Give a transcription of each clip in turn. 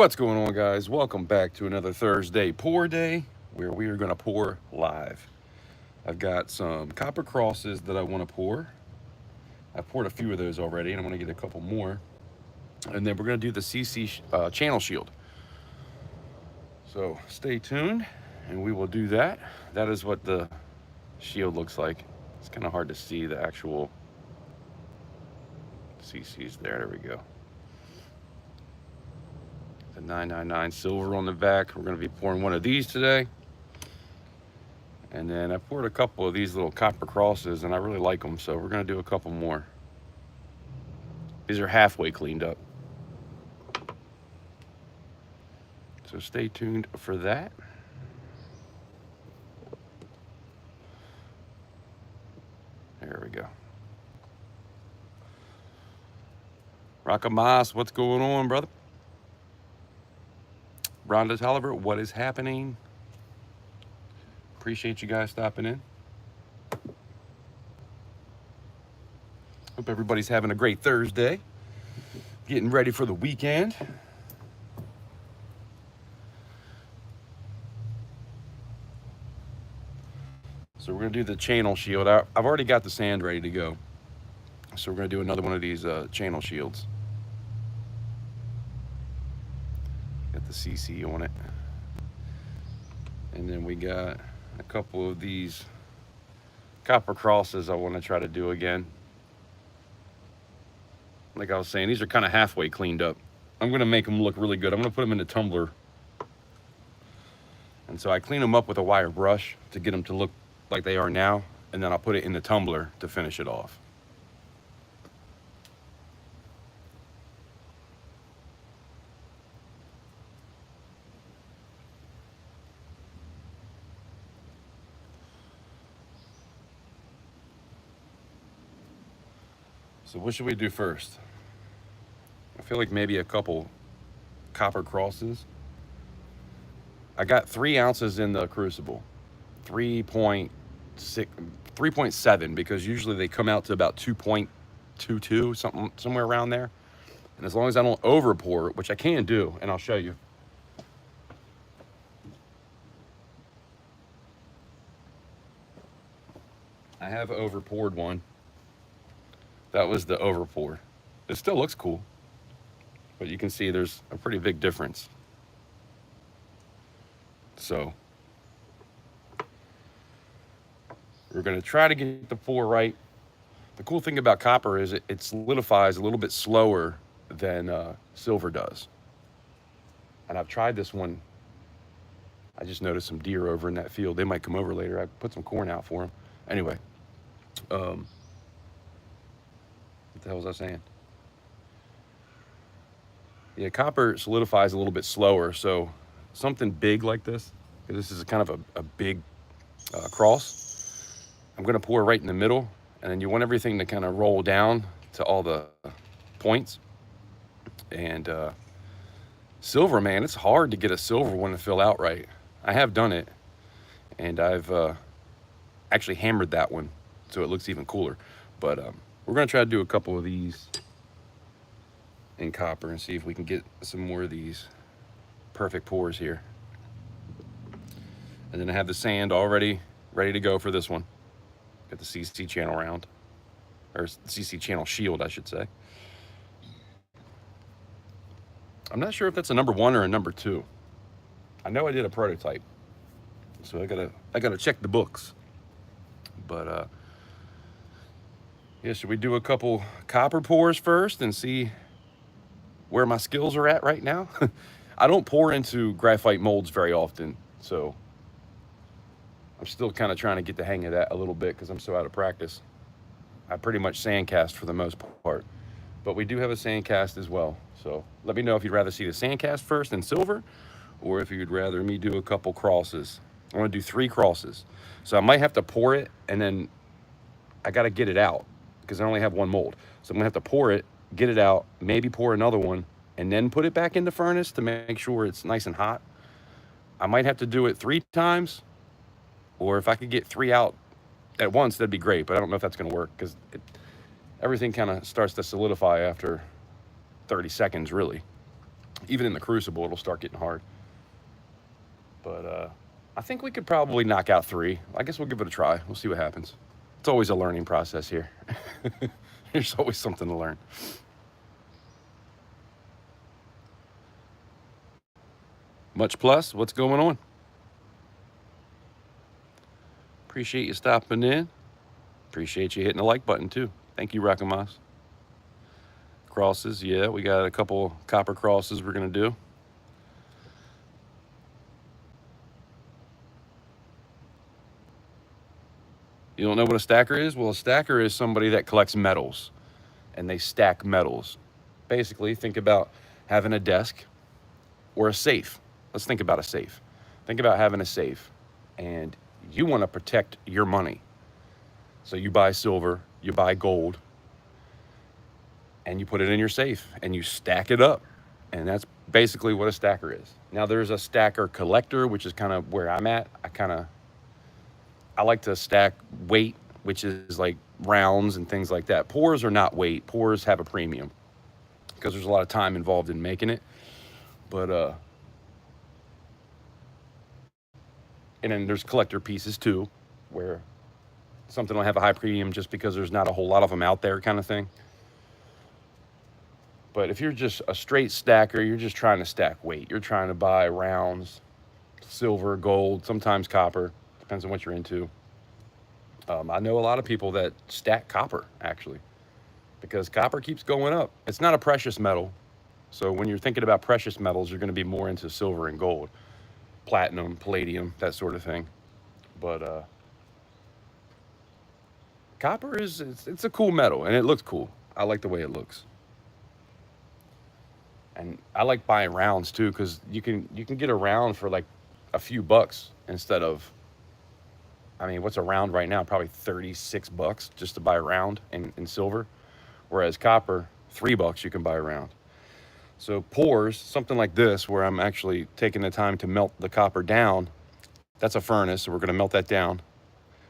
What's going on, guys? Welcome back to another Thursday pour day where we are going to pour live. I've got some copper crosses that I want to pour. I've poured a few of those already, and I'm going to get a couple more. And then we're going to do the CC channel shield. So stay tuned, and we will do that. That is what the shield looks like. It's kind of hard to see the actual CCs there. There we go. The 999 silver on the back. We're going to be pouring one of these today. And then I poured a couple of these little copper crosses, and I really like them, so we're going to do a couple more. These are halfway cleaned up. So stay tuned for that. There we go. Rockamas, what's going on, brother? Rhonda Tolliver, what is happening? Appreciate you guys stopping in. Hope everybody's having a great Thursday. Getting ready for the weekend. So we're going to do the channel shield. I've already got the sand ready to go. So we're going to do another one of these channel shields. Got the CC on it. And then we got a couple of these copper crosses I want to try to do again. Like I was saying, these are kind of halfway cleaned up. I'm going to make them look really good. I'm going to put them in a tumbler. And so I clean them up with a wire brush to get them to look like they are now. And then I'll put it in the tumbler to finish it off. So what should we do first? I feel like maybe a couple copper crosses. I got 3 ounces in the crucible, 3.7, because usually they come out to about 2.22, somewhere around there. And as long as I don't over pour it, which I can do, and I'll show you. I have over poured one. That was the over pour. It still looks cool, but you can see there's a pretty big difference. So we're going to try to get the pour right. The cool thing about copper is it solidifies a little bit slower than silver does. And I've tried this one. I just noticed some deer over in that field. They might come over later. I put some corn out for them. Anyway, what the hell was I saying? Yeah, copper solidifies a little bit slower. So something big like this, because this is kind of a big cross, I'm going to pour right in the middle. And then you want everything to kind of roll down to all the points. And silver, man, it's hard to get a silver one to fill out right. I have done it. And I've actually hammered that one so it looks even cooler. But we're going to try to do a couple of these in copper and see if we can get some more of these perfect pours here. And then I have the sand already ready to go for this one. Got the CC channel round, or CC channel shield, I should say. I'm not sure if that's a number 1 or a number 2. I know I did a prototype, so I gotta check the books. But yeah, should we do a couple copper pours first and see where my skills are at right now? I don't pour into graphite molds very often, so I'm still kind of trying to get the hang of that a little bit because I'm so out of practice. I pretty much sandcast for the most part, but we do have a sandcast as well. So let me know if you'd rather see the sandcast first in silver, or if you'd rather me do a couple crosses. I want to do 3 crosses. So I might have to pour it, and then I got to get it out because I only have 1 mold. So I'm gonna have to pour it, get it out, maybe pour another one, and then put it back in the furnace to make sure it's nice and hot. I might have to do it 3 times, or if I could get 3 out at once, that'd be great, but I don't know if that's gonna work because everything kind of starts to solidify after 30 seconds, really. Even in the crucible, it'll start getting hard. But I think we could probably knock out 3. I guess we'll give it a try. We'll see what happens. It's always a learning process here. There's always something to learn. Much Plus, what's going on? Appreciate you stopping in. Appreciate you hitting the like button too. Thank you, Rakamas. Crosses, yeah, we got a couple copper crosses we're going to do. You don't know what a stacker is? Well, a stacker is somebody that collects metals, and they stack metals. Basically, think about having a desk or a safe. Let's think about a safe. Think about having a safe, and you want to protect your money. So you buy silver, you buy gold, and you put it in your safe, and you stack it up. And that's basically what a stacker is. Now, there's a stacker collector, which is kind of where I'm at. I like to stack weight, which is like rounds and things like that. Pours are not weight. Pours have a premium because there's a lot of time involved in making it. But and then there's collector pieces too, where something will have a high premium just because there's not a whole lot of them out there, kind of thing. But if you're just a straight stacker, you're just trying to stack weight. You're trying to buy rounds, silver, gold, sometimes copper. Depends on what you're into. I know a lot of people that stack copper, actually, because copper keeps going up. It's not a precious metal. So when you're thinking about precious metals, you're going to be more into silver and gold, platinum, palladium, that sort of thing. But copper it's a cool metal, and it looks cool. I like the way it looks. And I like buying rounds too, because you can get a round for like a few bucks instead of, I mean, what's a round right now? Probably $36 just to buy a round in silver. Whereas copper, $3 you can buy a round. So pours, something like this, where I'm actually taking the time to melt the copper down. That's a furnace, so we're gonna melt that down.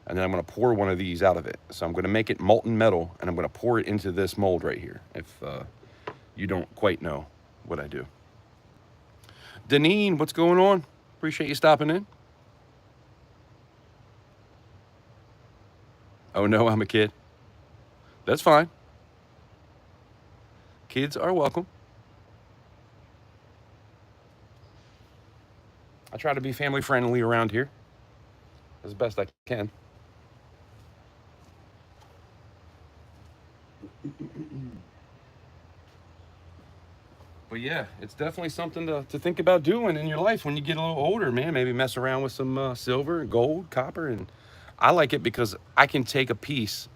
And then I'm gonna pour one of these out of it. So I'm gonna make it molten metal, and I'm gonna pour it into this mold right here, if you don't quite know what I do. Deneen, what's going on? Appreciate you stopping in. Oh no, I'm a kid. That's fine. Kids are welcome. I try to be family friendly around here as best I can. But yeah, it's definitely something to think about doing in your life when you get a little older, man. Maybe mess around with some silver, gold, copper. And I like it because I can take a piece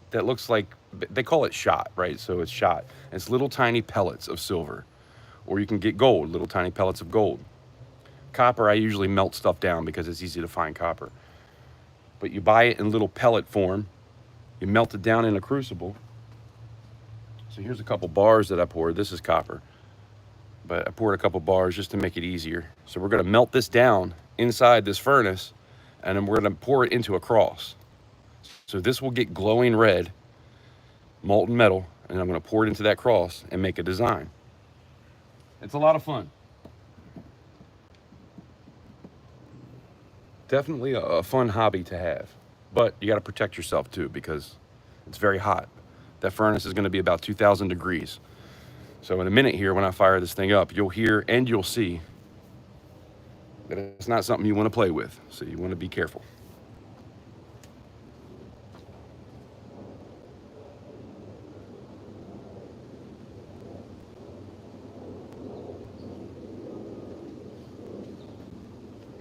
that looks like, they call it shot, right? So it's shot. It's little tiny pellets of silver. Or you can get gold, little tiny pellets of gold. Copper, I usually melt stuff down because it's easy to find copper. But you buy it in little pellet form. You melt it down in a crucible. So here's a couple bars that I poured. This is copper. But I poured a couple bars just to make it easier. So we're gonna melt this down inside this furnace, and then we're gonna pour it into a cross. So this will get glowing red, molten metal, and I'm gonna pour it into that cross and make a design. It's a lot of fun. Definitely a fun hobby to have. But you gotta protect yourself too, because it's very hot. That furnace is gonna be about 2,000 degrees. So in a minute here, when I fire this thing up, you'll hear and you'll see that it's not something you wanna play with. So you wanna be careful.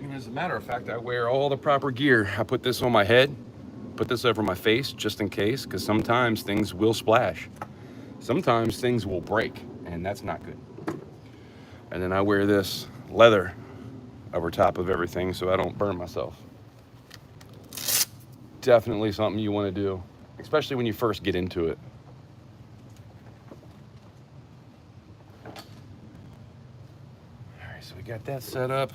And as a matter of fact, I wear all the proper gear. I put this on my head, put this over my face just in case, because sometimes things will splash. Sometimes things will break, and that's not good. And then I wear this leather over top of everything so I don't burn myself. Definitely something you want to do, especially when you first get into it. All right, so we got that set up.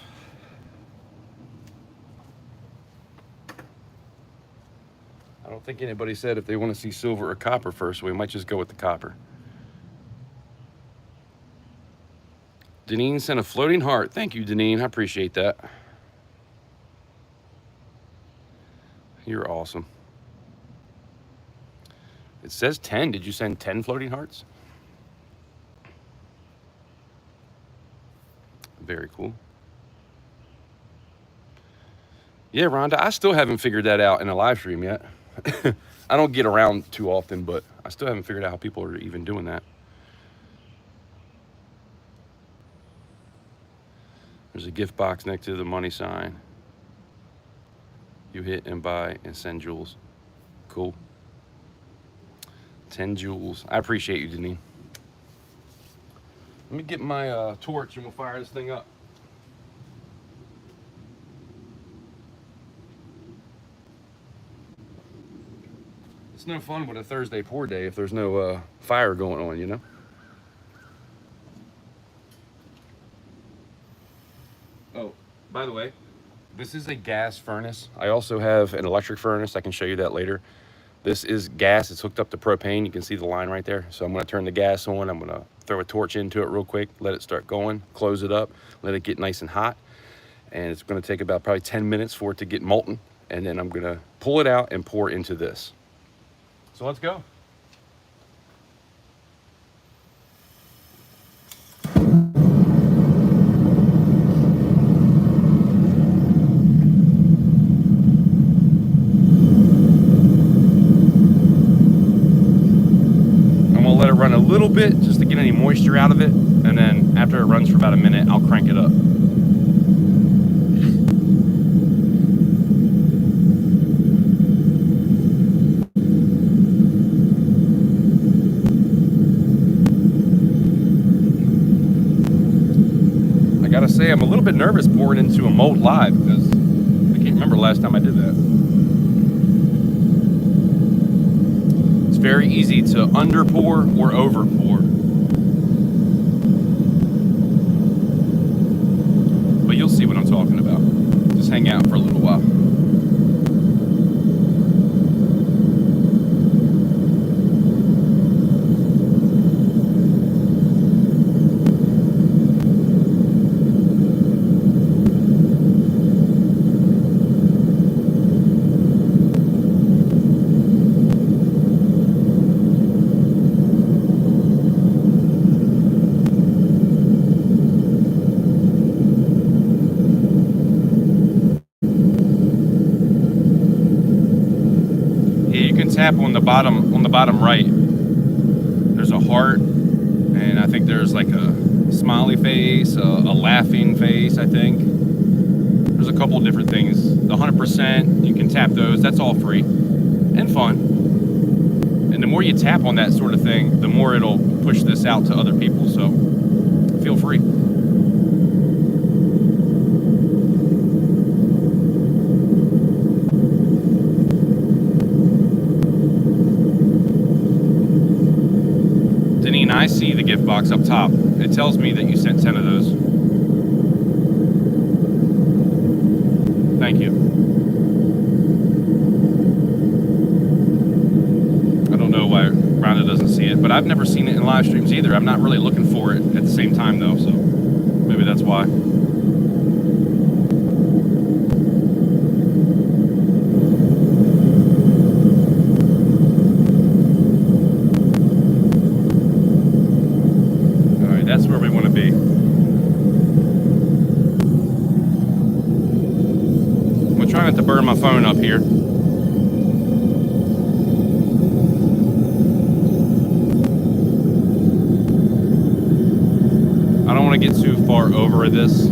I don't think anybody said if they want to see silver or copper first, so we might just go with the copper. Deneen sent a floating heart. Thank you, Deneen. I appreciate that. You're awesome. It says 10. Did you send 10 floating hearts? Very cool. Yeah, Rhonda, I still haven't figured that out in a live stream yet. I don't get around too often, but I still haven't figured out how people are even doing that. There's a gift box next to the money sign. You hit and buy and send jewels. Cool. 10 jewels. I appreciate you, Deneen. Let me get my torch and we'll fire this thing up. It's no fun with a Thursday pour day if there's no fire going on, you know? Oh, by the way, this is a gas furnace. I also have an electric furnace. I can show you that later. This is gas. It's hooked up to propane. You can see the line right there. So I'm going to turn the gas on. I'm going to throw a torch into it real quick, let it start going, close it up, let it get nice and hot. And it's going to take about probably 10 minutes for it to get molten. And then I'm going to pull it out and pour into this. So let's go. Run a little bit just to get any moisture out of it, and then after it runs for about a minute, I'll crank it up. I gotta say, I'm a little bit nervous pouring into a mold live because I can't remember last time I did that. Very easy to under pour or over pour. But you'll see what I'm talking about. Just hang out for a little while. Tap on the bottom right. There's a heart, and I think there's like a smiley face, a laughing face. I think there's a couple different things. The 100%, you can tap those. That's all free and fun. And the more you tap on that sort of thing, the more it'll push this out to other people. So feel free. I see the gift box up top. It tells me that you sent 10 of those. Thank you. I don't know why Rhonda doesn't see it, but I've never seen it in live streams either. I'm not really looking for it at the same time though, so maybe that's why. That's where we want to be. I'm going to try not to burn my phone up here. I don't want to get too far over this,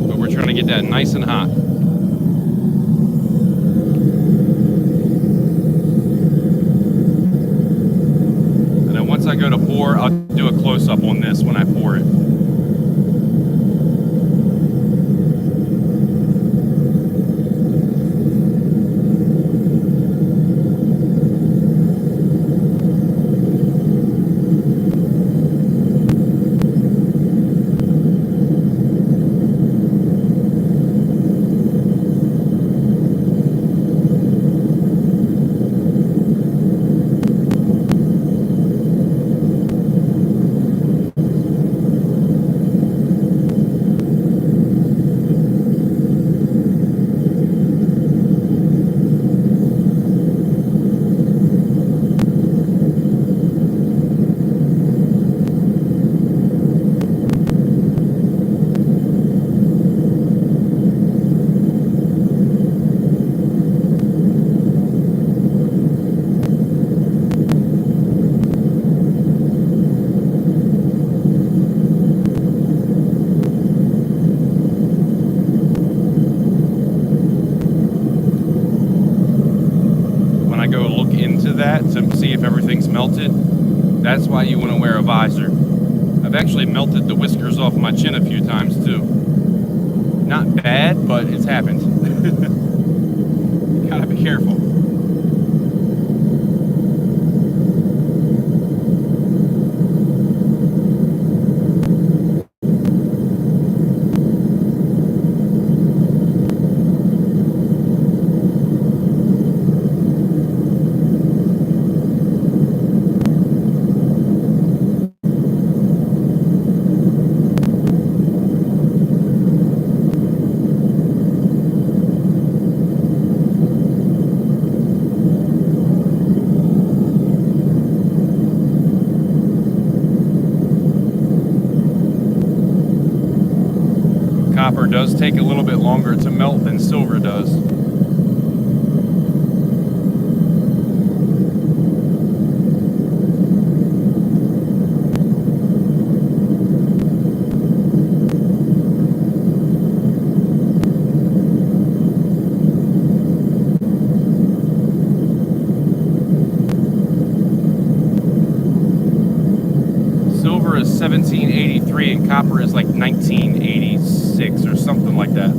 but we're trying to get that nice and hot. Once I go to pour, I'll do a close-up on this when I pour it. That's why you want to wear a visor. I've actually melted the whiskers off my chin a few times too. Not bad, but it's happened. Gotta be careful. Copper does take a little bit longer to melt than silver does. Silver is 1783 and copper is like 1986 or something like that.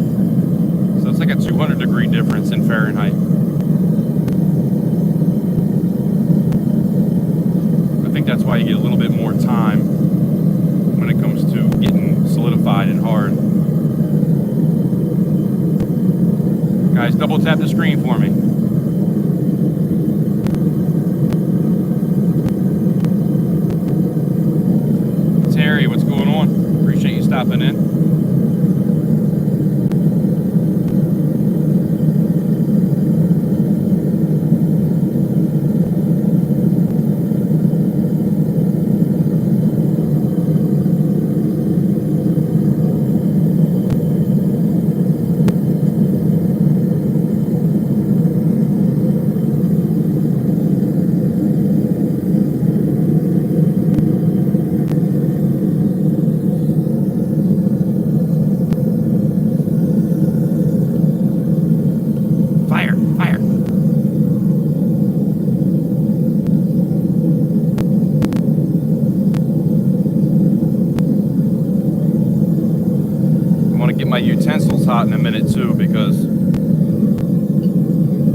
So it's like a 200-degree difference in Fahrenheit. I think that's why you get a little bit more time when it comes to getting solidified and hard. Guys, double tap the screen for me. Terry, what's going on? Appreciate you stopping in. My utensils hot in a minute too, because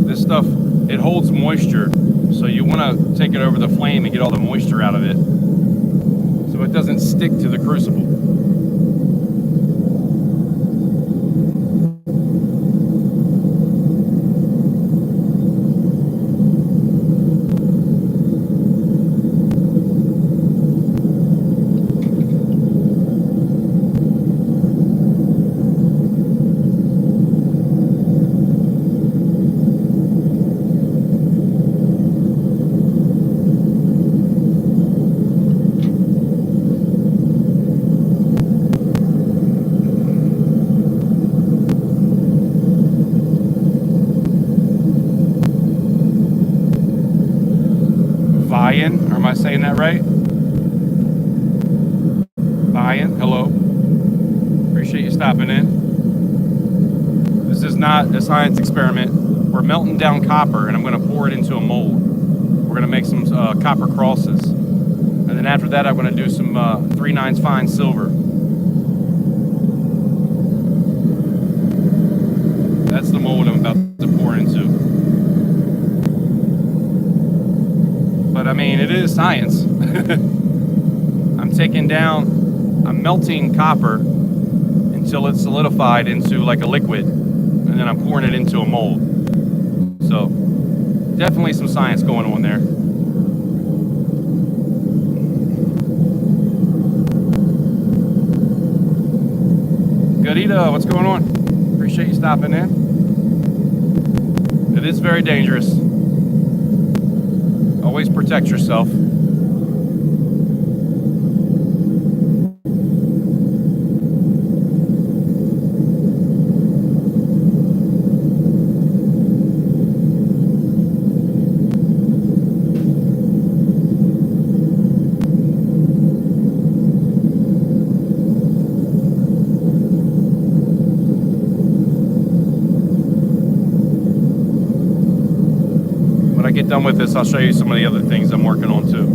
this stuff, it holds moisture, so you want to take it over the flame and get all the moisture out of it so it doesn't stick to the crucible. Or am I saying that right? Brian, hello. Appreciate you stopping in. This is not a science experiment. We're melting down copper and I'm going to pour it into a mold. We're going to make some copper crosses. And then after that, I'm going to do some 3/9 fine silver. That's the mold I'm about to pour into. But I mean, it is science. I'm melting copper until it's solidified into like a liquid, and then I'm pouring it into a mold. So definitely some science going on there. Goodita, what's going on? Appreciate you stopping in. It is very dangerous. Always protect yourself. When I get done with this, I'll show you some of the other things I'm working on too.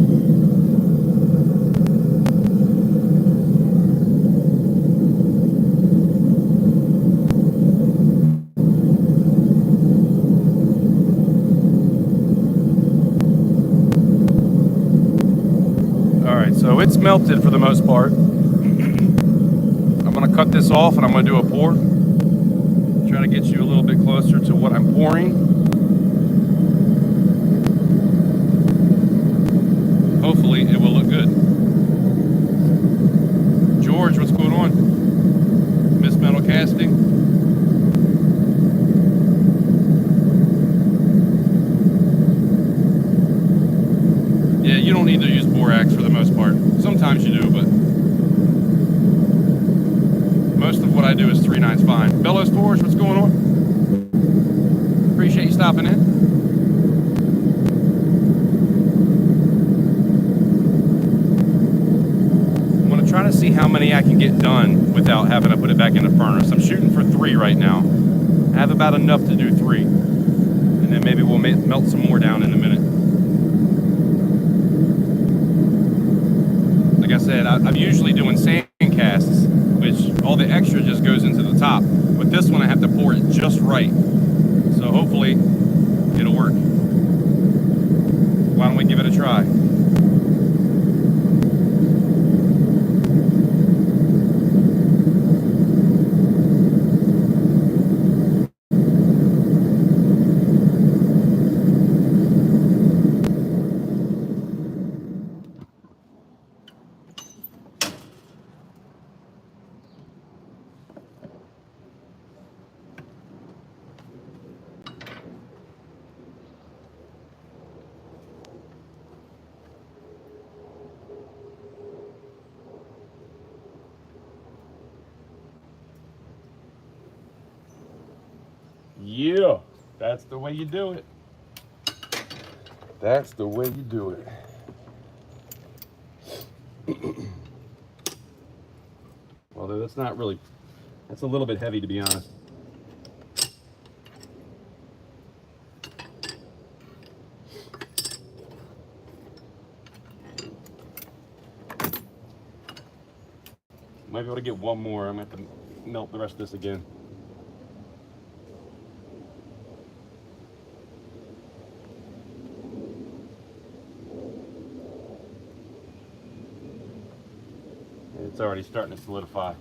So it's melted for the most part. I'm gonna cut this off and I'm gonna do a pour. Try to get you a little bit closer to what I'm pouring. Hopefully it will look good. George, what's going on? Miss Metal Casting. Yeah, you don't need to use borax for the most part. Sometimes you do, but most of what I do is 3/9 fine. Bellows Forge, what's going on? Appreciate you stopping in. I'm gonna try to see how many I can get done without having to put it back in the furnace. I'm shooting for 3 right now. I have about enough to do 3. And then maybe we'll melt some more down in a minute. Like I said, I'm usually doing sand casts, which all the extra just goes into the top. But this one I have to pour it just right. So hopefully it'll work. Why don't we give it a try? Yeah, that's the way you do it. That's the way you do it. Although that's not really, that's a little bit heavy to be honest. Might be able to get one more. I'm gonna have to melt the rest of this again. It's already starting to solidify.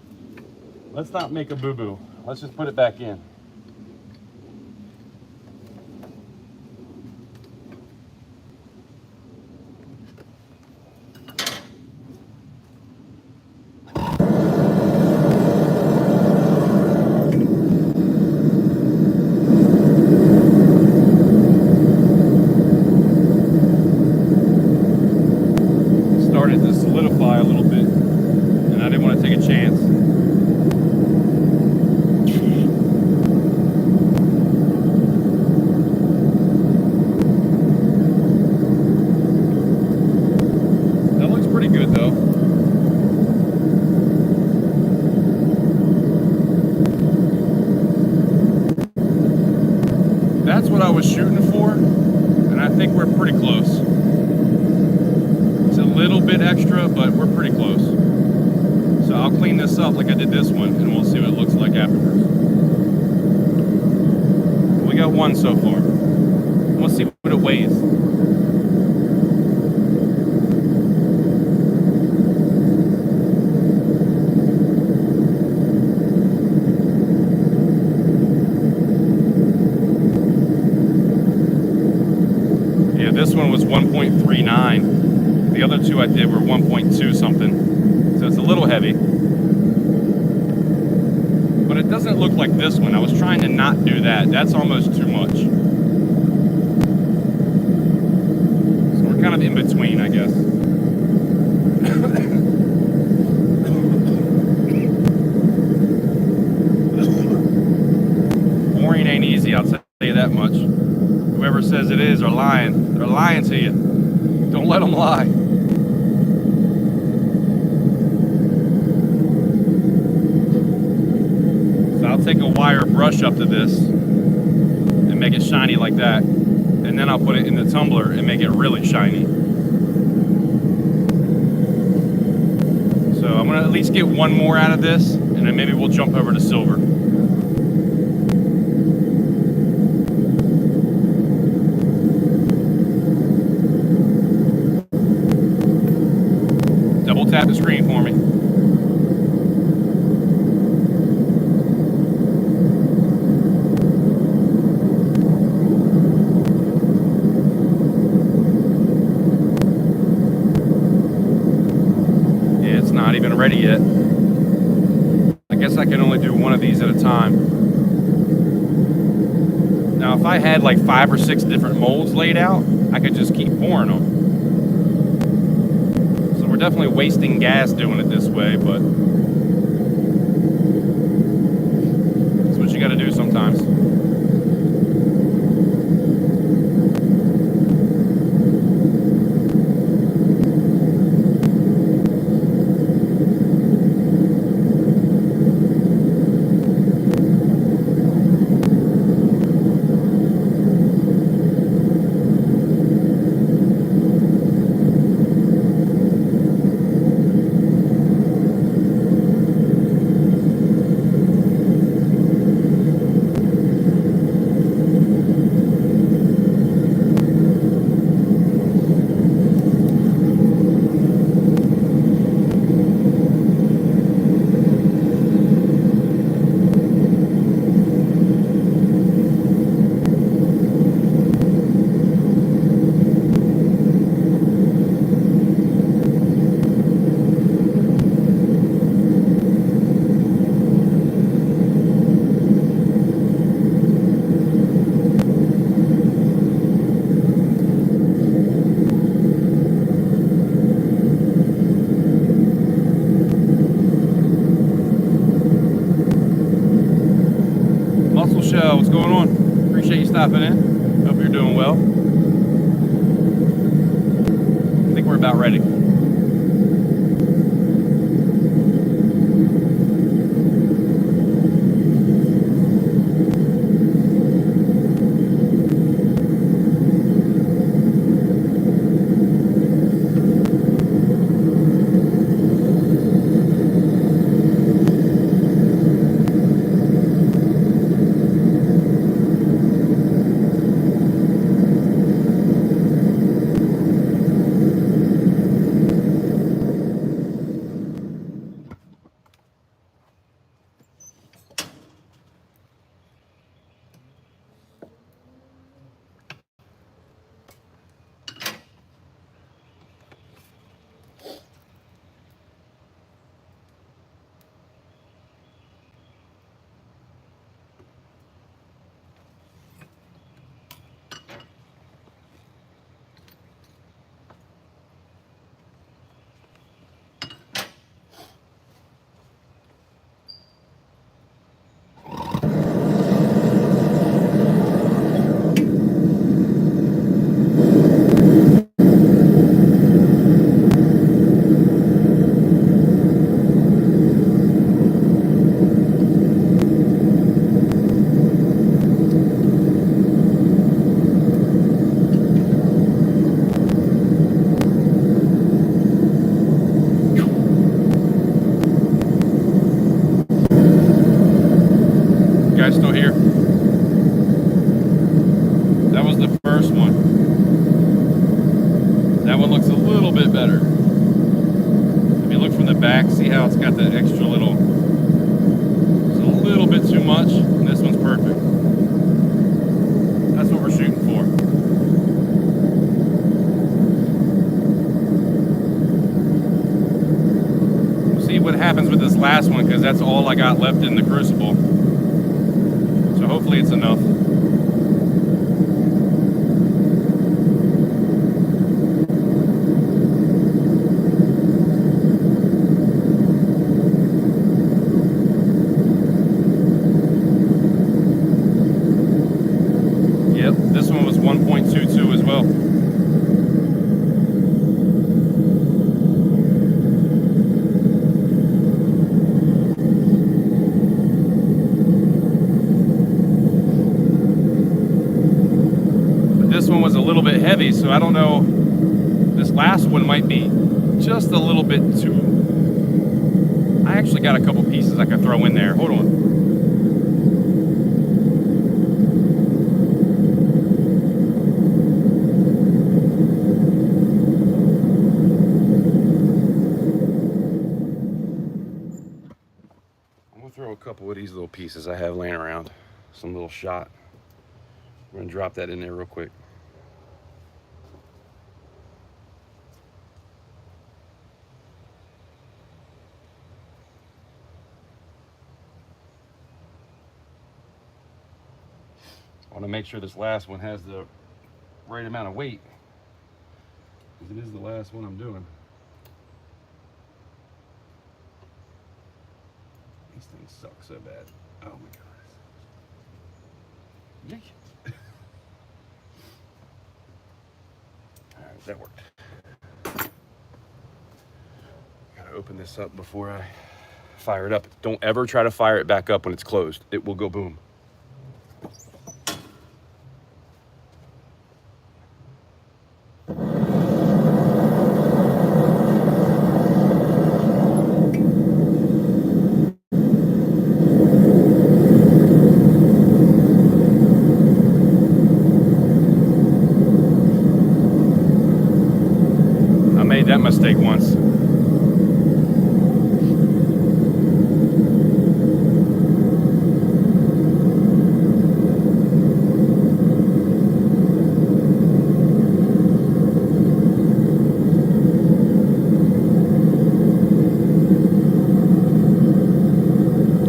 Let's not make a boo-boo. Let's just put it back in. Started to solidify a little bit, and I didn't want to take a chance. That looks pretty good though. That's what I was shooting for, and I think we're pretty close. It's a little bit extra, but we're pretty close. So I'll clean this up like I did this one, and we'll see what it looks like afterwards. We got one so far. We'll see what it weighs. Yeah, this one was 1.39. The other two I did were 1.2 something. So it's a little heavy. But it doesn't look like this one. I was trying to not do that. That's almost too much. So we're kind of in between, I guess. Pouring ain't easy, I'll tell you that much. Whoever says it is are lying. They're lying to you. Don't let them lie. So I'll take a wire brush up to this and make it shiny like that. And then I'll put it in the tumbler and make it really shiny. So I'm gonna at least get one more out of this, and then maybe we'll jump over to silver. tap the screen for me. Yeah, it's not even ready yet. I guess I can only do one of these at a time. Now, if I had like 5 or 6 different molds laid out, I could just keep pouring them. So we're definitely wasting gas doing it this way, but that's what you got to do sometimes. What's going on? Appreciate you stopping in. Hope you're doing well. I think we're about ready. Guys still here? That was the first one. That one looks a little bit better. If you look from the back, see how it's got that extra little, it's a little bit too much, and this one's perfect. That's what we're shooting for. We'll see what happens with this last one, because that's all I got left in the crucible. So hopefully it's enough. Yep, this one was 1.22 as well. This one was a little bit heavy, so I don't know. This last one might be just a little bit too. I actually got a couple pieces I could throw in there. Hold on. couple of these little pieces I have laying around. Some little shot. We're gonna drop that in there real quick. I want to make sure this last one has the right amount of weight, because it is the last one I'm doing. These things suck so bad. Oh my god. Yay. Alright, that worked. Gotta open this up before I fire it up. Don't ever try to fire it back up when it's closed. It will go boom. That mistake once.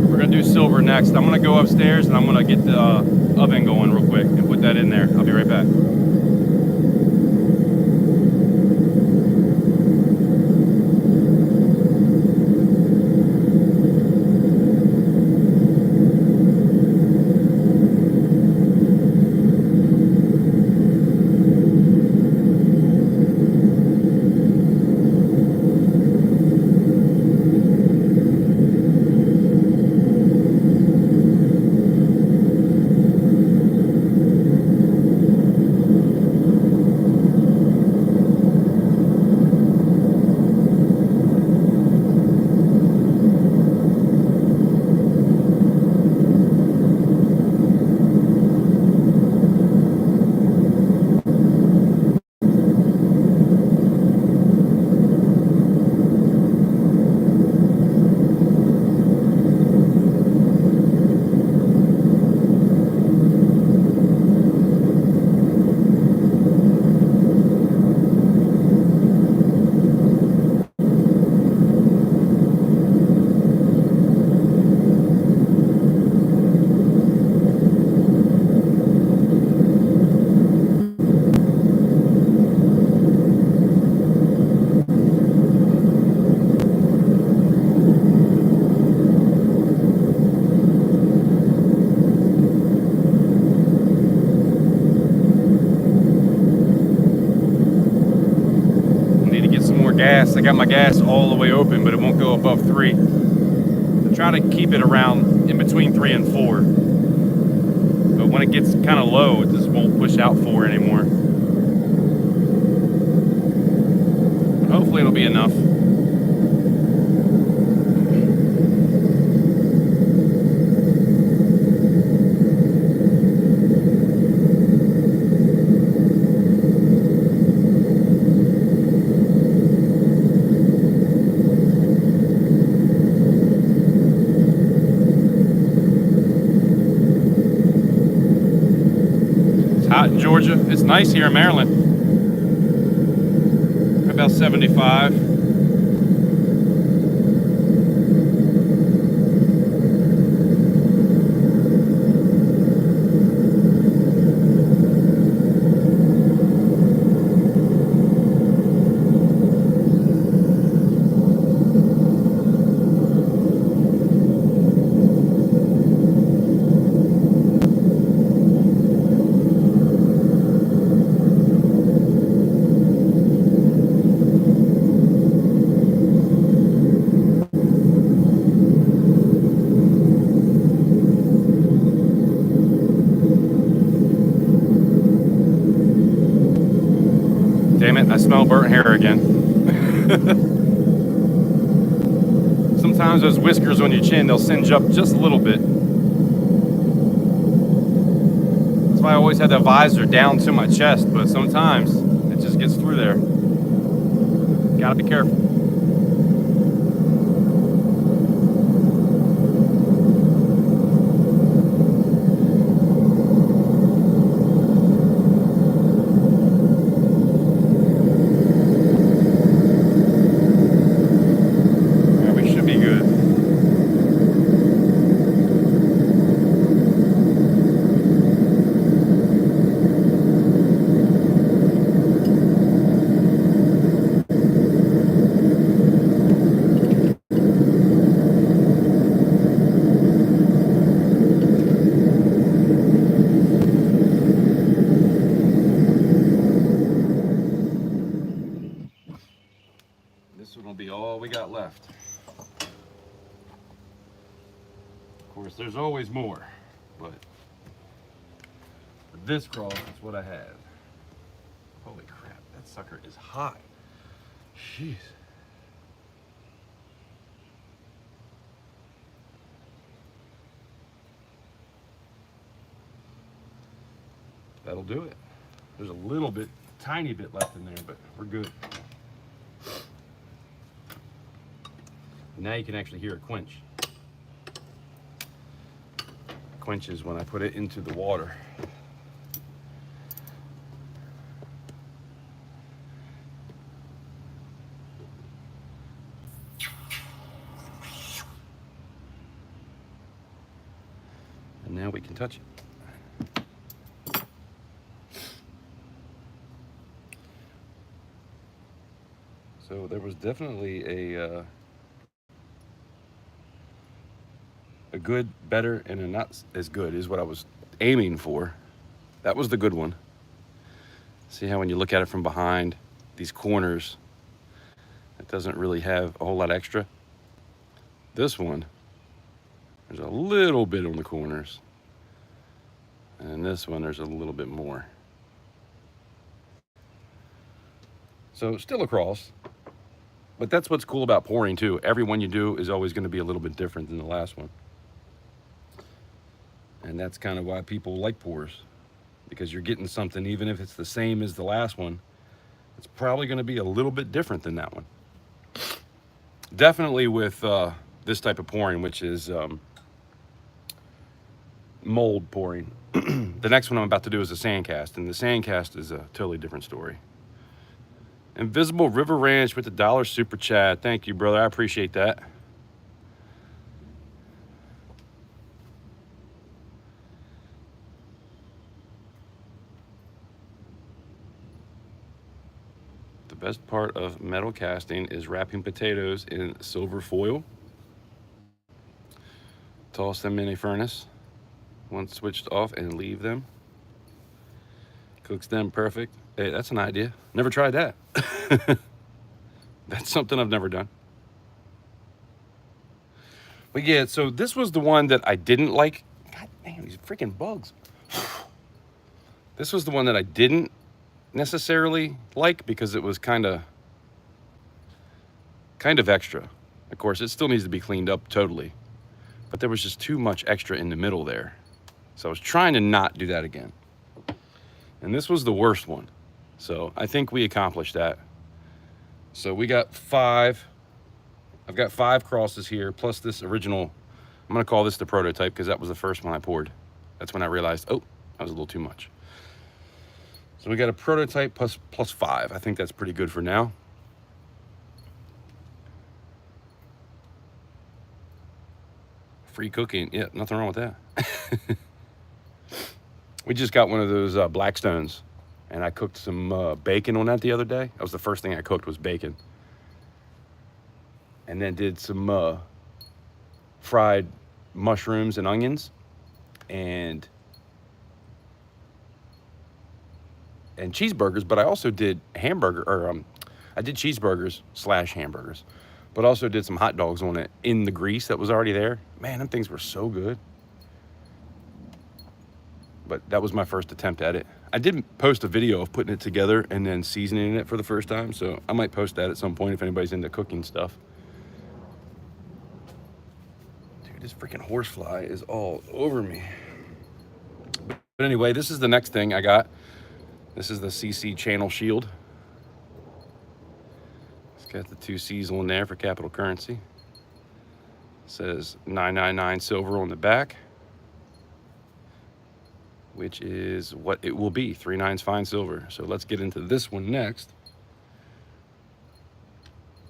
We're gonna do silver next. I'm gonna go upstairs and I'm gonna get the oven going real quick and put that in there. I'll be right back. Gas. I got my gas all the way open, but it won't go above 3. I try to keep it around in between 3 and 4. But when it gets kind of low, it just won't push out 4 anymore. But hopefully it'll be enough. Hot in Georgia. It's nice here in Maryland. About 75. Damn it, I smell burnt hair again. Sometimes those whiskers on your chin, they'll singe up just a little bit. That's why I always had the visor down to my chest, but sometimes it just gets through there. Gotta be careful. This one will be all we got left. Of course, there's always more, but for this cross, it's what I have. Holy crap, that sucker is hot. Jeez. That'll do it. There's a little bit, tiny bit left in there, but we're good. Now you can actually hear it quench. Quenches when I put it into the water. And now we can touch it. So there was definitely a good, better, and a not as good is what I was aiming for. That was the good one. See how when you look at it from behind, these corners, it doesn't really have a whole lot extra. This one, there's a little bit on the corners. And this one, there's a little bit more. So still a cross. But that's what's cool about pouring too. Every one you do is always going to be a little bit different than the last one. And that's kind of why people like pours, because you're getting something, even if it's the same as the last one, it's probably going to be a little bit different than that one. Definitely with this type of pouring, which is mold pouring. The next one I'm about to do is a sand cast, and the sand cast is a totally different story. Invisible River Ranch with the $1 super chat. Thank you, brother. I appreciate that. The best part of metal casting is wrapping potatoes in silver foil. Toss them in a furnace once switched off and leave them. Cooks them perfect. Hey, that's an idea. Never tried that. That's something I've never done. But yeah, so this was the one that I didn't like. God damn, these freaking bugs. This was the one that I didn't necessarily like because it was kind of extra. Of course, it still needs to be cleaned up totally, but there was just too much extra in the middle there. So I was trying to not do that again. And this was the worst one. So I think we accomplished that. So we got 5. I've got 5 crosses here, plus this original. I'm gonna call this the prototype because that was the first one I poured. That's when I realized, oh, that was a little too much. So we got a prototype plus 5. I think that's pretty good for now. Free cooking, yeah, nothing wrong with that. We just got one of those Blackstones, and I cooked some bacon on that the other day. That was the first thing I cooked, was bacon. And then did some fried mushrooms and onions, and cheeseburgers. But I also did I did cheeseburgers / hamburgers, but also did some hot dogs on it in the grease that was already there. Man, them things were so good. But that was my first attempt at it. I did post a video of putting it together and then seasoning it for the first time, so I might post that at some point if anybody's into cooking stuff. Dude, this freaking horsefly is all over me. But anyway, this is the next thing I got. This is the CC channel shield. It's got the 2 C's on there for capital currency. It says 999 silver on the back, which is what it will be, 3 nines fine silver. So let's get into this one next.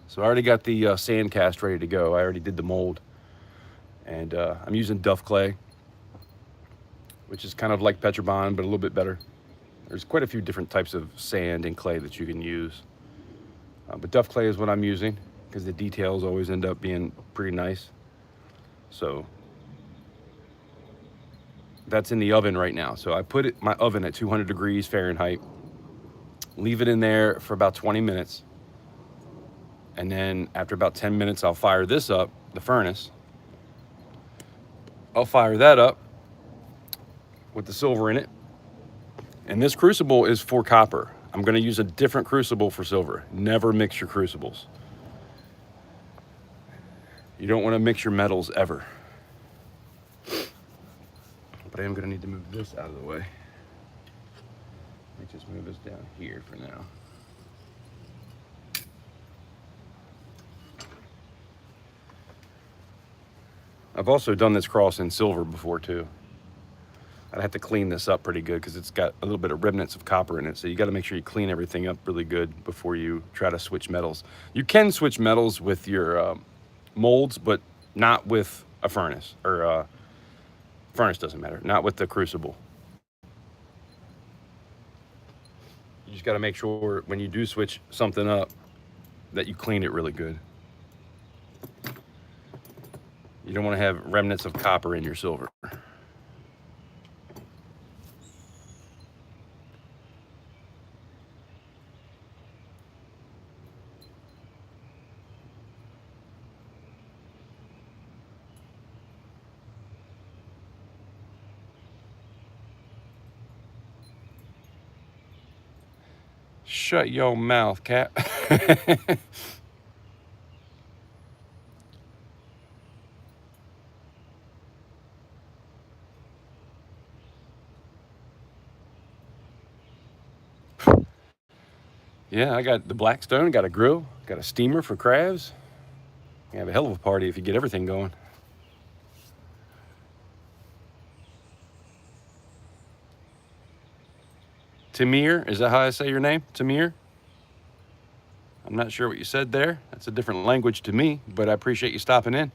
So I already got the sand cast ready to go. I already did the mold. And I'm using Duff clay, which is kind of like Petrobond, but a little bit better. There's quite a few different types of sand and clay that you can use. But Duff clay is what I'm using because the details always end up being pretty nice. So that's in the oven right now. So I put my oven at 200 degrees Fahrenheit, leave it in there for about 20 minutes. And then after about 10 minutes, I'll fire this up, the furnace. I'll fire that up with the silver in it. And this crucible is for copper. I'm going to use a different crucible for silver. Never mix your crucibles. You don't want to mix your metals ever. But I am going to need to move this out of the way. Let me just move this down here for now. I've also done this cross in silver before too. I'd have to clean this up pretty good because it's got a little bit of remnants of copper in it. So you got to make sure you clean everything up really good before you try to switch metals. You can switch metals with your molds, but not with a furnace, or furnace doesn't matter, not with the crucible. You just got to make sure when you do switch something up that you clean it really good. You don't want to have remnants of copper in your silver. Shut your mouth, Cap. Yeah, I got the Blackstone, got a grill, got a steamer for crabs. You have a hell of a party if you get everything going. Tamir, is that how I say your name? Tamir? I'm not sure what you said there. That's a different language to me, but I appreciate you stopping in.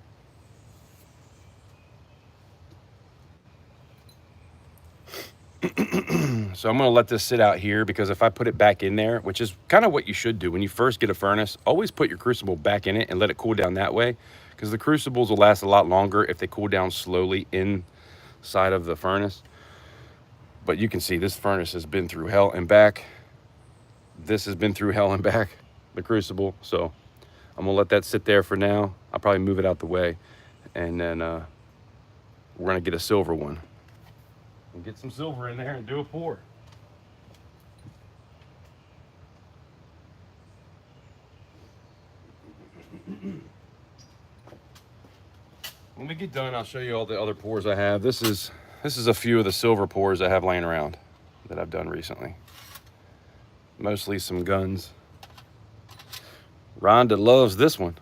So I'm gonna let this sit out here because if I put it back in there, which is kind of what you should do when you first get a furnace, always put your crucible back in it and let it cool down that way, because the crucibles will last a lot longer if they cool down slowly inside of the furnace. But you can see this furnace has been through hell and back. This has been through hell and back, the crucible. So I'm gonna let that sit there for now. I'll probably move it out the way, and then we're gonna get a silver one and get some silver in there and do a pour. When we get done, I'll show you all the other pours I have. This is a few of the silver pours I have laying around that I've done recently. Mostly some guns. Rhonda loves this one.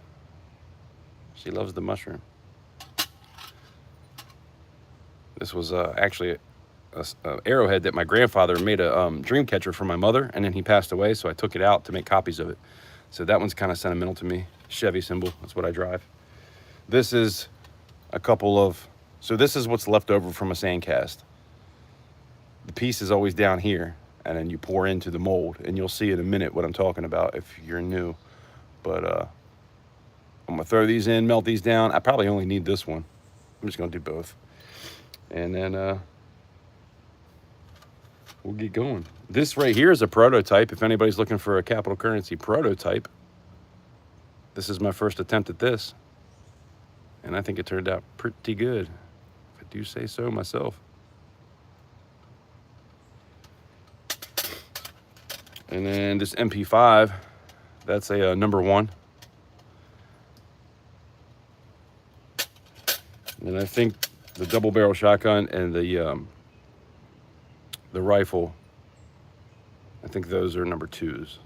She loves the mushroom. This was actually a arrowhead that my grandfather made a dream catcher for my mother, and then he passed away, so I took it out to make copies of it. So that one's kind of sentimental to me. Chevy symbol, that's what I drive. This is a couple of, so this is what's left over from a sand cast. The piece is always down here, and then you pour into the mold, and you'll see in a minute what I'm talking about if you're new. But I'm gonna throw these in, melt these down. I probably only need this one. I'm just gonna do both. And then we'll get going. This right here is a prototype. If anybody's looking for a capital currency prototype, this is my first attempt at this. And I think it turned out pretty good, if I do say so myself. And then this MP5, that's a number 1. And I think the double barrel shotgun and the rifle, I think those are number 2s.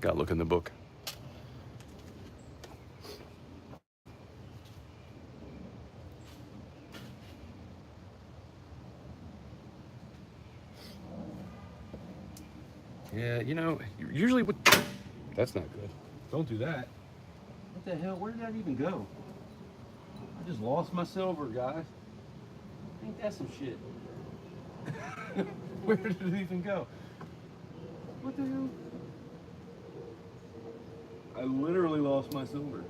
Gotta look in the book. Yeah, you know, usually what, that's not good. Don't do that. What the hell, where did that even go? I just lost my silver, guys. Ain't that some shit? Where did it even go? What the hell? I literally lost my silver.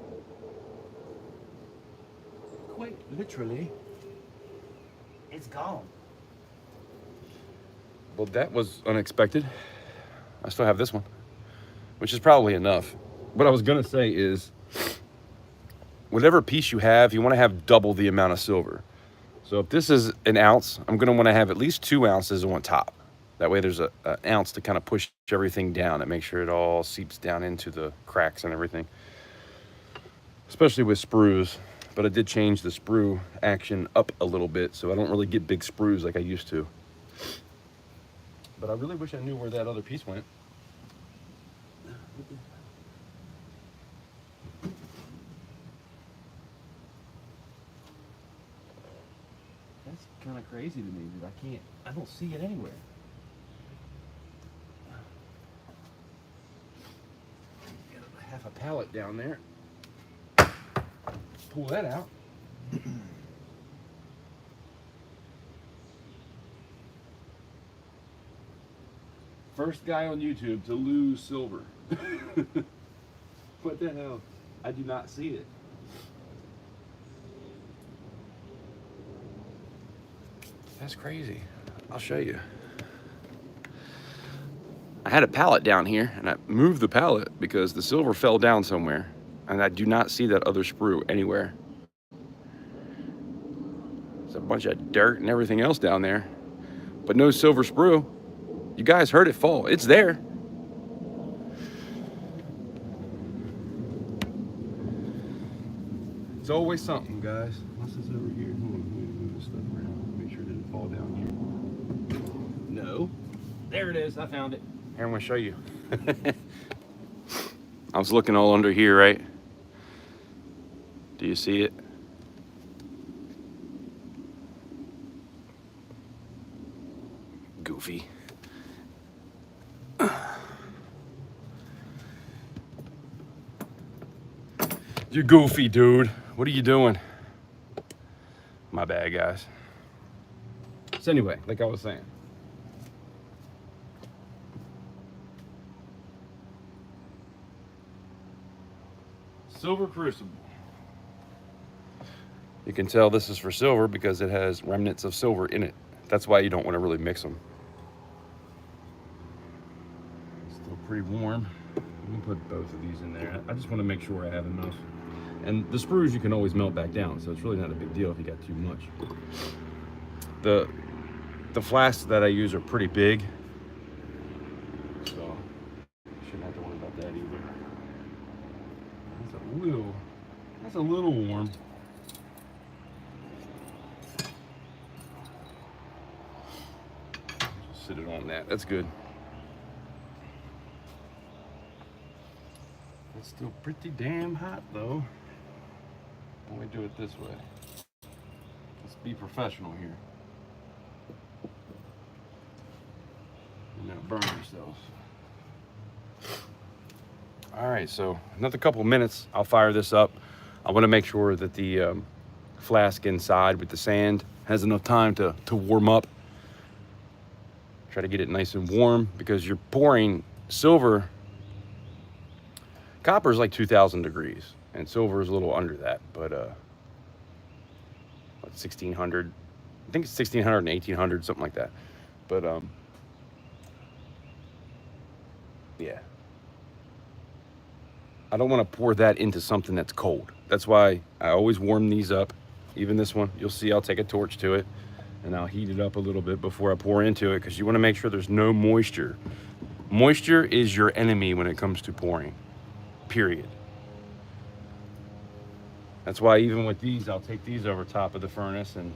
Quite literally. It's gone. Well, that was unexpected. I still have this one. which is probably enough. What I was gonna say is, whatever piece you have, you want to have double the amount of silver. So if this is an ounce, I'm gonna want to have at least 2 ounces on top. That way there's an ounce to kind of push everything down and make sure it all seeps down into the cracks and everything, especially with sprues. But I did change the sprue action up a little bit, so I don't really get big sprues like I used to. But I really wish I knew where that other piece went. That's kind of crazy to me that I don't see it anywhere. Got half a pallet down there. Pull that out. First guy on YouTube to lose silver. What the hell? I do not see it. That's crazy. I'll show you. I had a pallet down here and I moved the pallet because the silver fell down somewhere, and I do not see that other sprue anywhere. There's a bunch of dirt and everything else down there, but no silver sprue. You guys heard it fall. It's there. It's always something, guys. What's this over here? Hold on, let me move this stuff around. Make sure it didn't fall down here. No. There it is. I found it. Here, I'm going to show you. I was looking all under here, right? Do you see it? Goofy. You're goofy, dude. What are you doing? My bad, guys. So anyway, like I was saying. Silver crucible. You can tell this is for silver because it has remnants of silver in it. That's why you don't want to really mix them. Still pretty warm. Let me put both of these in there. I just want to make sure I have enough. And the sprues you can always melt back down, so it's really not a big deal if you got too much. The flasks that I use are pretty big, so shouldn't have to worry about that either. That's a little warm. Just sit it on that. That's good. It's still pretty damn hot though. Let me do it this way. Let's be professional here. And not burn yourselves. All right, so another couple of minutes, I'll fire this up. I want to make sure that the flask inside with the sand has enough time to warm up. Try to get it nice and warm because you're pouring silver. Copper is like 2,000 degrees, and silver is a little under that, but 1,600. I think it's 1,600 and 1,800, something like that. But yeah. I don't want to pour that into something that's cold. That's why I always warm these up. Even this one, you'll see I'll take a torch to it, and I'll heat it up a little bit before I pour into it, because you want to make sure there's no moisture. Moisture is your enemy when it comes to pouring. Period. That's why even with these, I'll take these over top of the furnace and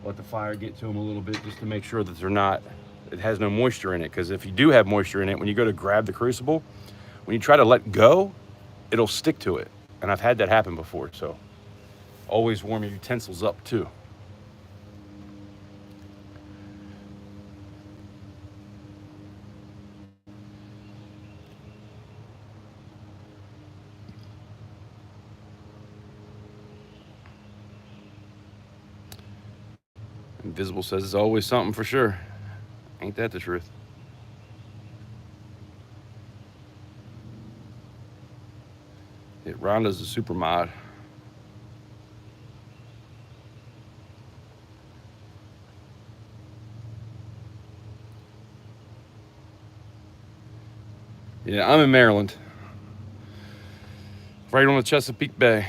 let the fire get to them a little bit, just to make sure that it has no moisture in it. Because if you do have moisture in it, when you go to grab the crucible, when you try to let go, it'll stick to it. And I've had that happen before, so always warm your utensils up too. Invisible says it's always something for sure. Ain't that the truth? Rhonda's a super mod. Yeah, I'm in Maryland, right on the Chesapeake Bay.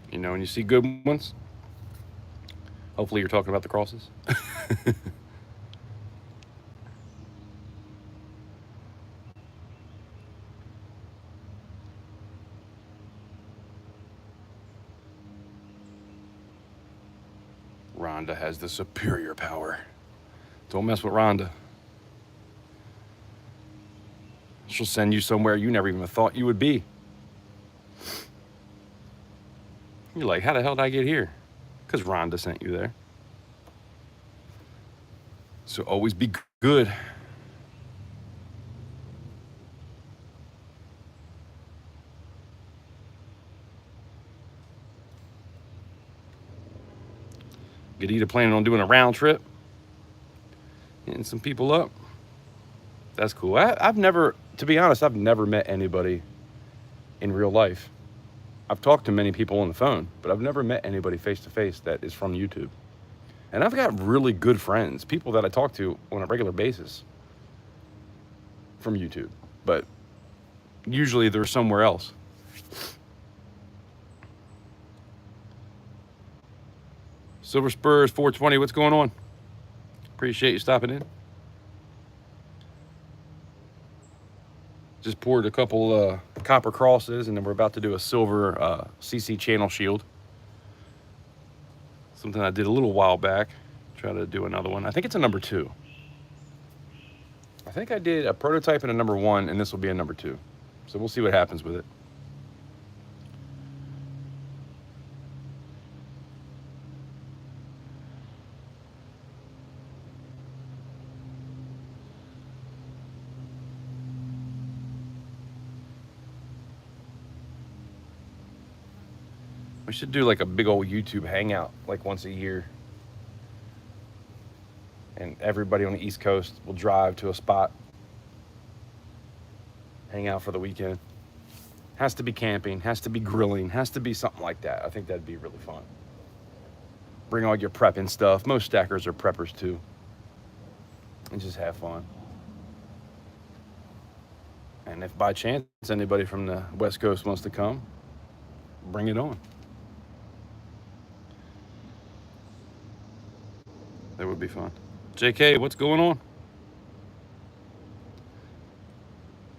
You know, when you see good ones, hopefully you're talking about the crosses. Rhonda has the superior power. Don't mess with Rhonda. She'll send you somewhere you never even thought you would be. You're like, how the hell did I get here? Because Rhonda sent you there. So always be good. Gadita planning on doing a round trip. Getting some people up. That's cool. I've never, to be honest, I've never met anybody in real life. I've talked to many people on the phone, but I've never met anybody face to face that is from YouTube. And I've got really good friends, people that I talk to on a regular basis from YouTube, but usually they're somewhere else. Silver Spurs 420, what's going on? Appreciate you stopping in. Just poured a couple copper crosses, and then we're about to do a silver CC channel shield. Something I did a little while back. Try to do another one. I think it's a number 2. I think I did a prototype and a number 1, and this will be a number 2. So we'll see what happens with it. We should do like a big old YouTube hangout, like once a year. And everybody on the East Coast will drive to a spot, hang out for the weekend. Has to be camping, has to be grilling, has to be something like that. I think that'd be really fun. Bring all your prepping stuff. Most stackers are preppers too. And just have fun. And if by chance anybody from the West Coast wants to come, bring it on. That would be fun. JK, what's going on?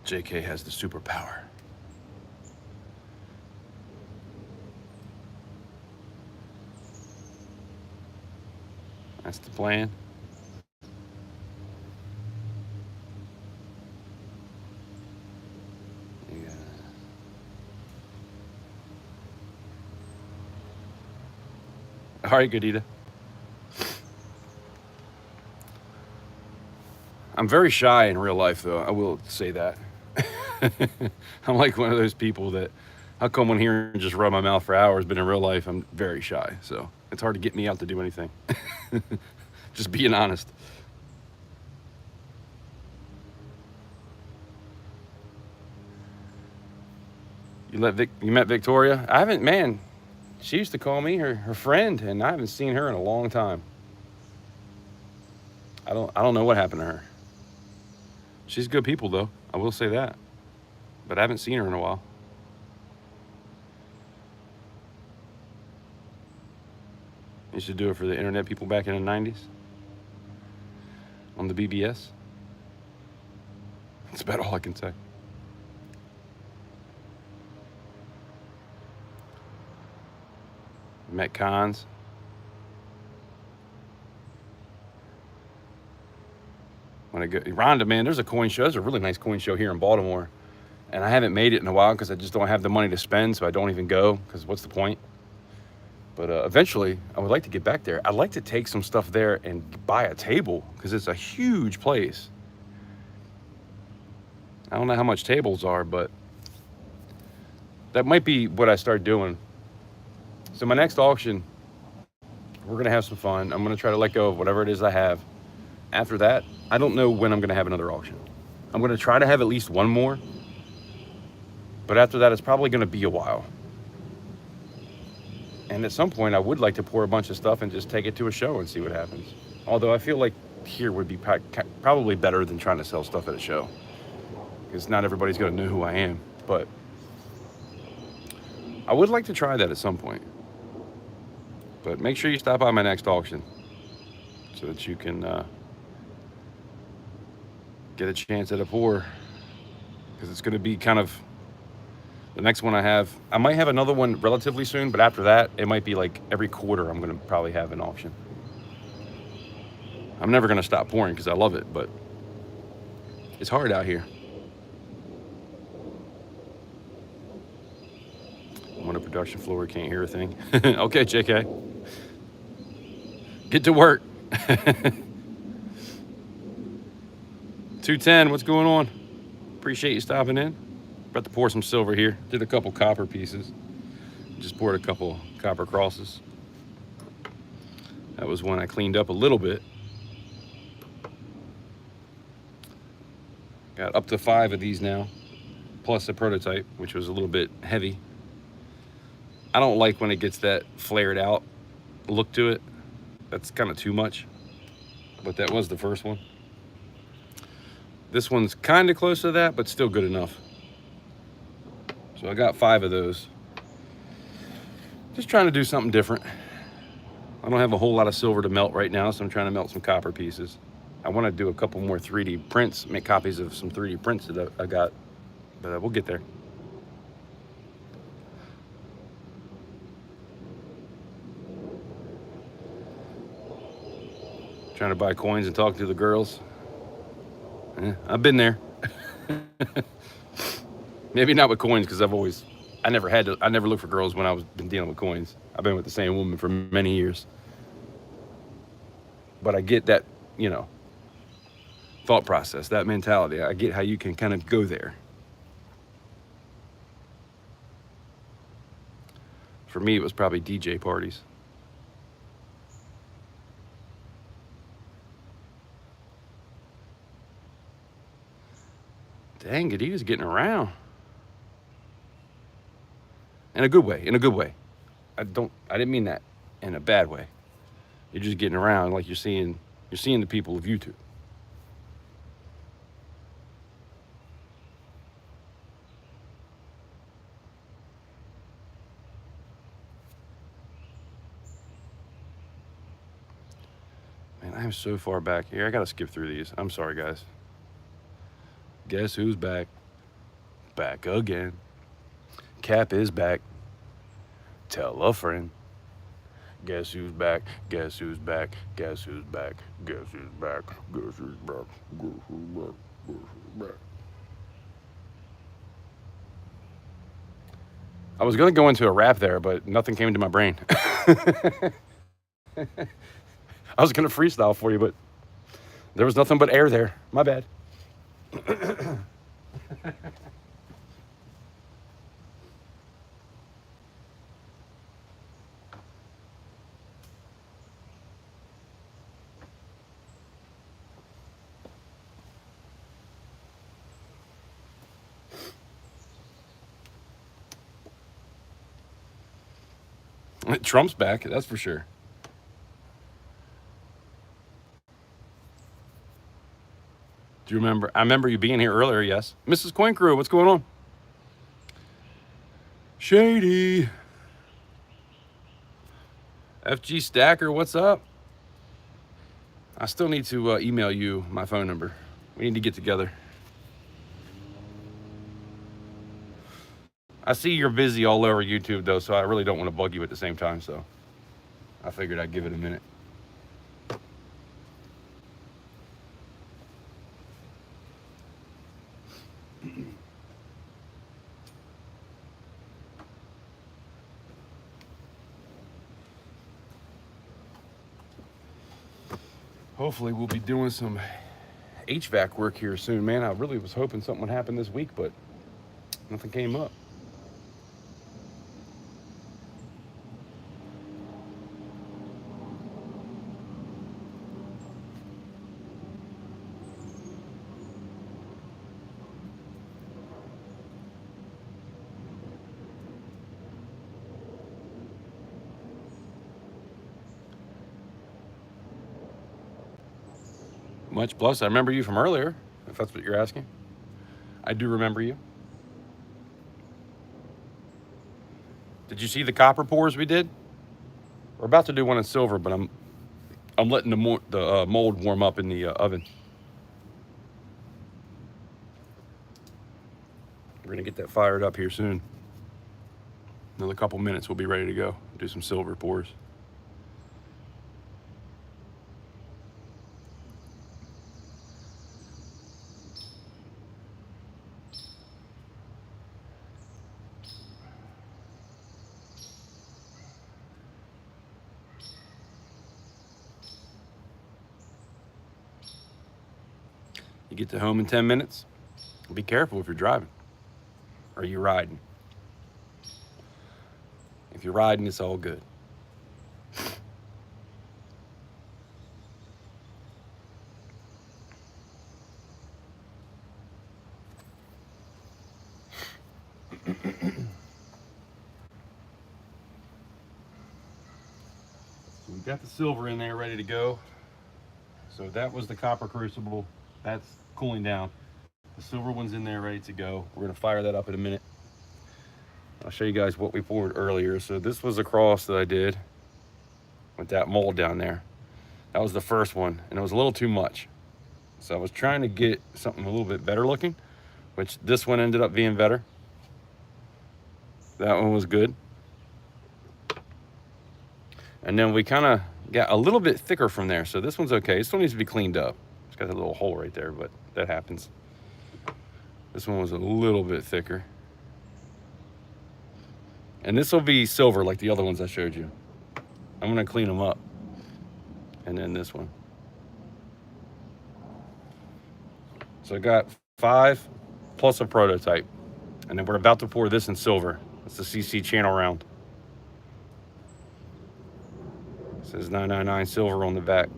JK has the superpower. That's the plan. Yeah. All right, Gadita. I'm very shy in real life, though. I will say that. I'm like one of those people that I'll come on here and just run my mouth for hours, but in real life, I'm very shy. So it's hard to get me out to do anything. Just being honest. You met Victoria? I haven't, man. She used to call me her friend, and I haven't seen her in a long time. I don't know what happened to her. She's good people, though. I will say that. But I haven't seen her in a while. You should do it for the internet people back in the 90s. On the BBS. That's about all I can say. Met cons. When I go, Rhonda, man, there's a coin show. There's a really nice coin show here in Baltimore. And I haven't made it in a while because I just don't have the money to spend, so I don't even go because what's the point? But eventually, I would like to get back there. I'd like to take some stuff there and buy a table because it's a huge place. I don't know how much tables are, but that might be what I start doing. So my next auction, we're going to have some fun. I'm going to try to let go of whatever it is I have. After that, I don't know when I'm going to have another auction. I'm going to try to have at least one more. But after that, it's probably going to be a while. And at some point, I would like to pour a bunch of stuff and just take it to a show and see what happens. Although I feel like here would be probably better than trying to sell stuff at a show, because not everybody's going to know who I am. But I would like to try that at some point. But make sure you stop by my next auction so that you can get a chance at a pour, because it's going to be kind of the next one I have. I might have another one relatively soon, but after that, it might be like every quarter I'm going to probably have an auction. I'm never going to stop pouring because I love it, but it's hard out here. I'm on a production floor, can't hear a thing. Okay, JK. Get to work. 210, what's going on? Appreciate you stopping in. About to pour some silver here. Did a couple copper pieces. Just poured a couple copper crosses. That was one I cleaned up a little bit. Got up to 5 of these now, plus a prototype, which was a little bit heavy. I don't like when it gets that flared out look to it. That's kind of too much, but that was the first one. This one's kind of close to that, but still good enough. So I got 5 of those. Just trying to do something different. I don't have a whole lot of silver to melt right now, so I'm trying to melt some copper pieces. I want to do a couple more 3D prints, make copies of some 3D prints that I got, but we'll get there. Trying to buy coins and talk to the girls. I've been there. Maybe not with coins, because I never looked for girls when I was been dealing with coins. I've been with the same woman for many years. But I get that, thought process, that mentality. I get how you can kind of go there. For me, it was probably DJ parties. Dang, Gadita's getting around. In a good way, I didn't mean that in a bad way. You're just getting around like you're seeing the people of YouTube. Man, I am so far back here. I gotta skip through these. I'm sorry, guys. Guess who's back? Back again. Cap is back. Tell a friend. Guess who's back? Guess who's back? Guess who's back? Guess who's back? Guess who's back? Guess who's back? Guess who's back? I was gonna go into a rap there, but nothing came to my brain. I was gonna freestyle for you, but there was nothing but air there. My bad. Trump's back, that's for sure. Do you remember? I remember you being here earlier, yes. Mrs. Coin Crew, what's going on? Shady. FG Stacker, what's up? I still need to email you my phone number. We need to get together. I see you're busy all over YouTube, though, so I really don't want to bug you at the same time, so I figured I'd give it a minute. Hopefully we'll be doing some HVAC work here soon, man. I really was hoping something would happen this week, but nothing came up. much. Plus, I remember you from earlier, if that's what you're asking. I do remember you. Did you see the copper pours we did? We're about to do one in silver, but I'm letting the mold warm up in the oven. We're gonna get that fired up here soon. Another couple minutes, we'll be ready to go. Do some silver pours. You get to home in 10 minutes. Be careful if you're driving. Or you're riding. If you're riding, it's all good. So we got the silver in there ready to go. So that was the copper crucible. That's cooling down. The silver one's in there ready to go. We're gonna fire that up in a minute. I'll show you guys what we poured earlier. So this was a cross that I did with that mold down there. That was the first one, and it was a little too much. So I was trying to get something a little bit better looking, which this one ended up being better. That one was good. And then we kind of got a little bit thicker from there. So this one's okay. This one needs to be cleaned up. It's got a little hole right there, but that happens. This one was a little bit thicker. And this will be silver like the other ones I showed you. I'm gonna clean them up. And then this one. So I got 5 plus a prototype. And then we're about to pour this in silver. It's the CC channel round. It says 999 silver on the back.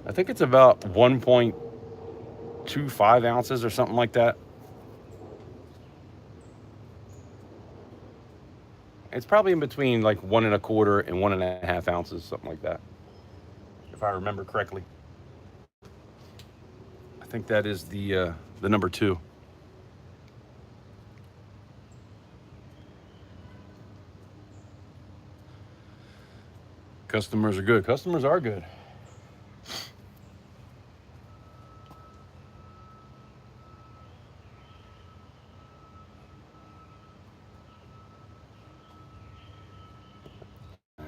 I think it's about 1.25 ounces or something like that. It's probably in between like 1 1/4 and 1.5 ounces, something like that, if I remember correctly. I think that is the number 2. Customers are good. Customers are good.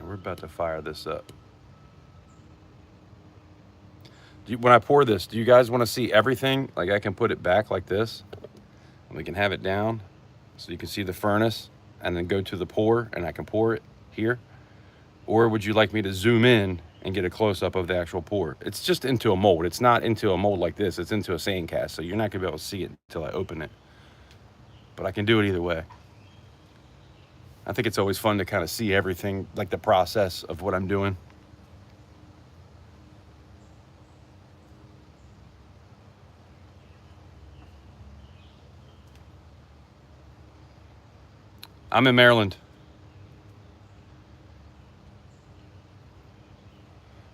We're about to fire this up. When I pour this, do you guys want to see everything? Like I can put it back like this, and we can have it down so you can see the furnace, and then go to the pour, and I can pour it here. Or would you like me to zoom in and get a close-up of the actual pour? It's just into a mold. It's not into a mold like this. It's into a sand cast, so you're not going to be able to see it until I open it. But I can do it either way. I think it's always fun to kind of see everything, like the process of what I'm doing. I'm in Maryland.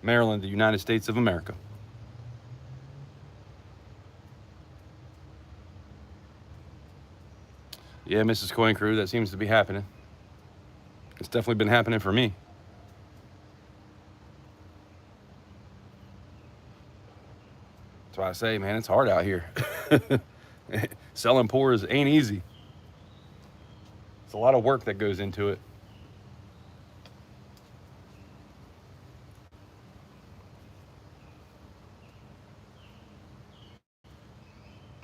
Maryland, the United States of America. Yeah, Mrs. Coin Crew, that seems to be happening. It's definitely been happening for me. That's why I say, man, it's hard out here. Selling pours ain't easy. It's a lot of work that goes into it.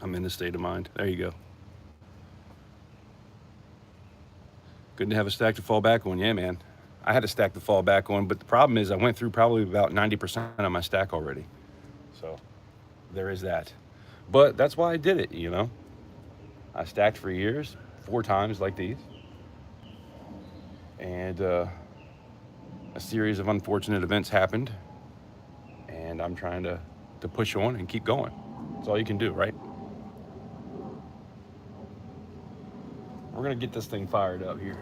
I'm in the state of mind. There you go. Good to have a stack to fall back on. Yeah, man. I had a stack to fall back on, but the problem is I went through probably about 90% of my stack already. So there is that. But that's why I did it, you know. I stacked for years, 4 times like these. And a series of unfortunate events happened. And I'm trying to push on and keep going. That's all you can do, right? We're gonna get this thing fired up here.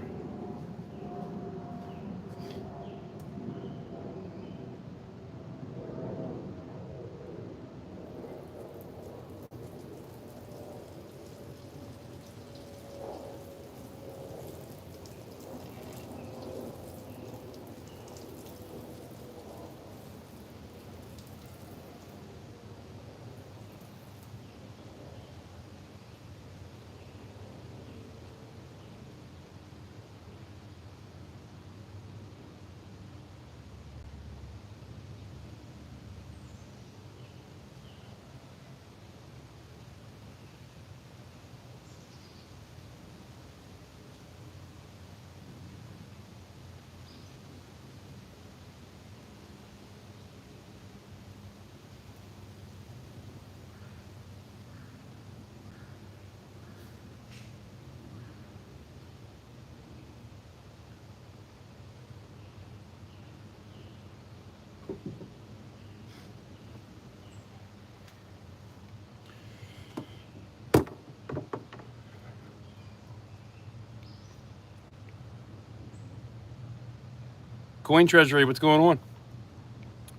Coin Treasury, what's going on?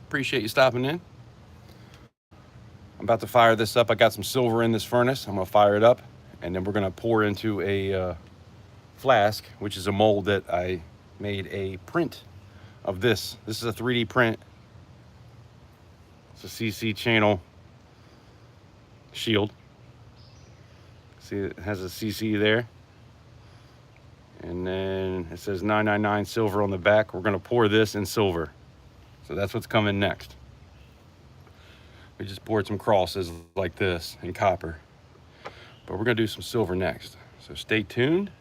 Appreciate you stopping in. I'm about to fire this up. I got some silver in this furnace. I'm going to fire it up, and then we're going to pour into a flask, which is a mold that I made a print of this. This is a 3D print. It's a CC channel shield. See, it has a CC there. And then it says 999 silver on the back. We're going to pour this in silver. So that's what's coming next. We just poured some crosses like this in copper. But we're going to do some silver next. So stay tuned.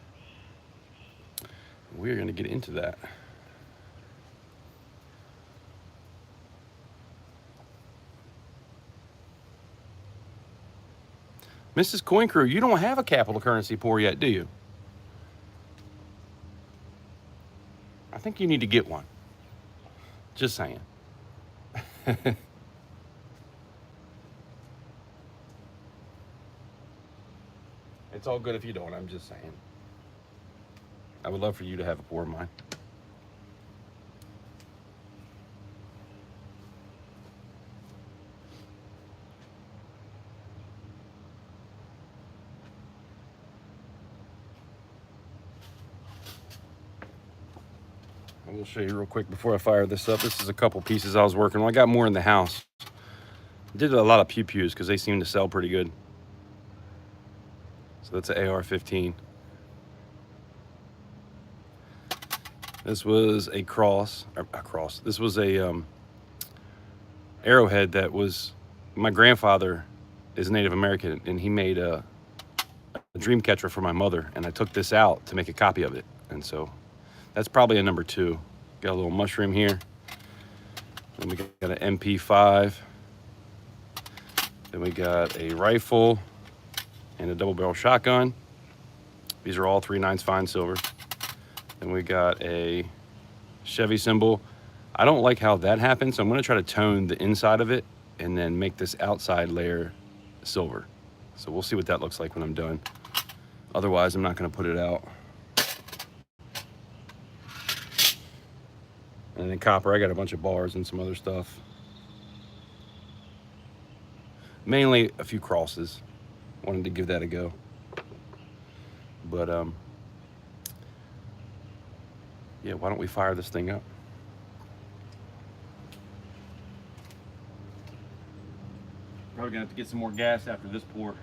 We're going to get into that. Mrs. Coin Crew, you don't have a capital currency pour yet, do you? I think you need to get one. Just saying. It's all good if you don't, I'm just saying. I would love for you to have a pour of mine. I will show you real quick before I fire this up. This is a couple pieces I was working on. I got more in the house. Did a lot of pew-pews because they seem to sell pretty good. So that's an AR-15. This was a cross. This was a arrowhead that was, my grandfather is Native American, and he made a dream catcher for my mother, and I took this out to make a copy of it. And so that's probably a number 2. Got a little mushroom here. Then we got an MP5. Then we got a rifle and a double barrel shotgun. These are all 3/9 fine silver. Then we got a Chevy symbol. I don't like how that happened, so I'm gonna try to tone the inside of it and then make this outside layer silver. So we'll see what that looks like when I'm done. Otherwise, I'm not gonna put it out. And then copper, I got a bunch of bars and some other stuff. Mainly a few crosses. Wanted to give that a go. But yeah, why don't we fire this thing up? Probably gonna have to get some more gas after this pour.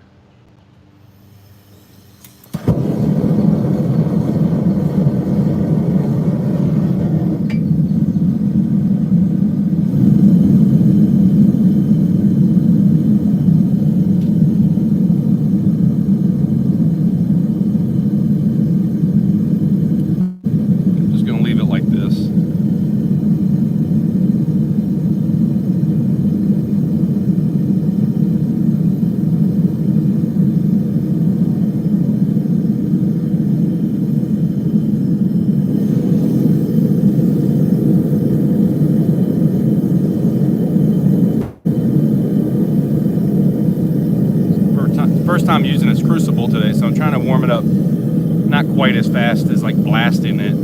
First time using this crucible today, so I'm trying to warm it up not quite as fast as like blasting it.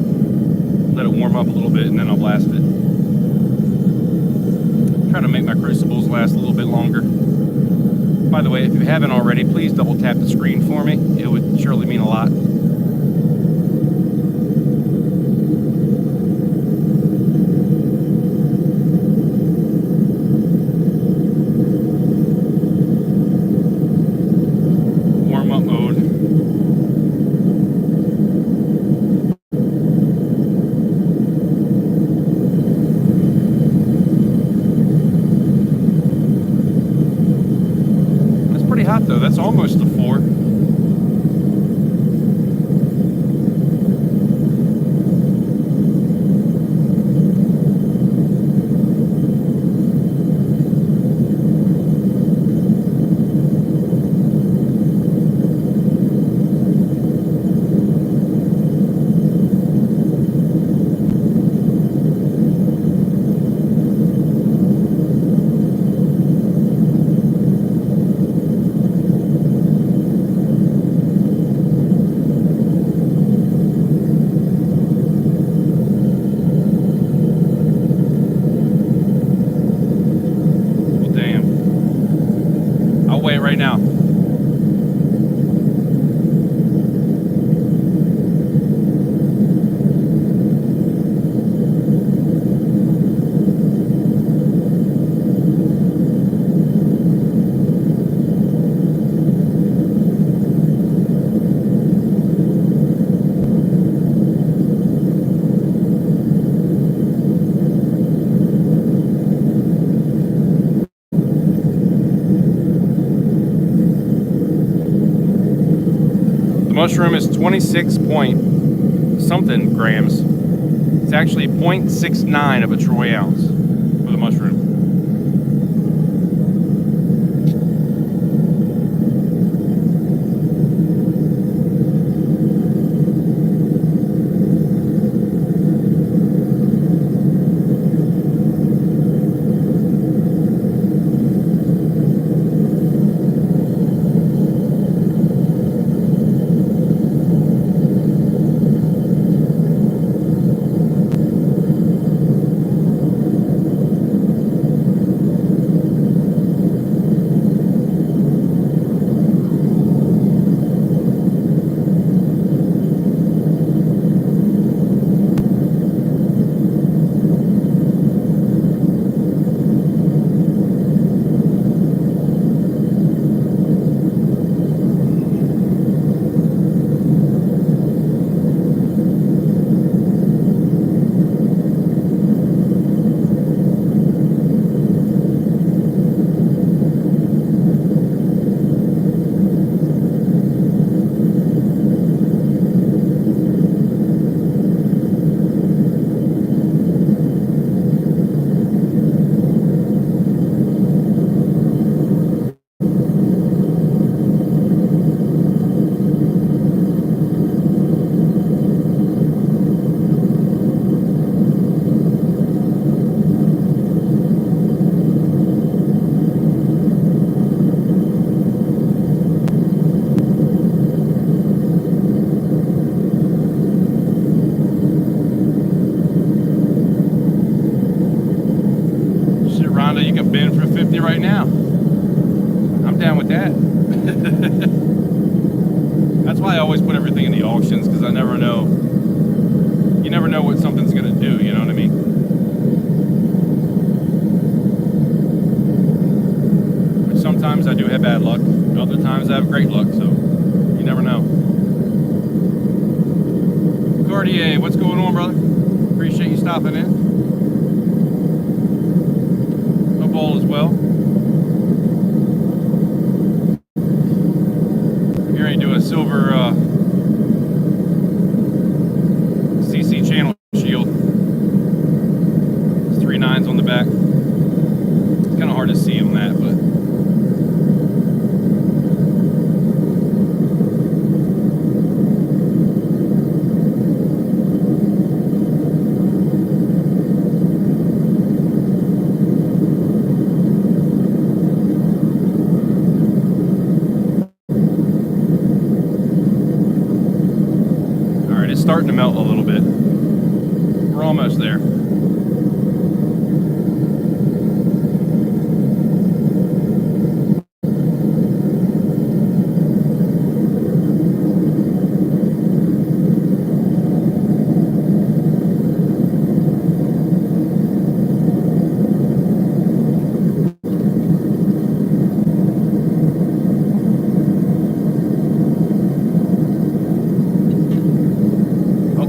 Let it warm up a little bit and then I'll blast it. Try to make my crucibles last a little bit longer. By the way, if you haven't already, please double tap the screen for me. It would surely mean a lot. Hot though, that's almost a 4. mushroom is 26 point something grams. It's actually 0.69 of a troy ounce for the mushroom. You can bend for 50 right now. I'm down with that. That's why I always put everything in the auctions, because I never know. You never know what something's gonna do, you know what I mean? But sometimes I do have bad luck. Other times I have great luck, so you never know. Cartier, what's going on, brother? Appreciate you stopping in. Ball as well. I'm going to do a silver CC channel shield. It's 3 9s on the back. It's kind of hard to see on that, but starting to melt a little bit. We're almost there.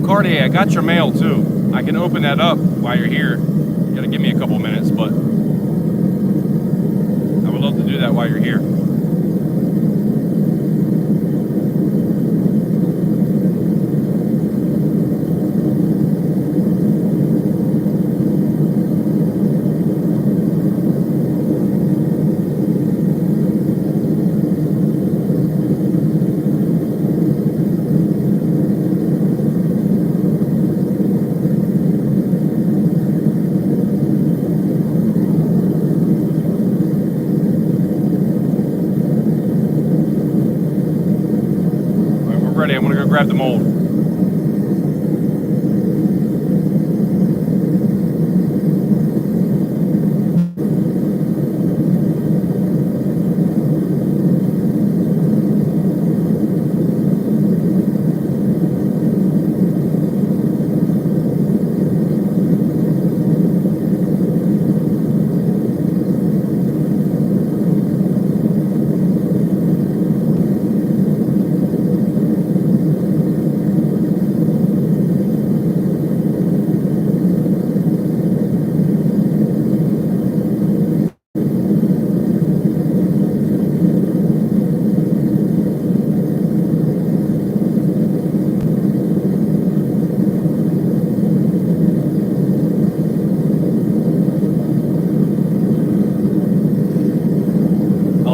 Cartier, I got your mail too. I can open that up while you're here. You gotta give me a couple minutes, but I would love to do that while you're here. Ready, I'm gonna go grab the mold.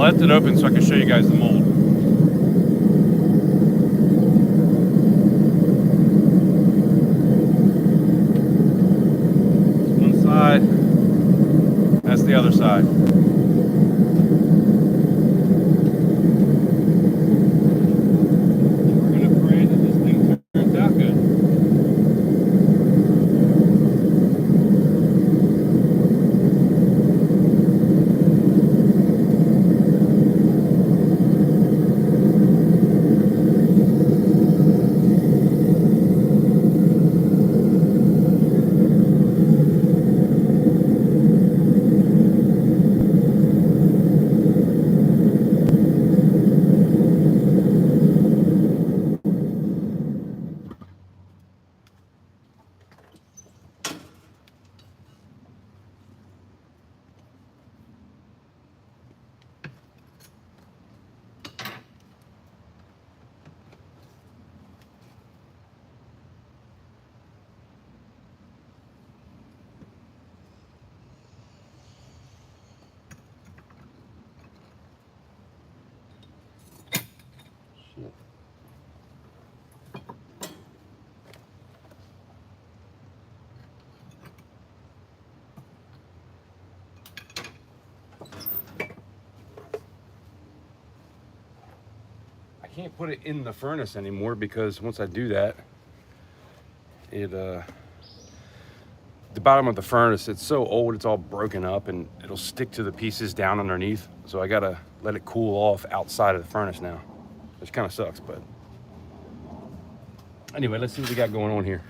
left it open so I can show you guys the mold. One side, that's the other side. We're gonna pray that this thing turns out good. I can't put it in the furnace anymore because once I do that, the bottom of the furnace, it's so old, it's all broken up and it'll stick to the pieces down underneath. So I gotta let it cool off outside of the furnace now, which kind of sucks, but anyway, let's see what we got going on here.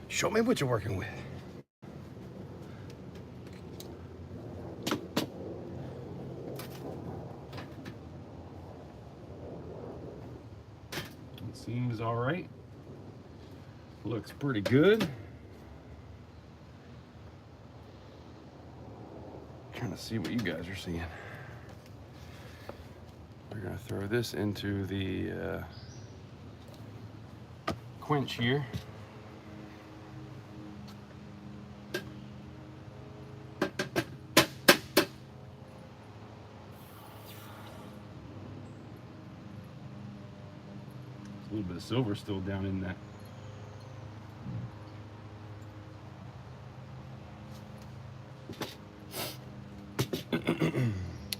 Show me what you're working with. Seems all right. Looks pretty good. Trying to see what you guys are seeing. We're gonna throw this into the quench here. A little bit of silver still down in that.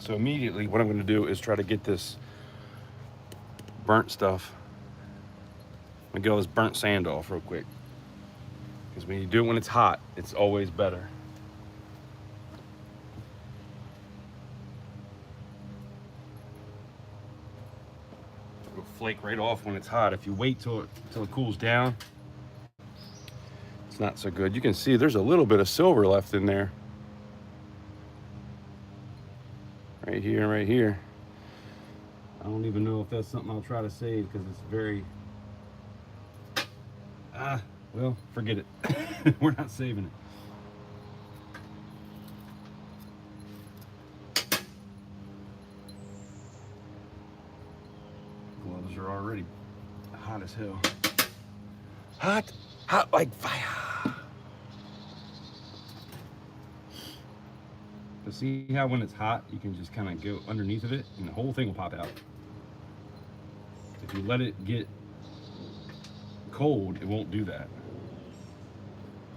So immediately what I'm going to do is try to get this burnt stuff. I'm going to get all this burnt sand off real quick. Because when you do it when it's hot, it's always better. It'll flake right off when it's hot. If you wait till it cools down, it's not so good. You can see there's a little bit of silver left in there. Right here and right here. I don't even know if that's something I'll try to save because it's very, well, forget it. We're not saving it. Gloves are already hot as hell. Hot like fire. But see how when it's hot, you can just kind of go underneath of it and the whole thing will pop out. If you let it get cold, it won't do that.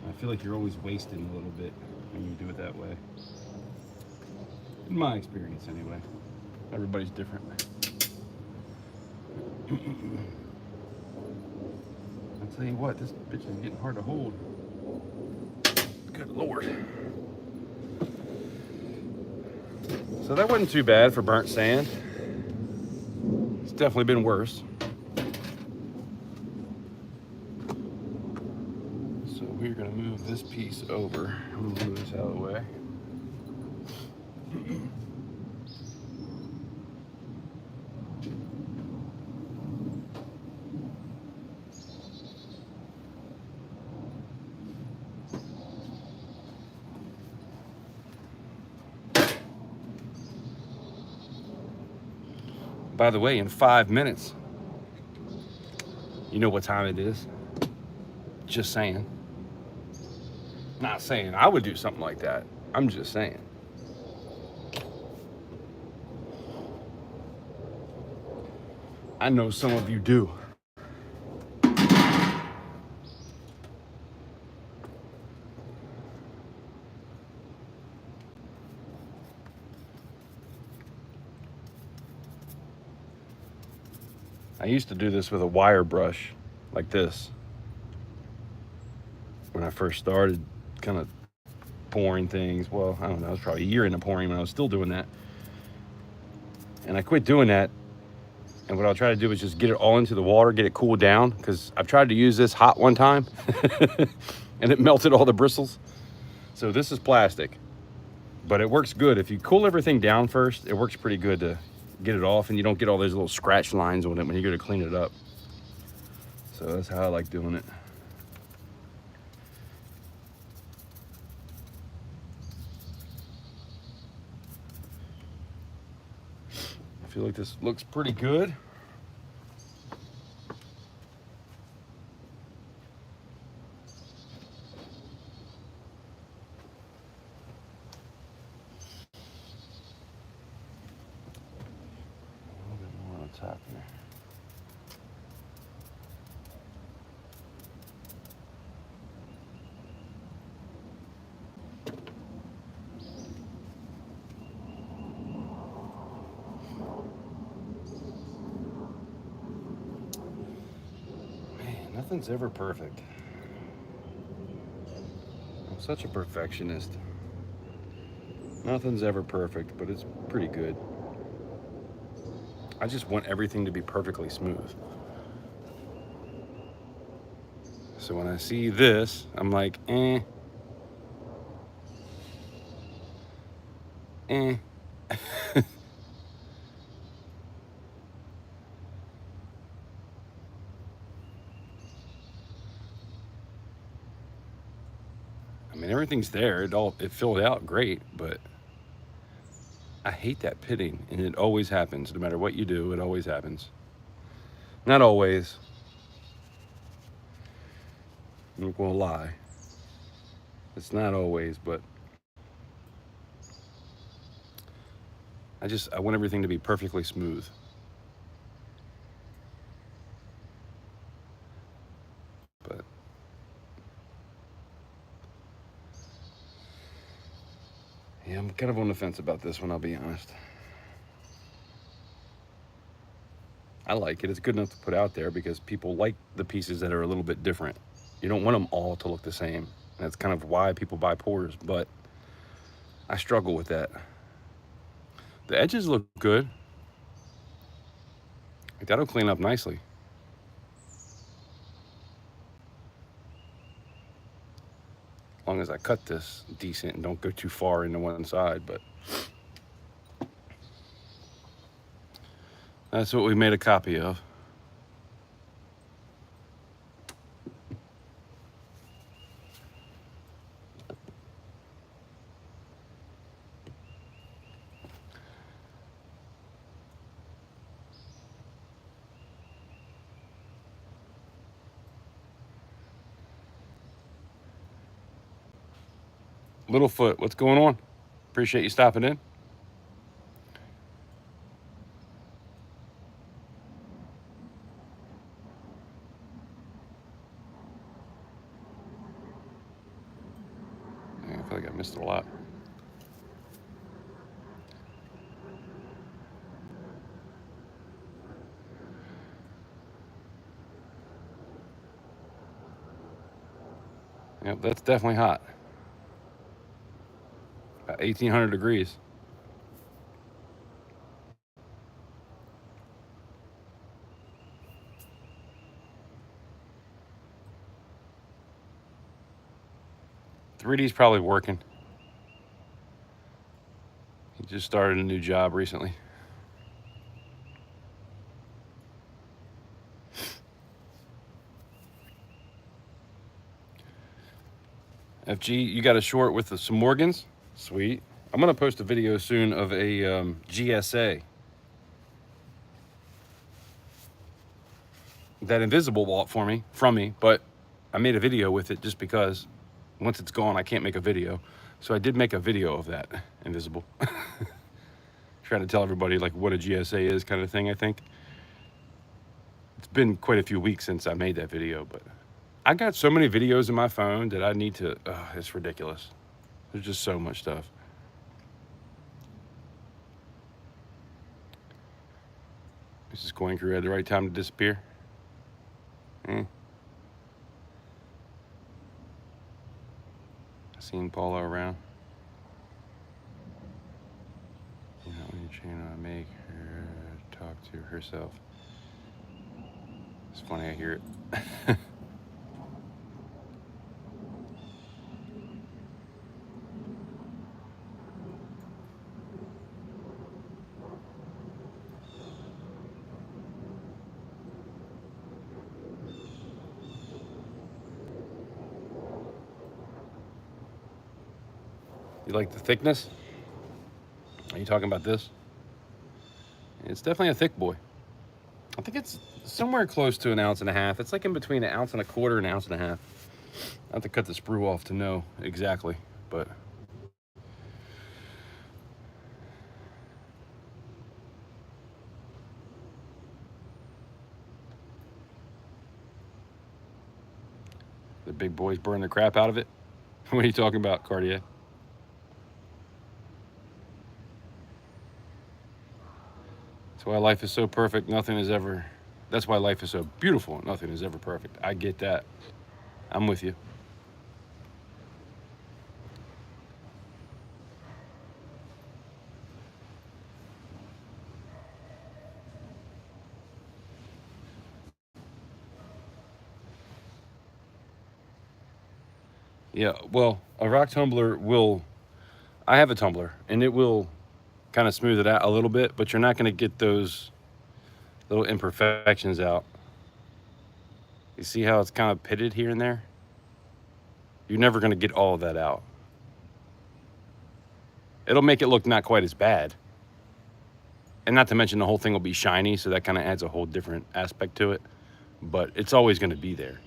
I feel like you're always wasting a little bit when you do it that way. In my experience, anyway. Everybody's different. I'll tell you what, this bitch is getting hard to hold. Good Lord. So that wasn't too bad for burnt sand. It's definitely been worse. So we're gonna move this piece over. I'm gonna move this out of the way. By the way, in 5 minutes, you know what time it is. Just saying. Not saying I would do something like that. I'm just saying. I know some of you do. I used to do this with a wire brush like this when I first started kind of pouring things. Well, I don't know, it was probably a year into pouring when I was still doing that. And I quit doing that. And what I'll try to do is just get it all into the water, get it cooled down, because I've tried to use this hot one time and it melted all the bristles. So this is plastic, but it works good. If you cool everything down first, it works pretty good to get it off, and you don't get all those little scratch lines on it when you go to clean it up. So that's how I like doing it. I feel like this looks pretty good. A little bit more on top here. Man, nothing's ever perfect. I'm such a perfectionist. Nothing's ever perfect, but it's pretty good. I just want everything to be perfectly smooth. So when I see this, I'm like, eh. I mean, everything's there. It filled out great, but I hate that pitting, and it always happens. No matter what you do, it always happens. Not always. I'm not gonna lie. It's not always, but I want everything to be perfectly smooth. But yeah, I'm kind of on the fence about this one, I'll be honest. I like it. It's good enough to put out there because people like the pieces that are a little bit different. You don't want them all to look the same. And that's kind of why people buy pours, but I struggle with that. The edges look good. Like, that'll clean up nicely. As long as I cut this decent and don't go too far into one side, but that's what we made a copy of. Littlefoot, what's going on? Appreciate you stopping in. I feel like I missed a lot. Yep, that's definitely hot. About 1,800 degrees. .3D's probably working. He just started a new job recently. FG, you got a short with some Morgans? Sweet. I'm gonna post a video soon of a GSA. That Invisible bought from me, but I made a video with it just because once it's gone, I can't make a video. So I did make a video of that, invisible. Trying to tell everybody like what a GSA is kind of thing, I think. It's been quite a few weeks since I made that video, but I got so many videos in my phone that I need to, it's ridiculous. There's just so much stuff. Is this coin crew at the right time to disappear? I seen Paula around. You know, when you're trying to make her talk to herself. It's funny, I hear it. You like the thickness? Are you talking about this? It's definitely a thick boy. I think it's somewhere close to 1.5 ounces. It's like in between 1.25 ounces and 1.5 ounces. I have to cut the sprue off to know exactly, but the big boys burn the crap out of it. What are you talking about, Cartier? That's why life is so perfect. Nothing is ever. That's why life is so beautiful. Nothing is ever perfect. I get that. I'm with you. Yeah, well, a rock tumbler will. I have a tumbler, and it will kind of smooth it out a little bit, but you're not going to get those little imperfections out. You see how it's kind of pitted here and there? You're never going to get all of that out. It'll make it look not quite as bad. And not to mention the whole thing will be shiny, so that kind of adds a whole different aspect to it. But it's always going to be there.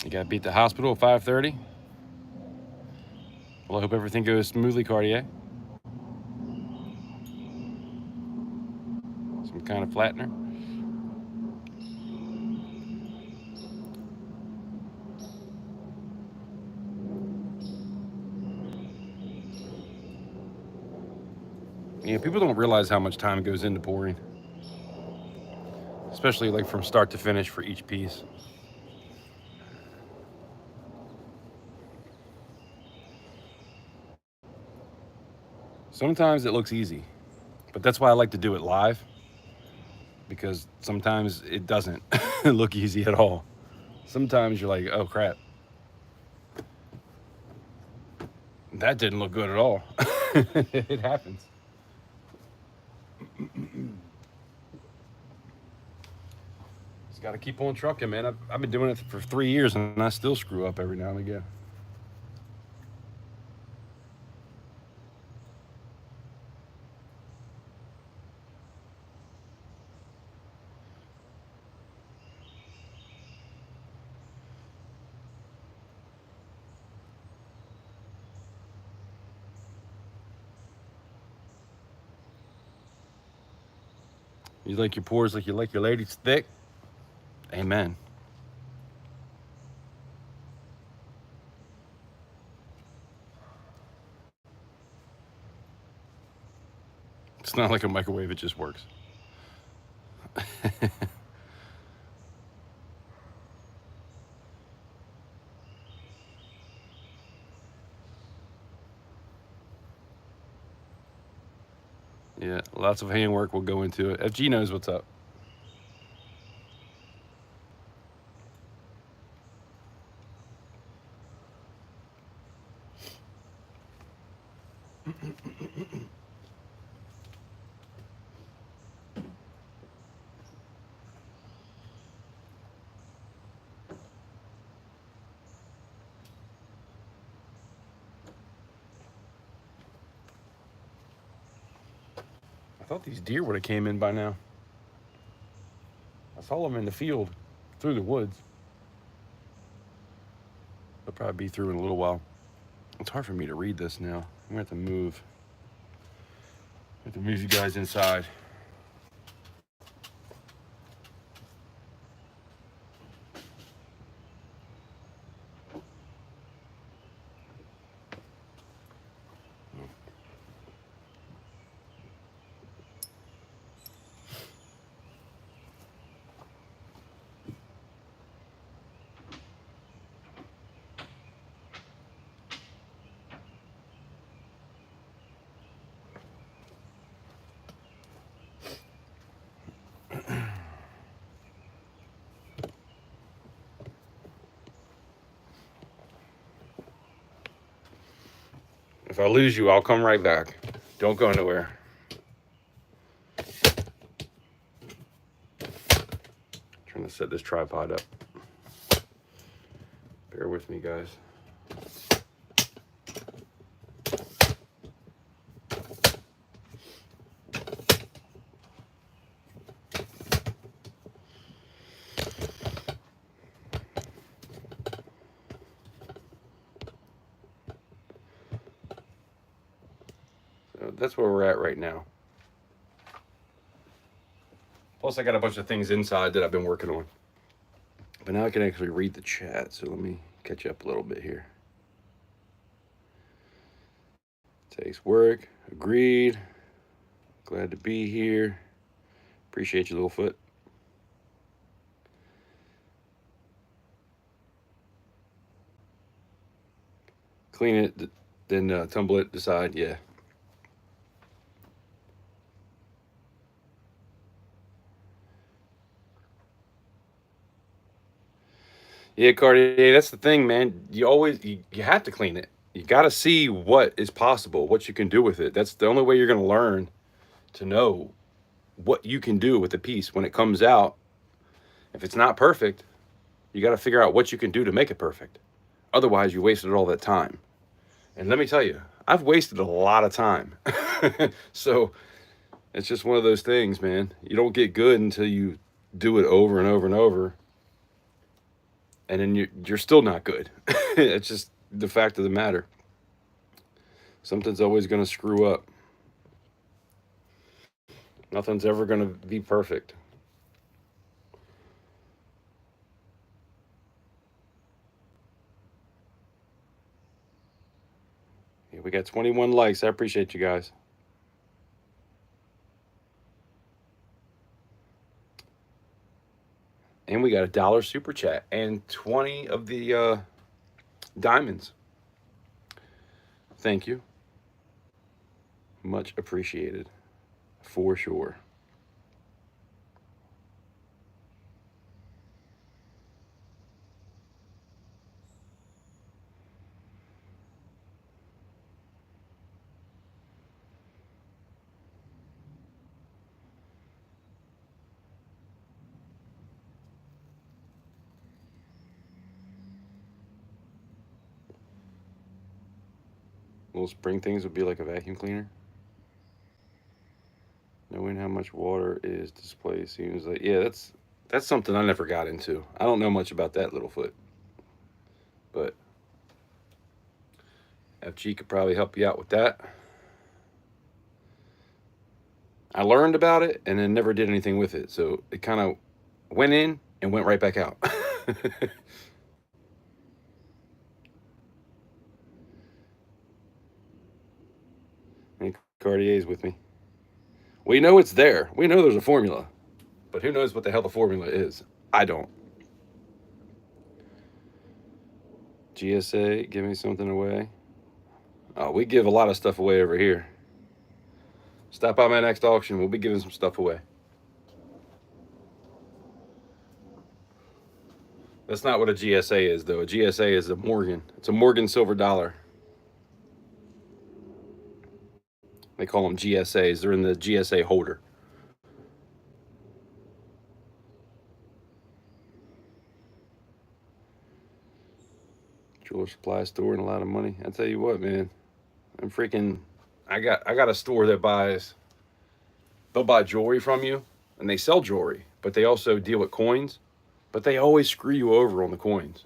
You got to beat the hospital at 5:30. Well, I hope everything goes smoothly, Cartier. Some kind of flattener. Yeah, people don't realize how much time goes into pouring, especially like from start to finish for each piece. Sometimes it looks easy, but that's why I like to do it live, because sometimes it doesn't look easy at all. Sometimes you're like, oh crap, that didn't look good at all. It happens. Just got to keep on trucking, man. I've been doing it for 3 years, and I still screw up every now and again. You like your pores like you like your ladies thick? Amen. It's not like a microwave, it just works. Yeah, lots of handwork will go into it. FG knows what's up. thought these deer would have came in by now. I saw them in the field through the woods. They'll probably be through in a little while. It's hard for me to read this now. I'm going to have to move. I have to move you guys inside. If I lose you, I'll come right back. Don't go anywhere. Trying to set this tripod up. Bear with me, guys. So that's where we're at right now. Plus, I got a bunch of things inside that I've been working on. But now I can actually read the chat, so let me catch up a little bit here. Takes work. Agreed. Glad to be here. Appreciate you, Littlefoot. Clean it, then tumble it, decide, yeah. Yeah, Cartier, that's the thing, man. You have to clean it. You got to see what is possible, what you can do with it. That's the only way you're going to learn to know what you can do with the piece when it comes out. If it's not perfect, you got to figure out what you can do to make it perfect. Otherwise, you wasted all that time. And let me tell you, I've wasted a lot of time. So it's just one of those things, man. You don't get good until you do it over and over and over. And then you're still not good. It's just the fact of the matter. Something's always going to screw up. Nothing's ever going to be perfect. Yeah, we got 21 likes. I appreciate you guys. And we got $1 super chat and 20 of the diamonds. Thank you. Much appreciated. For sure. Little spring things would be like a vacuum cleaner. Knowing how much water is displaced seems like, yeah, that's something I never got into. I don't know much about that, Littlefoot. But FG could probably help you out with that. I learned about it and then never did anything with it. So it kind of went in and went right back out. And Cartier's with me. We know it's there. We know there's a formula. But who knows what the hell the formula is? I don't. GSA, give me something away. Oh, we give a lot of stuff away over here. Stop by my next auction. We'll be giving some stuff away. That's not what a GSA is, though. A GSA is a Morgan. It's a Morgan silver dollar. They call them GSAs. They're in the GSA holder. Jeweler supply store and a lot of money. I tell you what, man. I got a store that buys they'll buy jewelry from you, and they sell jewelry, but they also deal with coins, but they always screw you over on the coins.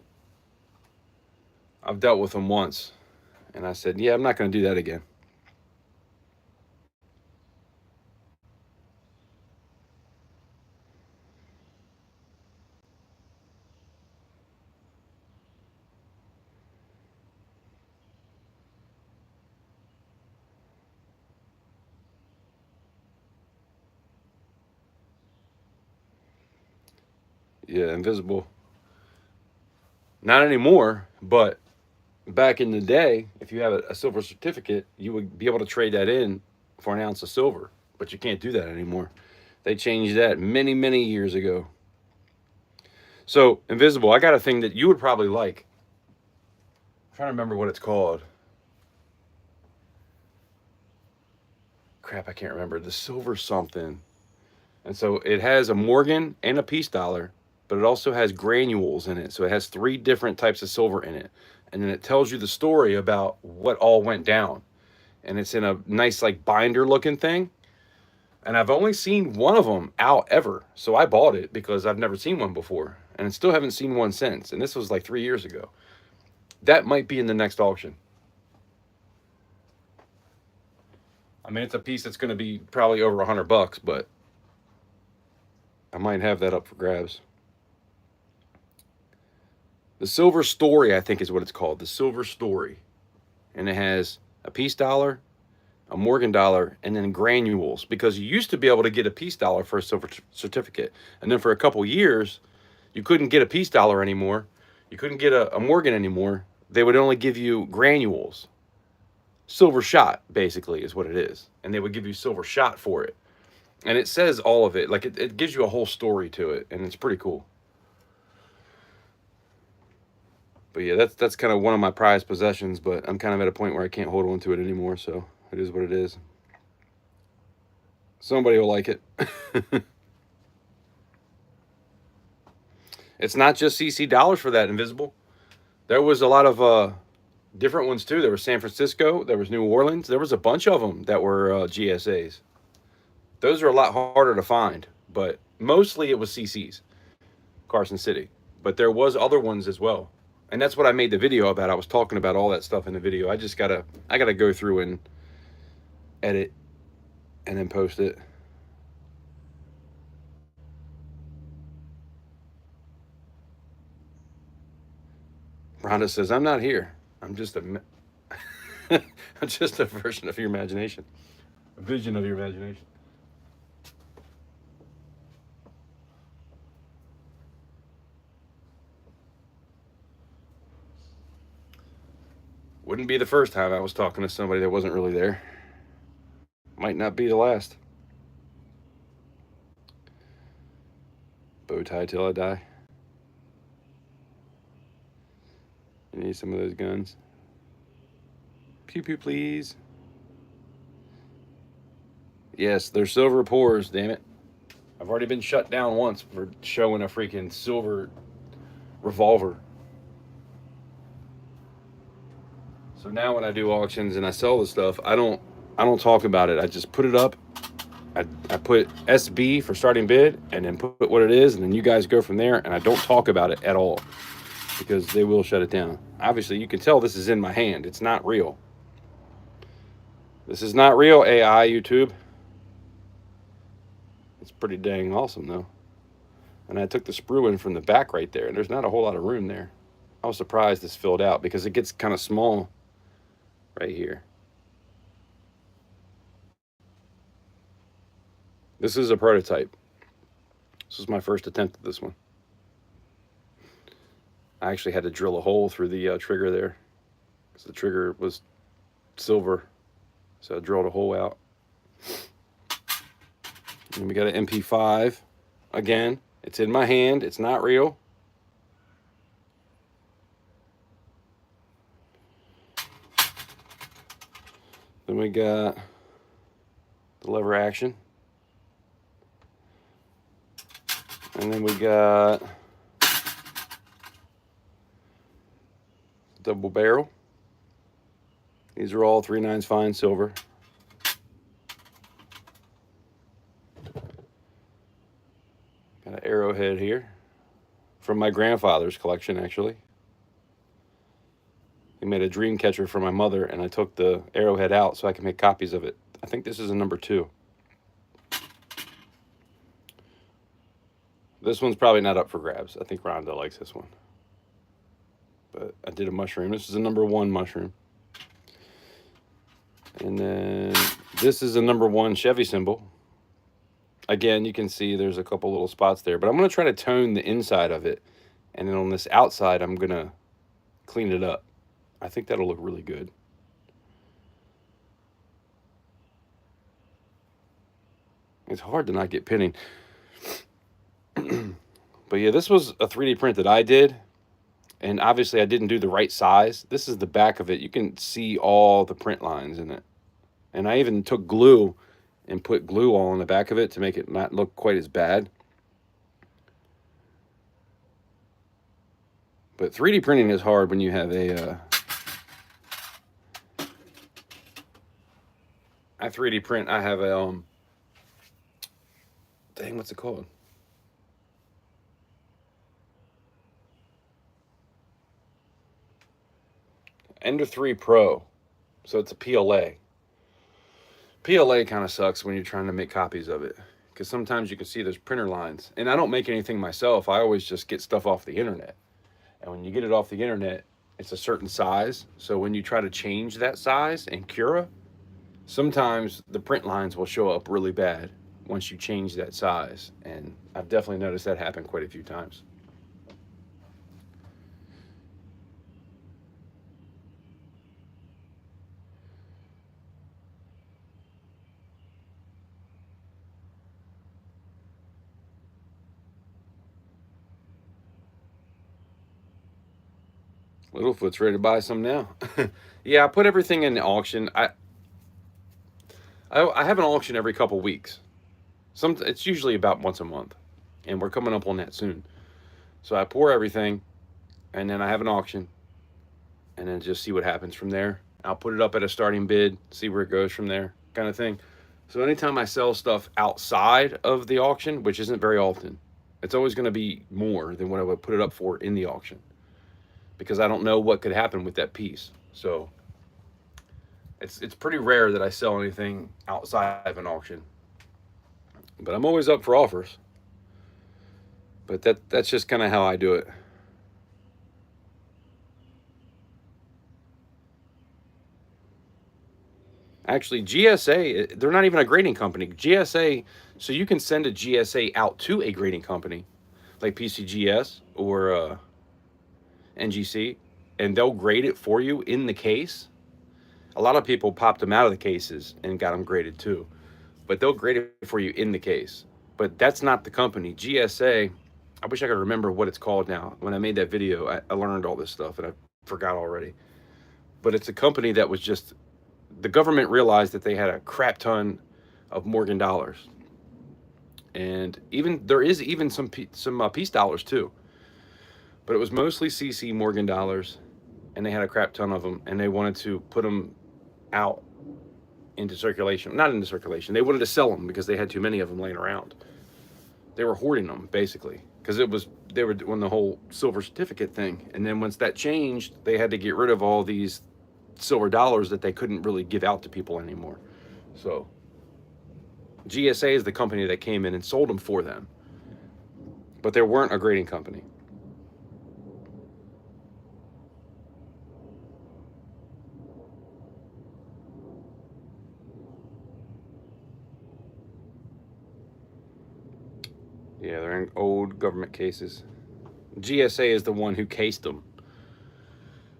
I've dealt with them once, and I said, yeah, I'm not going to do that again. Yeah, invisible. Not anymore, but back in the day, if you have a silver certificate, you would be able to trade that in for an ounce of silver, but you can't do that anymore. They changed that many, many years ago. So, invisible, I got a thing that you would probably like. I'm trying to remember what it's called. Crap, I can't remember. The silver something. And so it has a Morgan and a peace dollar, but it also has granules in it. So it has 3 different types of silver in it. And then it tells you the story about what all went down. And it's in a nice, like, binder looking thing. And I've only seen one of them out ever. So I bought it because I've never seen one before. And I still haven't seen one since. And this was like 3 years ago. That might be in the next auction. I mean, it's a piece that's going to be probably over $100, but I might have that up for grabs. The Silver Story, I think is what it's called. The Silver Story. And it has a peace dollar, a Morgan dollar, and then granules. Because you used to be able to get a peace dollar for a silver certificate. And then for a couple years, you couldn't get a peace dollar anymore. You couldn't get a Morgan anymore. They would only give you granules. Silver shot, basically, is what it is. And they would give you silver shot for it. And it says all of it. Like, it gives you a whole story to it. And it's pretty cool. But yeah, that's kind of one of my prized possessions, but I'm kind of at a point where I can't hold on to it anymore, so it is what it is. Somebody will like it. It's not just CC dollars for that, Invisible. There was a lot of different ones too. There was San Francisco, there was New Orleans. There was a bunch of them that were GSAs. Those are a lot harder to find, but mostly it was CCs, Carson City. But there was other ones as well. And that's what I made the video about. I was talking about all that stuff in the video. I gotta go through and edit and then post it. Rhonda says, I'm not here. I'm just I'm just a version of your imagination. A vision of your imagination. Wouldn't be the first time I was talking to somebody that wasn't really there. Might not be the last. Bow tie till I die. You need some of those guns. Pew pew, please. Yes, they're silver pours, damn it. I've already been shut down once for showing a freaking silver revolver. So now when I do auctions and I sell the stuff, I don't talk about it. I just put it up. I put SB for starting bid and then put what it is, and then you guys go from there, and I don't talk about it at all because they will shut it down. Obviously, you can tell this is in my hand. It's not real. This is not real, AI YouTube. It's pretty dang awesome, though. And I took the sprue in from the back right there, and there's not a whole lot of room there. I was surprised this filled out because it gets kind of small right here. This is a prototype. This was my first attempt at this one. I actually had to drill a hole through the trigger there because the trigger was silver. So I drilled a hole out. And we got an MP5. Again, it's in my hand. It's not real. Then we got the lever action. And then we got double barrel. These are all 3/9 fine silver. arrowhead here from my grandfather's collection, actually. He made a dream catcher for my mother, and I took the arrowhead out so I can make copies of it. I think this is a number 2. This one's probably not up for grabs. I think Rhonda likes this one. But I did a mushroom. This is a number 1 mushroom. And then this is a number 1 Chevy symbol. Again, you can see there's a couple little spots there, but I'm going to try to tone the inside of it. And then on this outside, I'm going to clean it up. I think that'll look really good. It's hard to not get pinning. But yeah, this was a 3D print that I did. And obviously I didn't do the right size. This is the back of it. You can see all the print lines in it. And I even took glue and put glue all on the back of it to make it not look quite as bad. But 3D printing is hard when you have a... I 3D print. I have a... dang, what's it called? Ender 3 Pro. So it's a PLA. PLA kind of sucks when you're trying to make copies of it, because sometimes you can see there's printer lines. And I don't make anything myself. I always just get stuff off the internet. And when you get it off the internet, it's a certain size. So when you try to change that size in Cura, sometimes the print lines will show up really bad once you change that size. And I've definitely noticed that happen quite a few times. Littlefoot's ready to buy some now. Yeah, I put everything in the auction. I have an auction every couple weeks. It's usually about once a month, and we're coming up on that soon. So I pour everything, and then I have an auction, and then just see what happens from there. I'll put it up at a starting bid, see where it goes from there, kind of thing. So anytime I sell stuff outside of the auction, which isn't very often, it's always going to be more than what I would put it up for in the auction, because I don't know what could happen with that piece. So it's pretty rare that I sell anything outside of an auction. But I'm always up for offers. But that's just kind of how I do it. Actually, GSA, they're not even a grading company. GSA, so you can send a GSA out to a grading company, like PCGS or NGC, and they'll grade it for you in the case. A lot of people popped them out of the cases and got them graded too, but they'll grade it for you in the case. But that's not the company. GSA, I wish I could remember what it's called now. When I made that video, I learned all this stuff and I forgot already. But it's a company that was just, the government realized that they had a crap ton of Morgan dollars. And there is even some peace dollars too. But it was mostly CC Morgan dollars, and they had a crap ton of them, and they wanted to put them out into circulation. Not into circulation. They wanted to sell them because they had too many of them laying around. They were hoarding them, basically, because they were doing the whole silver certificate thing. And then once that changed, they had to get rid of all these silver dollars that they couldn't really give out to people anymore. So GSA is the company that came in and sold them for them. But they weren't a grading company. Yeah, they're in old government cases. GSA is the one who cased them.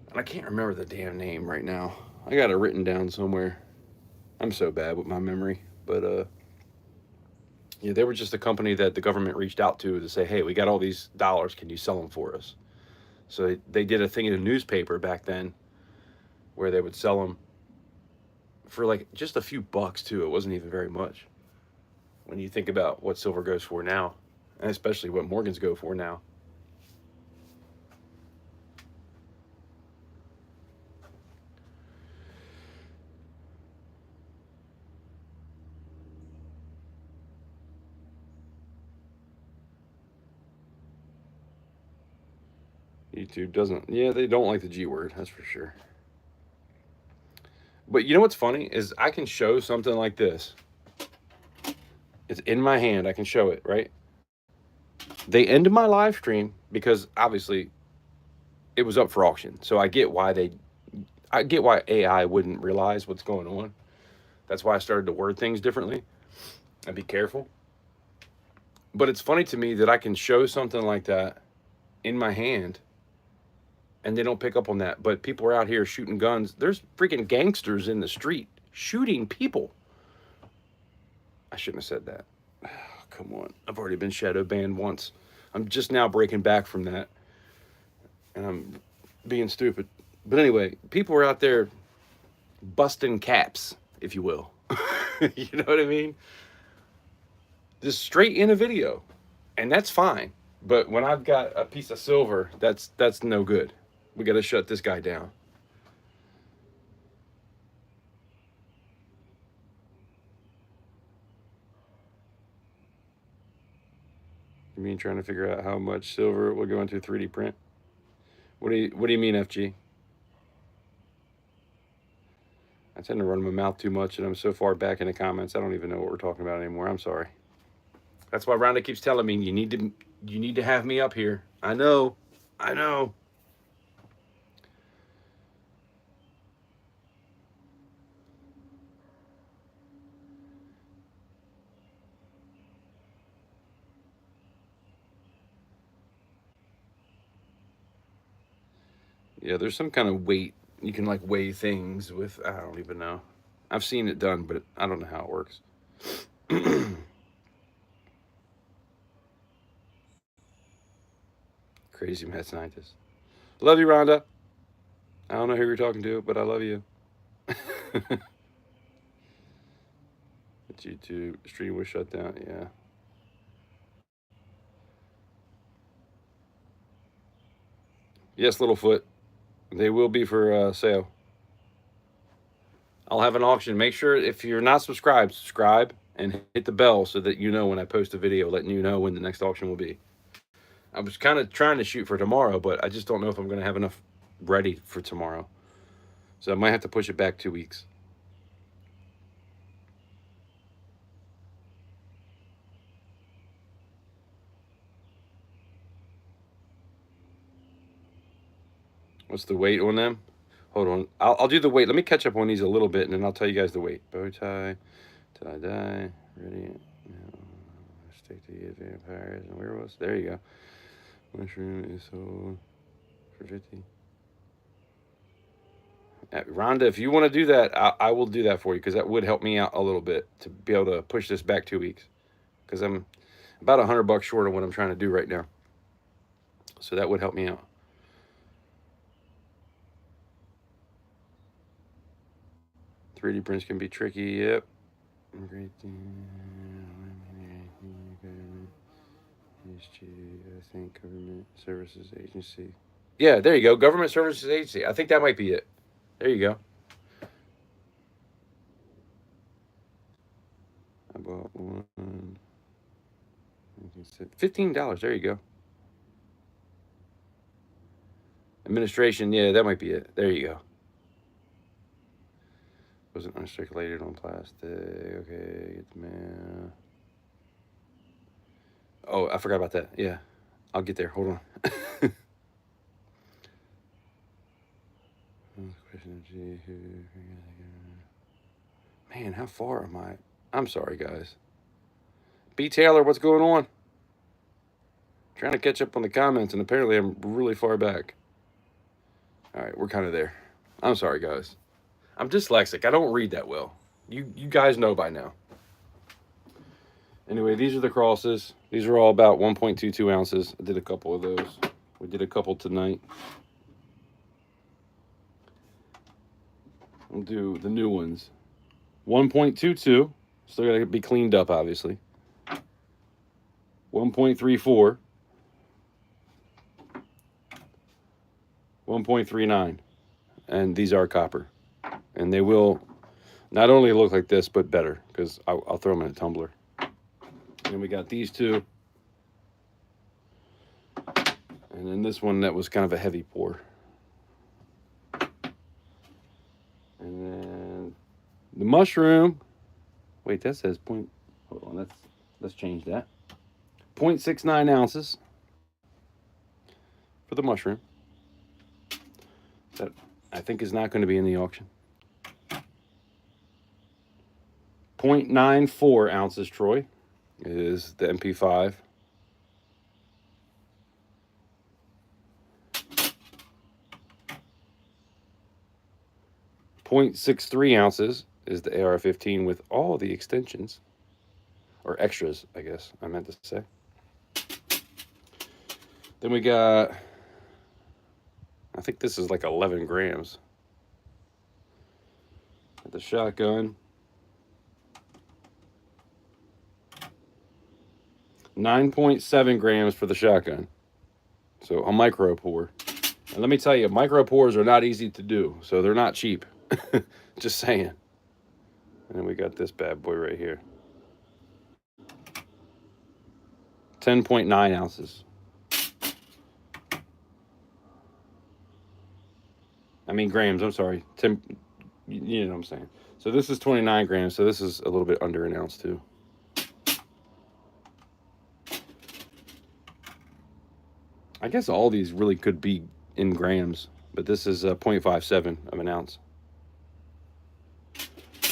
And I can't remember the damn name right now. I got it written down somewhere. I'm so bad with my memory. But, yeah, they were just a company that the government reached out to say, hey, we got all these dollars. Can you sell them for us? So they did a thing in a newspaper back then where they would sell them for like just a few bucks too. It wasn't even very much when you think about what silver goes for now, and especially what Morgans go for now. YouTube doesn't. Yeah, they don't like the G word. That's for sure. But you know what's funny is I can show something like this. It's in my hand. I can show it, right? They ended my live stream because obviously it was up for auction. So I get why AI wouldn't realize what's going on. That's why I started to word things differently and be careful. But it's funny to me that I can show something like that in my hand and they don't pick up on that. But people are out here shooting guns. There's freaking gangsters in the street shooting people. I shouldn't have said that. Oh, come on. I've already been shadow banned once. I'm just now breaking back from that. And I'm being stupid. But anyway, people are out there busting caps, if you will. You know what I mean? Just straight in a video. And that's fine. But when I've got a piece of silver, that's no good. We got to shut this guy down. You mean trying to figure out how much silver will go into 3D print? What do you mean, FG? I tend to run my mouth too much, and I'm so far back in the comments, I don't even know what we're talking about anymore. I'm sorry. That's why Rhonda keeps telling me you need to have me up here. I know. Yeah, there's some kind of weight. You can like weigh things with, I don't even know. I've seen it done, but I don't know how it works. Crazy mad scientist. Love you, Rhonda. I don't know who you're talking to, but I love you. YouTube stream was shut down. Yeah. Yes, Littlefoot. They will be for sale. I'll have an auction. Make sure if you're not subscribed, subscribe and hit the bell so that you know when I post a video, letting you know when the next auction will be. I was kind of trying to shoot for tomorrow, but I just don't know if I'm going to have enough ready for tomorrow. So I might have to push it back 2 weeks. What's the weight on them? Hold on. I'll do the weight. Let me catch up on these a little bit, and then I'll tell you guys the weight. Bow tie, tie-dye, ready. Stick to the vampires and werewolves. There you go. Mushroom is sold for 50. Rhonda, if you want to do that, I will do that for you because that would help me out a little bit to be able to push this back 2 weeks because I'm about $100 short of what I'm trying to do right now. So that would help me out. .3D prints can be tricky. Yep. Great thing. I think government services agency. Yeah, there you go. Government services agency. I think that might be it. There you go. I bought one. $15. There you go. Administration. Yeah, that might be it. There you go. Wasn't uncirculated on plastic. Okay, get the mail. Oh, I forgot about that. Yeah, I'll get there. Hold on. Man, how far am I? I'm sorry, guys. B. Taylor, what's going on? Trying to catch up on the comments, and apparently I'm really far back. All right, we're kind of there. I'm sorry, guys. I'm dyslexic. I don't read that well. You guys know by now. Anyway, these are the crosses. These are all about 1.22 ounces. I did a couple of those. We did a couple tonight. We'll do the new ones. 1.22. Still got to be cleaned up, obviously. 1.34. 1.39. And these are copper. And they will not only look like this, but better, because I'll throw them in a tumbler. And we got these two. And then this one that was kind of a heavy pour. And then the mushroom. Wait, that says point. Hold on, let's change that. 0.69 ounces for the mushroom. That I think is not going to be in the auction. 0.94 ounces, Troy, is the MP5. 0.63 ounces is the AR-15 with all the extensions, or extras, I guess I meant to say. Then we got, I think this is like 11 grams. The shotgun. 9.7 grams for the shotgun. So a micro pour. And let me tell you, micro pours are not easy to do, so they're not cheap. Just saying. And then we got this bad boy right here. 10.9 ounces. I mean grams, I'm sorry. 10, you know what I'm saying. So this is 29 grams, so this is a little bit under an ounce too. I guess all these really could be in grams, but this is 0.57 of an ounce.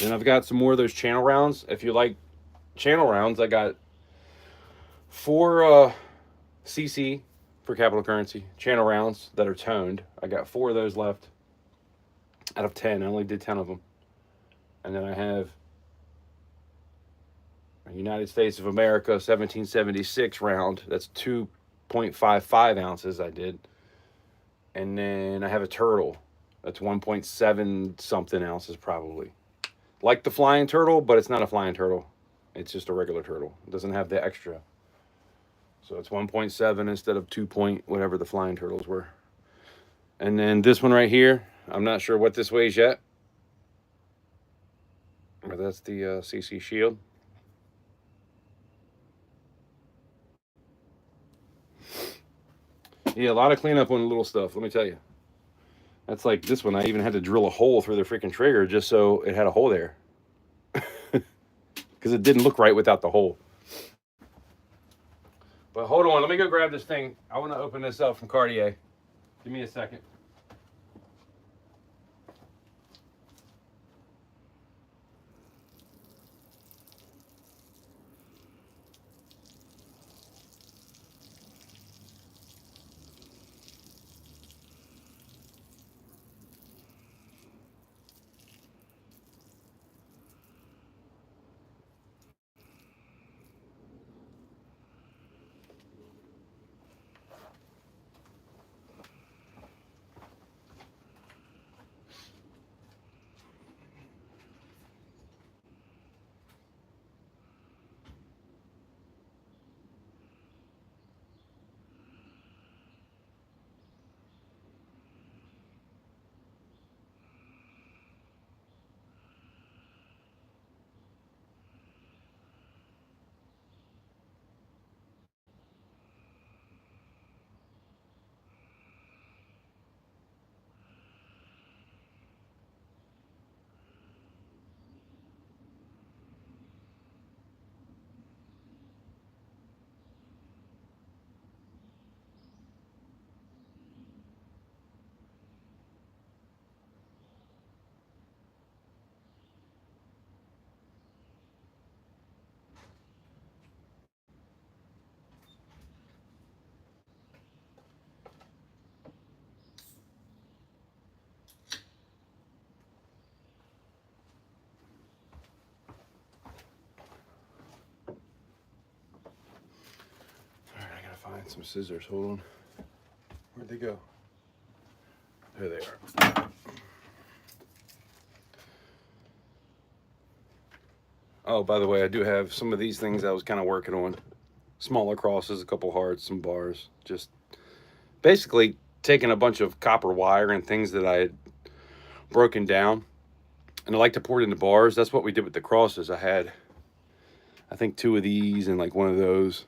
And I've got some more of those channel rounds. If you like channel rounds, I got 4 CC for Capital Currency channel rounds that are toned. I got 4 of those left out of 10. I only did 10 of them. And then I have a United States of America 1776 round. That's 2.55 ounces I did. And then I have a turtle. That's 1.7 something ounces probably. Like the flying turtle, but it's not a flying turtle. It's just a regular turtle. It doesn't have the extra. So it's 1.7 instead of 2 point whatever the flying turtles were. And then this one right here, I'm not sure what this weighs yet. But that's the CC Shield. Yeah, a lot of cleanup on the little stuff, let me tell you. That's like this one. I even had to drill a hole through the freaking trigger just so it had a hole there. Because it didn't look right without the hole. But hold on, let me go grab this thing. I want to open this up from Cartier. Give me a second. Find some scissors. Hold on. Where'd they go? There they are. Oh, by the way, I do have some of these things I was kind of working on. Smaller crosses, a couple hearts, some bars. Just basically taking a bunch of copper wire and things that I had broken down. And I like to pour it into bars. That's what we did with the crosses. I had, I think, 2 of these and like one of those.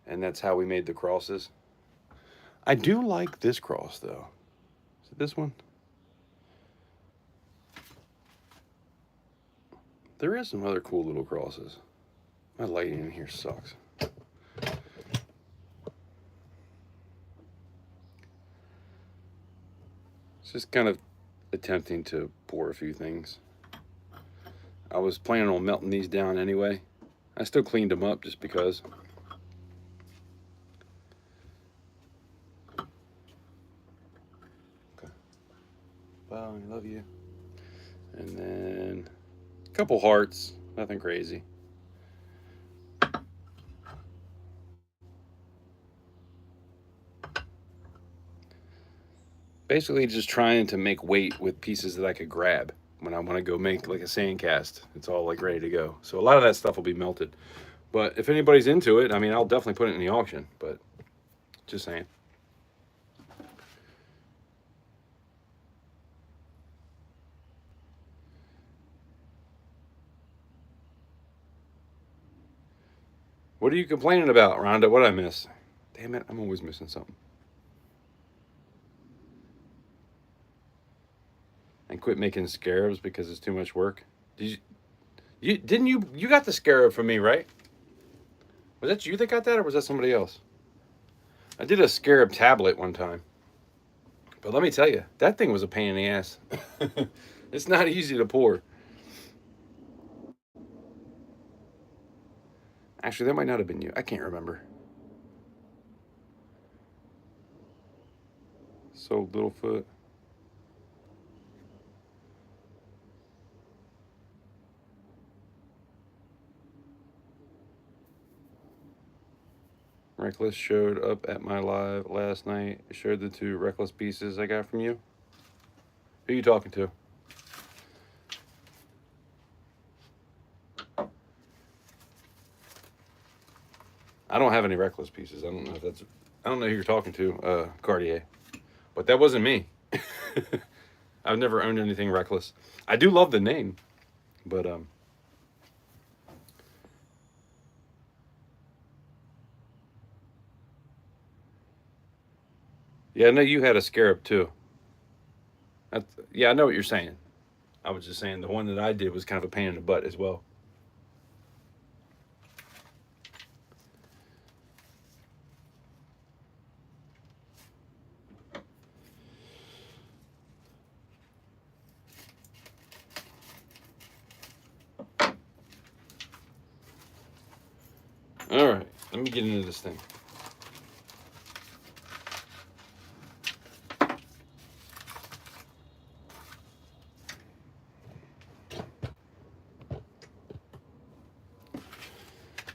And that's how we made the crosses. I do like this cross, though. Is it this one? There is some other cool little crosses. My lighting in here sucks. It's just kind of attempting to pour a few things. I was planning on melting these down anyway. I still cleaned them up just because. Okay. Bye, I love you. And then a couple hearts, nothing crazy. Basically just trying to make weight with pieces that I could grab when I want to go make like a sand cast. It's all like ready to go. So a lot of that stuff will be melted. But if anybody's into it, I mean, I'll definitely put it in the auction, but just saying. What are you complaining about, Rhonda? What did I miss? Damn it, I'm always missing something. And quit making scarabs because it's too much work. You got the scarab from me, right? Was that you that got that, or was that somebody else? I did a scarab tablet one time. But let me tell you, that thing was a pain in the ass. It's not easy to pour. Actually, that might not have been you. I can't remember. So Littlefoot. Reckless showed up at my live last night. Showed the 2 Reckless pieces I got from you. Who are you talking to? I don't have any Reckless pieces. I don't know who you're talking to, Cartier. But that wasn't me. I've never owned anything Reckless. I do love the name, but yeah, I know you had a scarab too. Yeah, I know what you're saying. I was just saying the one that I did was kind of a pain in the butt as well. All right, let me get into this thing.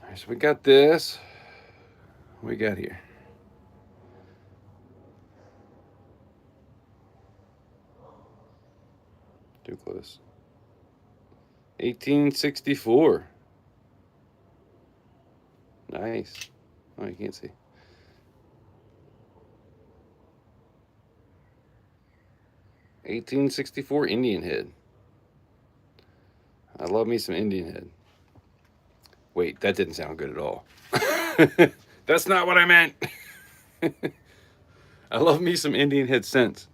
All right, so we got this. What we got here? Too close. 1864. Nice. Oh, you can't see. $1864 Indian head. I love me some Indian head. Wait, that didn't sound good at all. That's not what I meant. I love me some Indian head scents.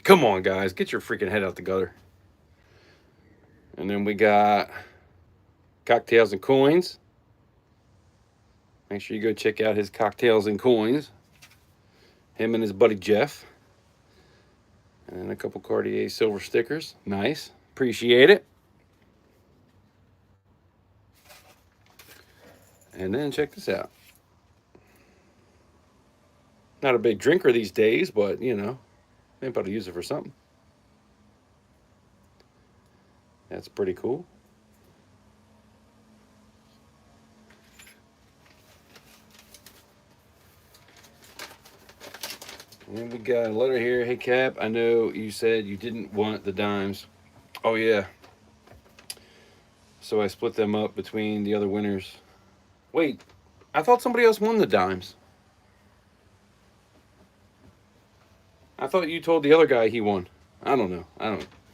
Come on, guys. Get your freaking head out the gutter. And then we got Cocktails and Coins. Make sure you go check out his Cocktails and Coins. Him and his buddy Jeff. And then a couple Cartier silver stickers. Nice. Appreciate it. And then check this out. Not a big drinker these days, but you know, maybe I'll use it for something. That's pretty cool. And then we got a letter here. Hey, Cap, I know you said you didn't want the dimes. Oh, yeah. So I split them up between the other winners. Wait, I thought somebody else won the dimes. I thought you told the other guy he won. I don't know.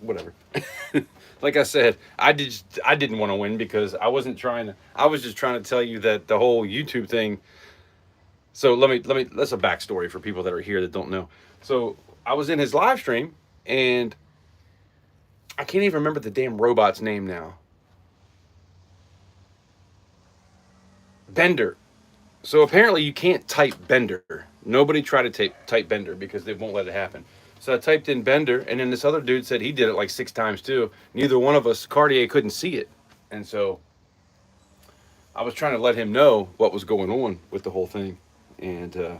Whatever. Like I said, I didn't want to win because I wasn't trying to. I was just trying to tell you that the whole YouTube thing So that's a backstory for people that are here that don't know. So I was in his live stream, and I can't even remember the damn robot's name now. Bender. So apparently you can't type Bender. Nobody tried to type Bender because they won't let it happen. So I typed in Bender, and then this other dude said he did it like 6 times too. Neither one of us, Cartier, couldn't see it, and so I was trying to let him know what was going on with the whole thing, and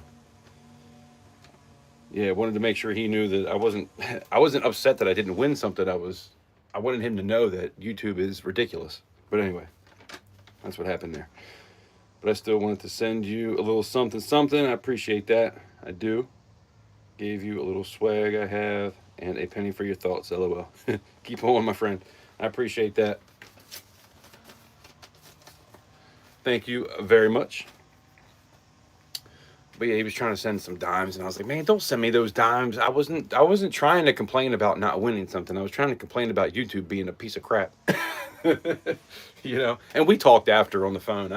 yeah, wanted to make sure he knew that I wasn't I wasn't upset that I didn't win something. I wanted him to know that YouTube is ridiculous. But anyway, that's what happened there. But I still wanted to send you a little something something. I appreciate that. I do. Gave you a little swag I have and a penny for your thoughts. LOL. Keep on, my friend. I appreciate that. Thank you very much. But yeah, he was trying to send some dimes, and I was like, man, don't send me those dimes. I wasn't trying to complain about not winning something. I was trying to complain about YouTube being a piece of crap. You know. And we talked after on the phone.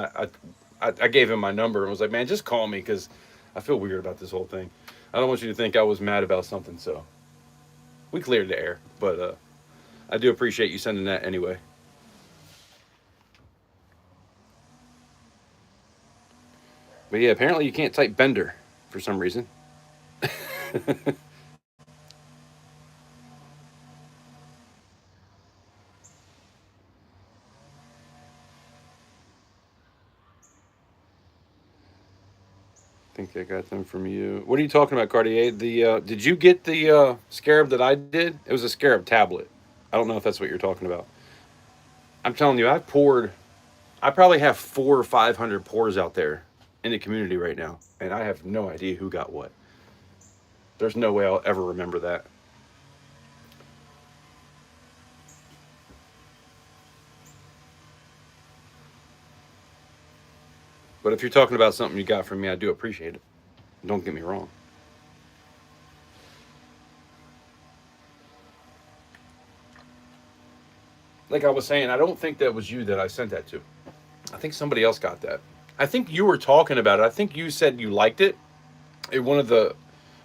I gave him my number and was like, man, just call me because I feel weird about this whole thing. I don't want you to think I was mad about something. So we cleared the air, but I do appreciate you sending that anyway. But yeah, apparently you can't type Bender for some reason. I think I got them from you. What are you talking about, Cartier? The did you get the scarab that I did? It was a scarab tablet. I don't know if that's what you're talking about. I'm telling you, I probably have 400 or 500 pours out there in the community right now, and I have no idea who got what. There's no way I'll ever remember that. But if you're talking about something you got from me, I do appreciate it. Don't get me wrong. Like I was saying, I don't think that was you that I sent that to. I think somebody else got that. I think you were talking about it. I think you said you liked it in one of the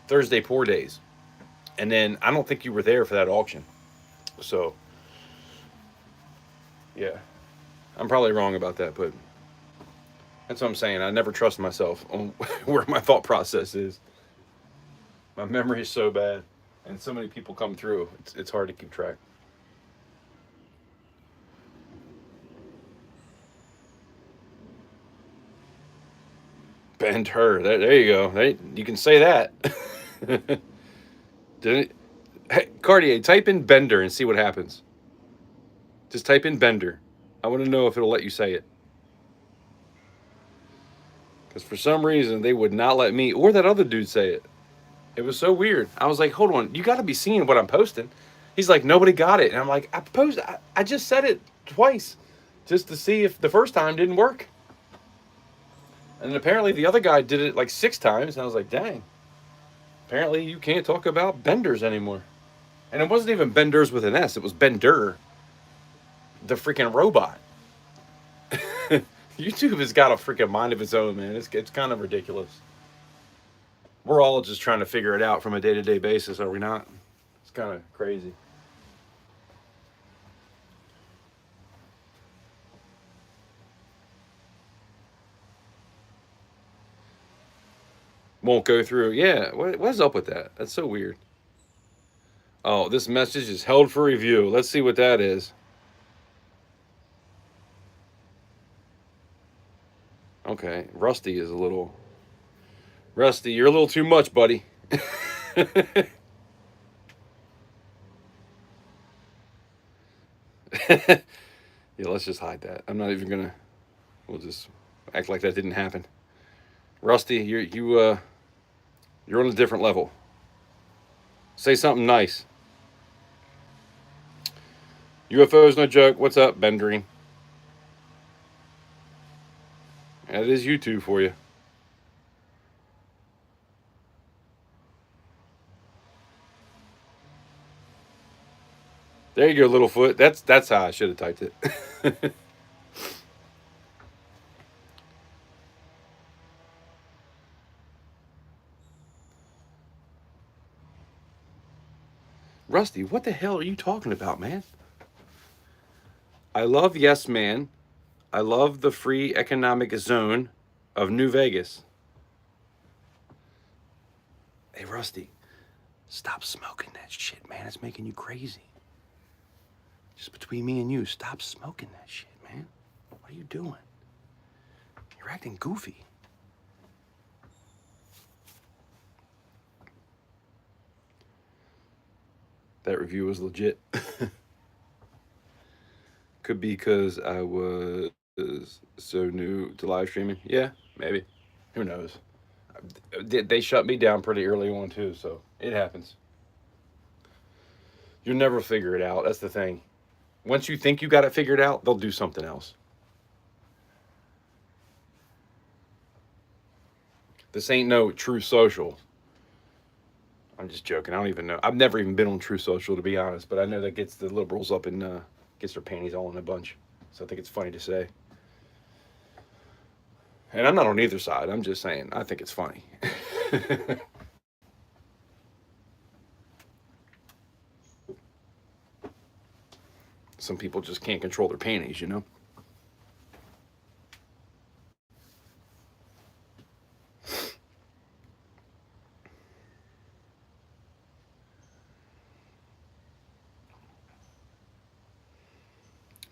Thursday pour days. And then I don't think you were there for that auction. So, yeah. I'm probably wrong about that, but that's what I'm saying. I never trust myself on where my thought process is. My memory is so bad, and so many people come through. It's hard to keep track. Bend her. There you go. You can say that. Didn't it? Hey, Cartier, type in Bender and see what happens. Just type in Bender. I want to know if it'll let you say it. Because for some reason, they would not let me or that other dude say it. It was so weird. I was like, hold on, you got to be seeing what I'm posting. He's like, nobody got it. And I'm like, I just said it twice just to see if the first time didn't work. And apparently the other guy did it like 6 times. And I was like, dang. Apparently you can't talk about benders anymore. And it wasn't even benders with an S. It was Bender, the freaking robot. YouTube has got a freaking mind of its own, man. It's kind of ridiculous. We're all just trying to figure it out from a day-to-day basis, are we not? It's kind of crazy. Won't go through. Yeah, what's up with that? That's so weird. Oh, this message is held for review. Let's see what that is. Okay, Rusty is a little... Rusty, you're a little too much, buddy. Yeah, let's just hide that. I'm not even gonna... We'll just act like that didn't happen. Rusty, you're on a different level. Say something nice. UFO's no joke. What's up, Bendering? That is YouTube for you. There you go, Littlefoot. That's how I should have typed it. Rusty, what the hell are you talking about, man? I love Yes Man. I love the free economic zone of New Vegas. Hey, Rusty, stop smoking that shit, man. It's making you crazy. Just between me and you, stop smoking that shit, man. What are you doing? You're acting goofy. That review was legit. Could be because I was so new to live streaming. Yeah, maybe. Who knows? They shut me down pretty early on too, so it happens. You'll never figure it out. That's the thing. Once you think you got it figured out, they'll do something else. This ain't no True Social. I'm just joking. I don't even know. I've never even been on True Social, to be honest, but I know that gets the liberals up and gets their panties all in a bunch. So I think it's funny to say. And I'm not on either side. I'm just saying, I think it's funny. Some people just can't control their panties, you know?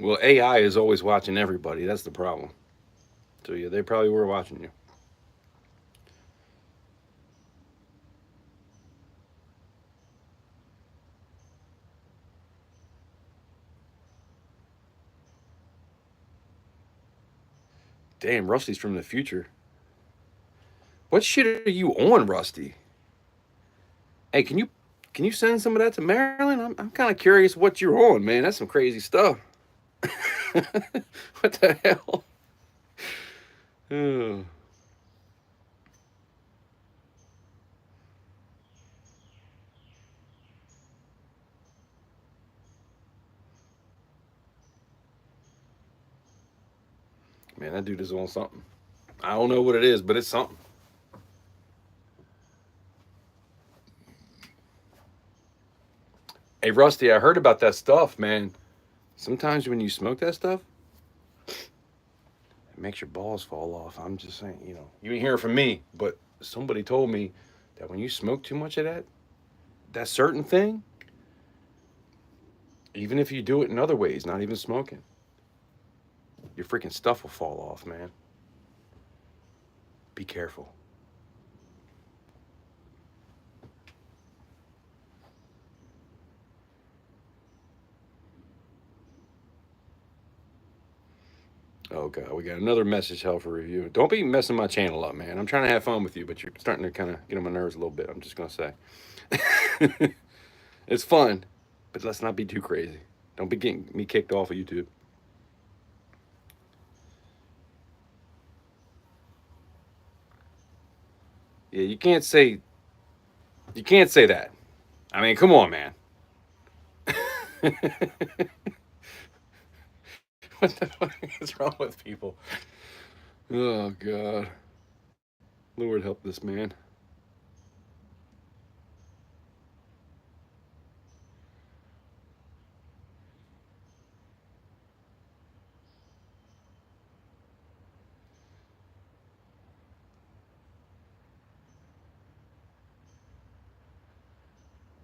Well, AI is always watching everybody. That's the problem. So yeah, they probably were watching you. Damn, Rusty's from the future. What shit are you on, Rusty? Hey, can you send some of that to Maryland? I'm kind of curious what you're on, man. That's some crazy stuff. What the hell? Oh. Man, that dude is on something. I don't know what it is, but it's something. Hey, Rusty, I heard about that stuff, man. Sometimes when you smoke that stuff, it makes your balls fall off. I'm just saying, you ain't hearing from me, but somebody told me that when you smoke too much of that certain thing, even if you do it in other ways, not even smoking, your freaking stuff will fall off, man. Be careful. Oh god, we got another message hell for review. Don't be messing my channel up, man. I'm trying to have fun with you, but you're starting to kind of get on my nerves a little bit. I'm just gonna say, it's fun, but let's not be too crazy. Don't be getting me kicked off of YouTube. Yeah, you can't say that. I mean, come on, man. What the fuck is wrong with people? Oh god, Lord help this man.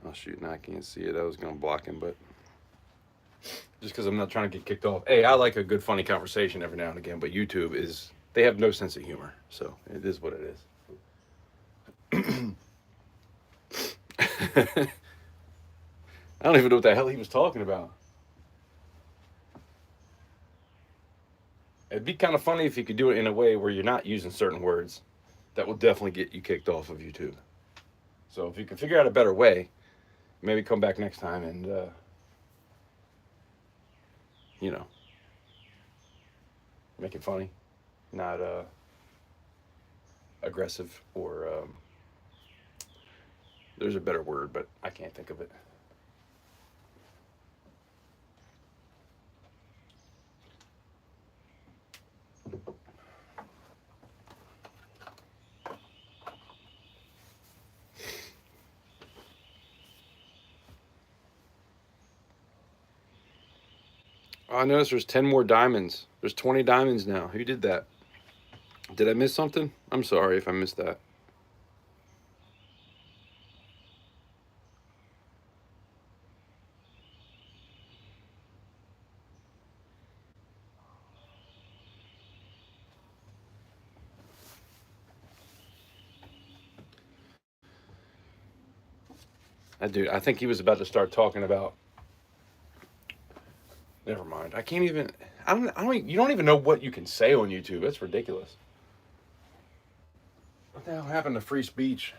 Oh shoot, now I can't see it. I was gonna block him, but just because I'm not trying to get kicked off. Hey, I like a good funny conversation every now and again, but YouTube they have no sense of humor, so it is what it is. I don't even know what the hell he was talking about. It'd be kind of funny if you could do it in a way where you're not using certain words. That will definitely get you kicked off of YouTube. So if you can figure out a better way, maybe come back next time and you know, make it funny, not aggressive or there's a better word, but I can't think of it. Oh, I noticed there's 10 more diamonds. There's 20 diamonds now. Who did that? Did I miss something? I'm sorry if I missed that. Dude, I think he was about to start talking about. Never mind. I can't even. I don't. You don't even know what you can say on YouTube. That's ridiculous. What the hell happened to free speech?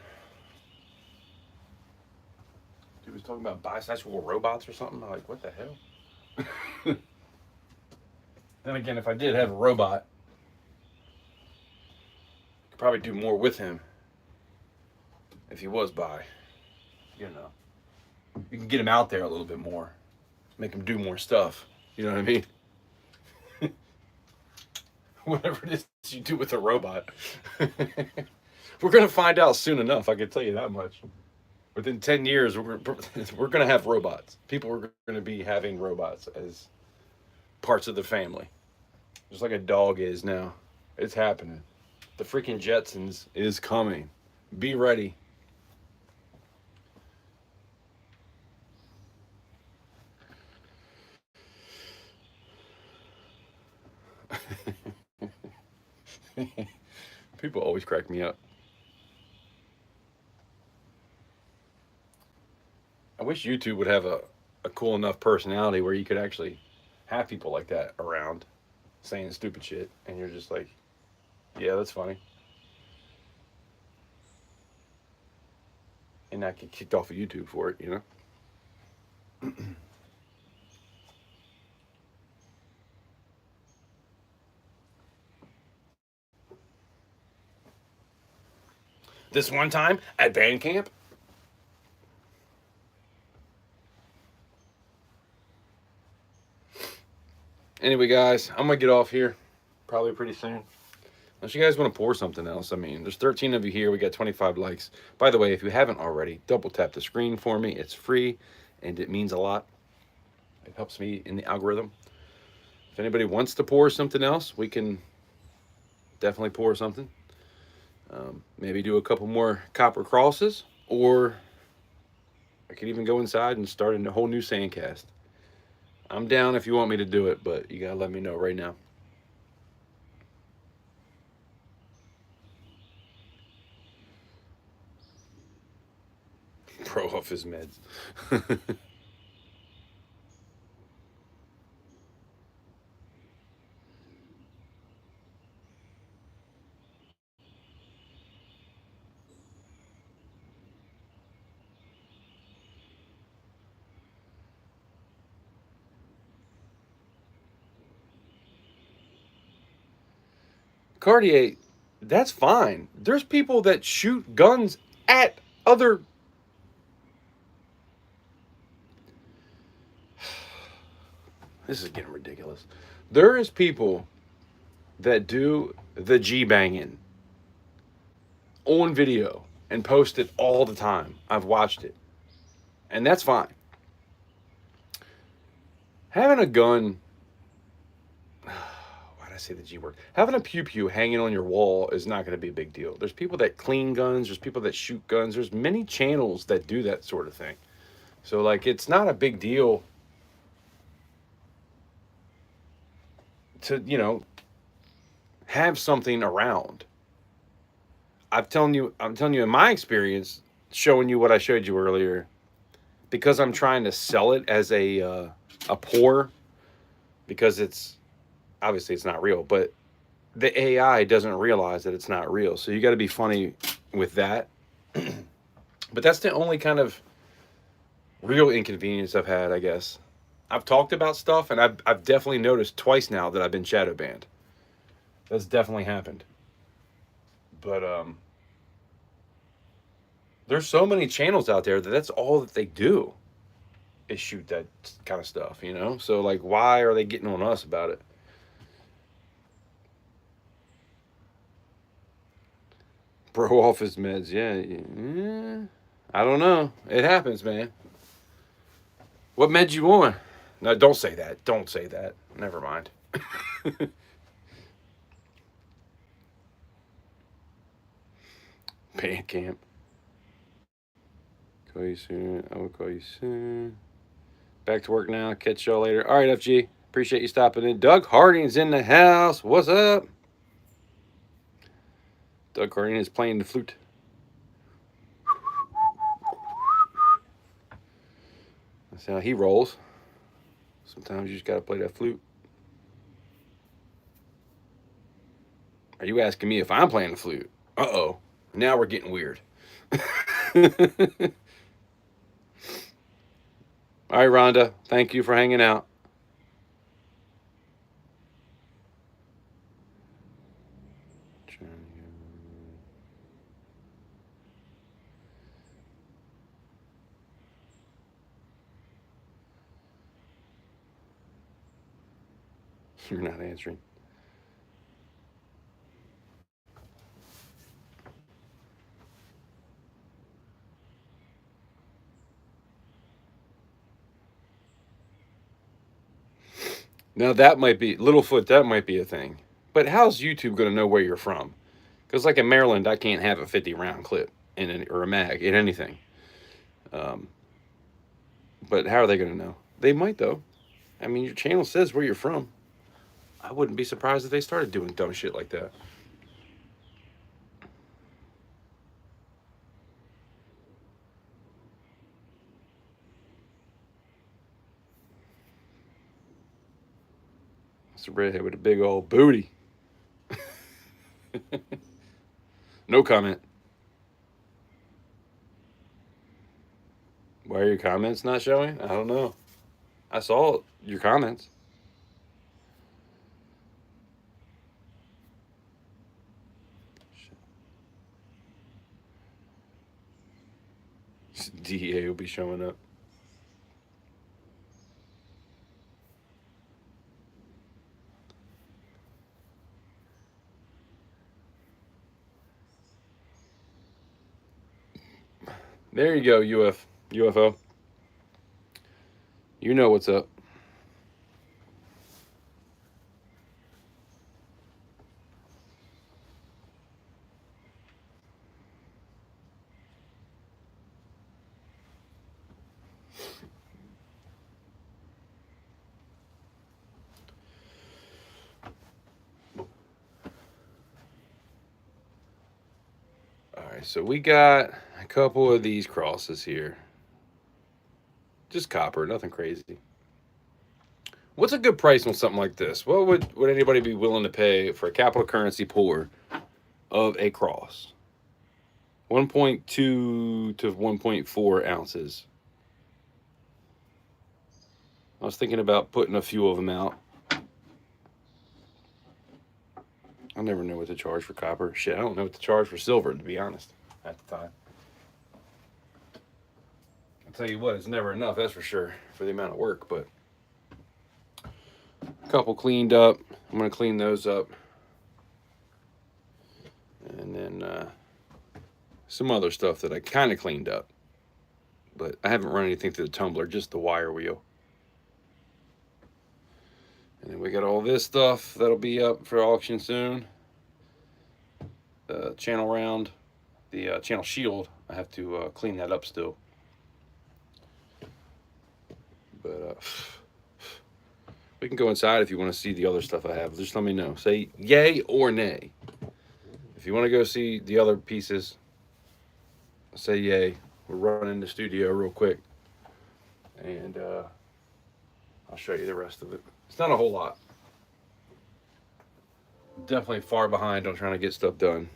He was talking about bisexual robots or something. I'm like, what the hell? Then again, if I did have a robot, I could probably do more with him if he was bi. You know, you can get him out there a little bit more, make him do more stuff. You know what I mean? Whatever it is you do with a robot. We're going to find out soon enough, I can tell you that much. Within 10 years, we're going to have robots. People are going to be having robots as parts of the family. Just like a dog is now. It's happening. The freaking Jetsons is coming. Be ready. People always crack me up. I wish YouTube would have a cool enough personality where you could actually have people like that around saying stupid shit and you're just like, yeah, that's funny. And not get kicked off of YouTube for it, you know? This one time at band camp, anyway, guys, I'm gonna get off here probably pretty soon. Unless you guys want to pour something else. I mean, there's 13 of you here. We got 25 likes. By the way, if you haven't already, double tap the screen for me. It's free, and it means a lot. It helps me in the algorithm. If anybody wants to pour something else, we can definitely pour something. Maybe do a couple more copper crosses, or I could even go inside and start a whole new sandcast. I'm down if you want me to do it, but you gotta let me know right now. Pro off his meds. Cartier, that's fine. There's people that shoot guns at other. This is getting ridiculous. There is people that do the G banging on video and post it all the time. I've watched it. And that's fine. Having a gun, why'd I say the G word? Having a pew pew hanging on your wall is not going to be a big deal. There's people that clean guns, there's people that shoot guns, there's many channels that do that sort of thing. So, like, it's not a big deal to, you know, have something around. I'm telling you in my experience, showing you what I showed you earlier, because I'm trying to sell it as a pour, because it's obviously it's not real, but the AI doesn't realize that it's not real. So you got to be funny with that. But that's the only kind of real inconvenience I've had, I guess. I've talked about stuff, and I've definitely noticed twice now that I've been shadow banned. That's definitely happened. But there's so many channels out there that that's all that they do is shoot that kind of stuff, you know? So, like, why are they getting on us about it? Bro off his meds, yeah. I don't know. It happens, man. What meds you on? No, don't say that. Don't say that. Never mind. Bandcamp. Call you soon. I will call you soon. Back to work now. Catch y'all later. All right, FG. Appreciate you stopping in. Doug Harding's in the house. What's up? Doug Harding is playing the flute. That's how he rolls. Sometimes you just gotta play that flute. Are you asking me if I'm playing the flute? Uh-oh. Now we're getting weird. All right, Rhonda. Thank you for hanging out. You're not answering. Now that might be Littlefoot. That might be a thing. But how's YouTube going to know where you're from? Because like in Maryland, I can't have a 50-round clip or a mag in anything. But how are they going to know? They might though. I mean, your channel says where you're from. I wouldn't be surprised if they started doing dumb shit like that. It's a redhead with a big old booty. No comment. Why are your comments not showing? I don't know. I saw your comments. DEA will be showing up. There you go, UFO. You know what's up. Alright, so we got a couple of these crosses here. Just copper, nothing crazy. What's a good price on something like this? What would anybody be willing to pay for a capital currency pour of a cross? 1.2 to 1.4 ounces. I was thinking about putting a few of them out. I never know what to charge for copper. Shit, I don't know what to charge for silver, to be honest, at the time. I'll tell you what, it's never enough, that's for sure, for the amount of work, but a couple cleaned up. I'm going to clean those up. And then some other stuff that I kind of cleaned up. But I haven't run anything through the tumbler, just the wire wheel. And then we got all this stuff that'll be up for auction soon. The channel round, the channel shield, I have to clean that up still. But we can go inside if you want to see the other stuff I have. Just let me know. Say yay or nay. If you want to go see the other pieces, say yay. We're running the studio real quick. And I'll show you the rest of it. It's not a whole lot. Definitely far behind on trying to get stuff done.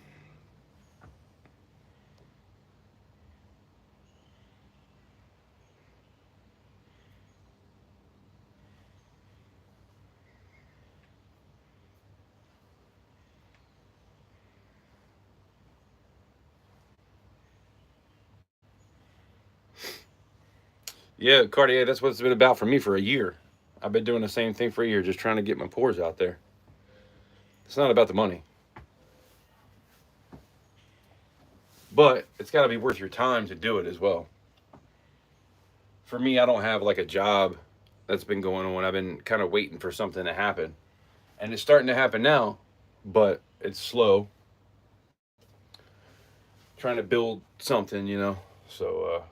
Yeah, Cartier, that's what it's been about for me for a year. I've been doing the same thing for a year, just trying to get my pours out there. It's not about the money. But it's got to be worth your time to do it as well. For me, I don't have like a job that's been going on. I've been kind of waiting for something to happen, and it's starting to happen now, but it's slow. Trying to build something, you know. So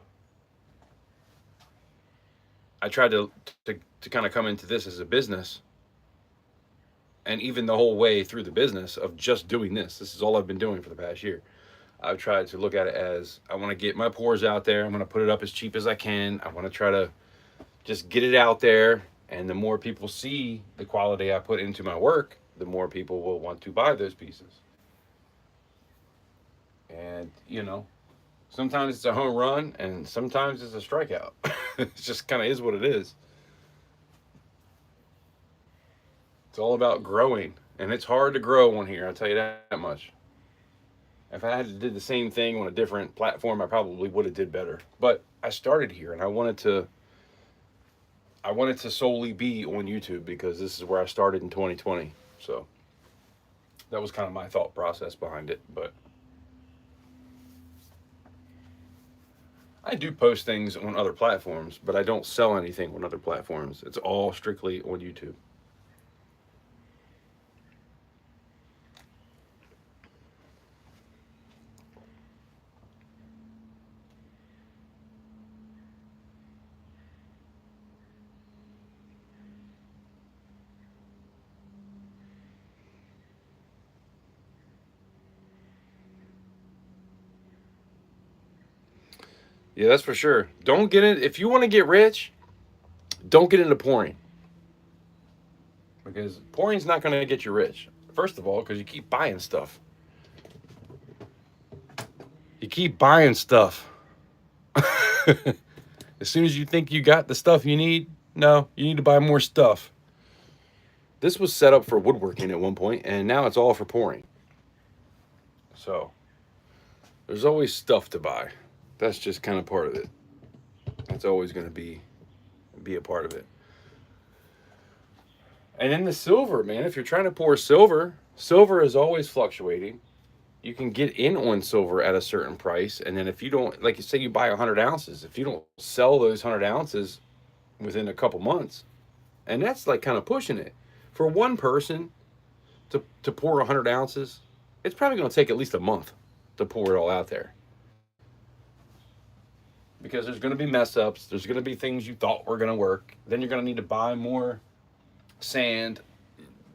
I tried to kind of come into this as a business, and even the whole way through the business of just doing this. This is all I've been doing for the past year. I've tried to look at it as I want to get my pours out there. I'm going to put it up as cheap as I can. I want to try to just get it out there. And the more people see the quality I put into my work, the more people will want to buy those pieces. And, you know, sometimes it's a home run and sometimes it's a strikeout. It just kind of is what it is. It's all about growing. And it's hard to grow on here, I'll tell you that much. If I had to do the same thing on a different platform, I probably would have did better. But I started here and I wanted to solely be on YouTube because this is where I started in 2020. So that was kind of my thought process behind it. But I do post things on other platforms, but I don't sell anything on other platforms. It's all strictly on YouTube. Yeah, that's for sure. Don't get in. If you want to get rich, don't get into pouring. Because pouring's not going to get you rich. First of all, because you keep buying stuff. You keep buying stuff. As soon as you think you got the stuff you need, no, you need to buy more stuff. This was set up for woodworking at one point, and now it's all for pouring. So, there's always stuff to buy. That's just kind of part of it. That's always going to be a part of it. And then the silver, man, if you're trying to pour silver, silver is always fluctuating. You can get in on silver at a certain price, and then if you don't, like you say, you buy 100 ounces, if you don't sell those 100 ounces within a couple months, and that's like kind of pushing it for one person to pour 100 ounces, it's probably going to take at least a month to pour it all out there, because there's going to be mess ups, there's going to be things you thought were going to work, then you're going to need to buy more sand,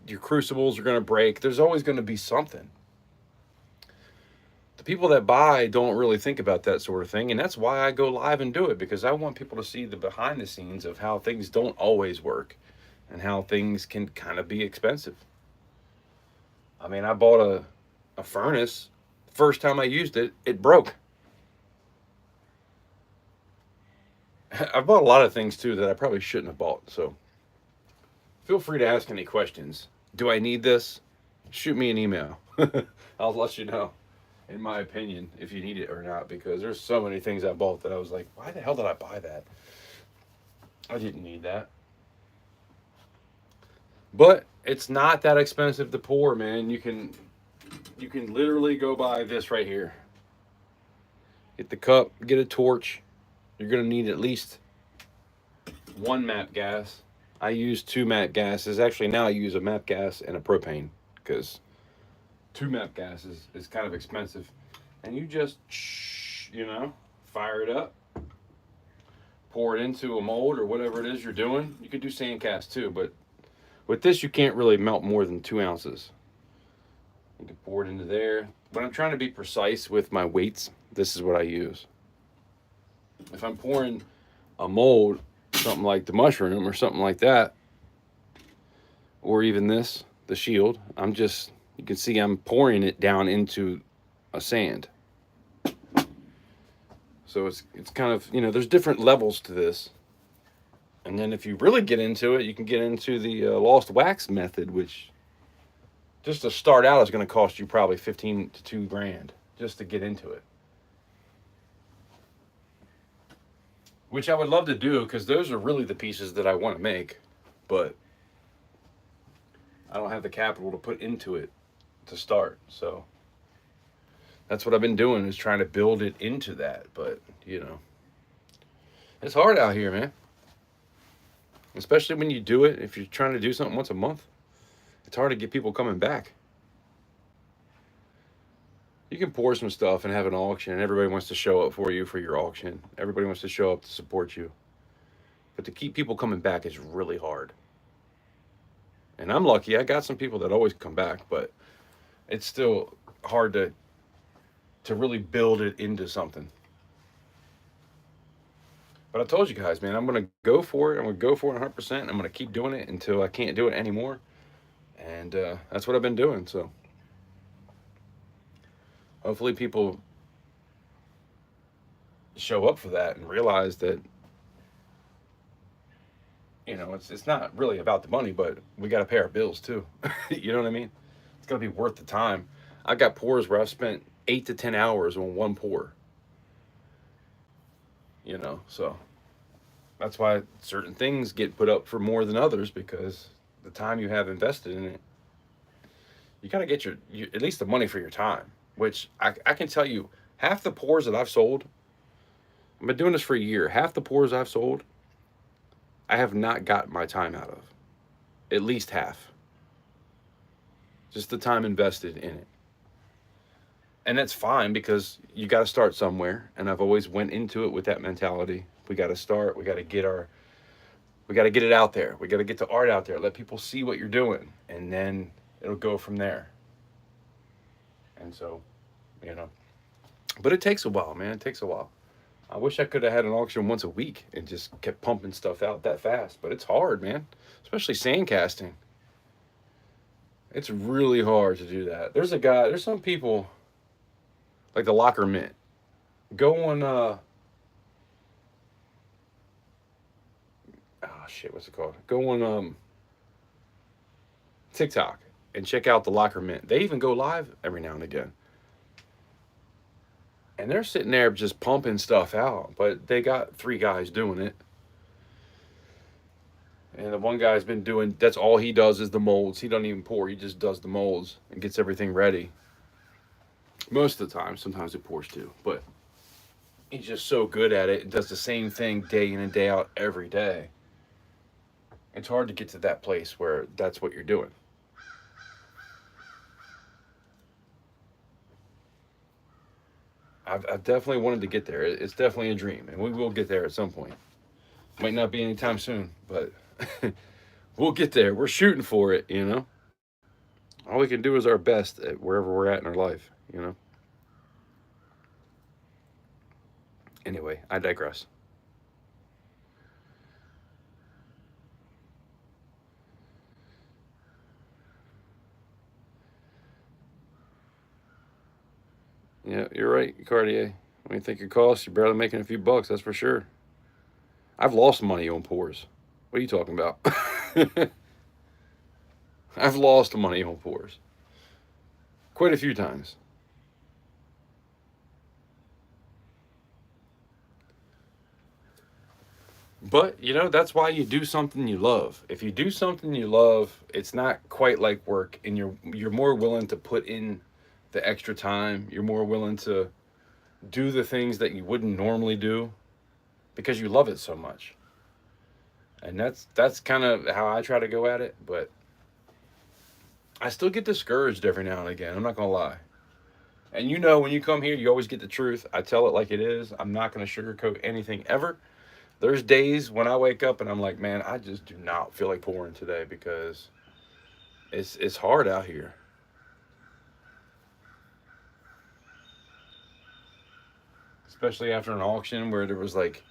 your crucibles are going to break, there's always going to be something. The people that buy don't really think about that sort of thing, and that's why I go live and do it, because I want people to see the behind the scenes of how things don't always work and how things can kind of be expensive. I mean, I bought a furnace. First time I used it, it broke. I bought a lot of things too that I probably shouldn't have bought, so feel free to ask any questions. Do I need this? Shoot me an email. I'll let you know, in my opinion, if you need it or not, because there's so many things I bought that I was like, why the hell did I buy that? I didn't need that. But it's not that expensive to pour, man. You can literally go buy this right here. Get the cup, get a torch. You're going to need at least one MAP gas. I use 2 MAP gases. Actually, now I use a MAP gas and a propane, because 2 MAP gases is kind of expensive. And you just, fire it up, pour it into a mold or whatever it is you're doing. You could do sand cast too, but with this, you can't really melt more than 2 ounces. You can pour it into there. When I'm trying to be precise with my weights, this is what I use. If I'm pouring a mold, something like the mushroom or something like that, or even this, the shield, you can see I'm pouring it down into a sand. So it's kind of, there's different levels to this. And then if you really get into it, you can get into the lost wax method, which just to start out is going to cost you probably 15 to $2,000 just to get into it. Which I would love to do, because those are really the pieces that I want to make, but I don't have the capital to put into it to start. So that's what I've been doing, is trying to build it into that. But it's hard out here, man. Especially when you do it, if you're trying to do something once a month, it's hard to get people coming back. You can pour some stuff and have an auction, and everybody wants to show up for you for your auction. Everybody wants to show up to support you. But to keep people coming back is really hard. And I'm lucky. I got some people that always come back, but it's still hard to really build it into something. But I told you guys, man, I'm going to go for it. I'm going to go for it 100%. I'm going to keep doing it until I can't do it anymore. And that's what I've been doing. So hopefully people show up for that and realize that, you know, it's not really about the money, but we got to pay our bills too. You know what I mean? It's got to be worth the time. I got pours where I've spent 8 to 10 hours on one pour. You know, so that's why certain things get put up for more than others, because the time you have invested in it, you got to get your at least the money for your time, which I can tell you, half the pours that I've sold, I've been doing this for a year, half the pours I've sold, I have not got my time out of. At least half. Just the time invested in it. And that's fine, because you got to start somewhere, and I've always went into it with that mentality. We got to start, we got to get it out there. We got to get the art out there. Let people see what you're doing, and then it'll go from there. And so, you know, but it takes a while, man. It takes a while. I wish I could have had an auction once a week and just kept pumping stuff out that fast, but it's hard, man. Especially sand casting. It's really hard to do that. There's some people like the Locker Mint. Go on oh shit, what's it called? Go on TikTok and check out the Locker Mint. They even go live every now and again. And they're sitting there just pumping stuff out, but they got 3 guys doing it. And the one guy's been doing, that's all he does is the molds. He doesn't even pour, he just does the molds and gets everything ready. Most of the time, sometimes it pours too, but he's just so good at it and does the same thing day in and day out every day. It's hard to get to that place where that's what you're doing. I've definitely wanted to get there. It's definitely a dream, and we will get there at some point. Might not be anytime soon, but we'll get there. We're shooting for it, you know? All we can do is our best at wherever we're at in our life, you know? Anyway, I digress. Yeah, you're right, Cartier. When you think it costs, you're barely making a few bucks, that's for sure. I've lost money on pours. What are you talking about? I've lost money on pours quite a few times. But, you know, that's why you do something you love. If you do something you love, it's not quite like work, and you're more willing to put in the extra time. You're more willing to do the things that you wouldn't normally do because you love it so much. And that's kind of how I try to go at it, but I still get discouraged every now and again. I'm not going to lie. And you know, when you come here, you always get the truth. I tell it like it is. I'm not going to sugarcoat anything ever. There's days when I wake up and I'm like, man, I just do not feel like pouring today because it's hard out here. Especially after an auction where there was like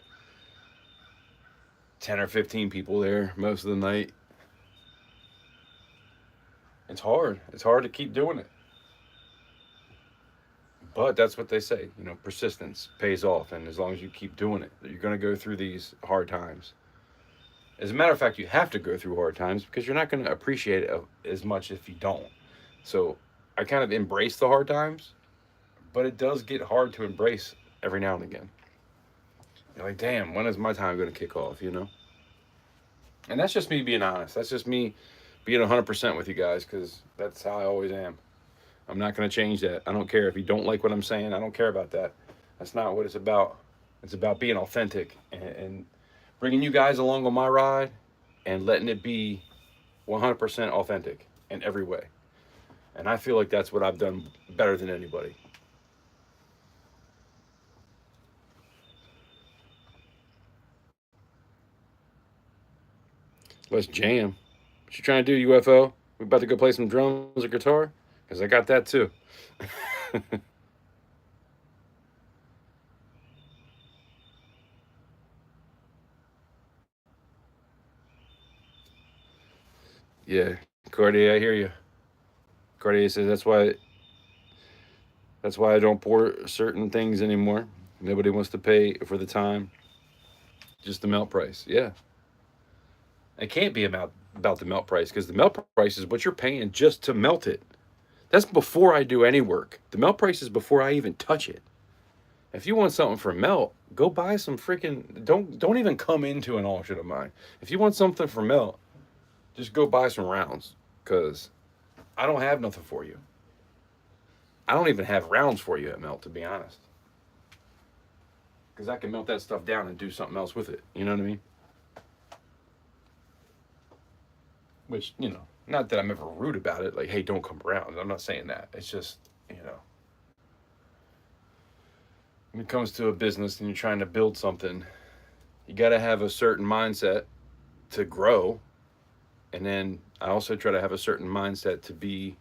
10 or 15 people there most of the night. It's hard. It's hard to keep doing it. But that's what they say, you know, persistence pays off. And as long as you keep doing it, you're going to go through these hard times. As a matter of fact, you have to go through hard times because you're not going to appreciate it as much if you don't. So I kind of embrace the hard times, but it does get hard to embrace every now and again. You're like, damn, when is my time going to kick off, you know? And that's just me being honest. That's just me being 100% with you guys, because that's how I always am. I'm not going to change that. I don't care if you don't like what I'm saying. I don't care about that. That's not what it's about. It's about being authentic and bringing you guys along on my ride and letting it be 100% authentic in every way. And I feel like that's what I've done better than anybody. Let's jam. What you trying to do, UFO? We about to go play some drums or guitar? Because I got that too. Yeah, Cartier, I hear you. Cartier says that's why I don't pour certain things anymore. Nobody wants to pay for the time, just the melt price. Yeah, it can't be about the melt price because the melt price is what you're paying just to melt it. That's before I do any work. The melt price is before I even touch it. If you want something for melt, go buy some freaking. Don't even come into an auction of mine. If you want something for melt, just go buy some rounds because I don't have nothing for you. I don't even have rounds for you at melt, to be honest, because I can melt that stuff down and do something else with it. You know what I mean? Which, not that I'm ever rude about it. Like, hey, don't come around. I'm not saying that. It's just, when it comes to a business and you're trying to build something, you got to have a certain mindset to grow. And then I also try to have a certain mindset to be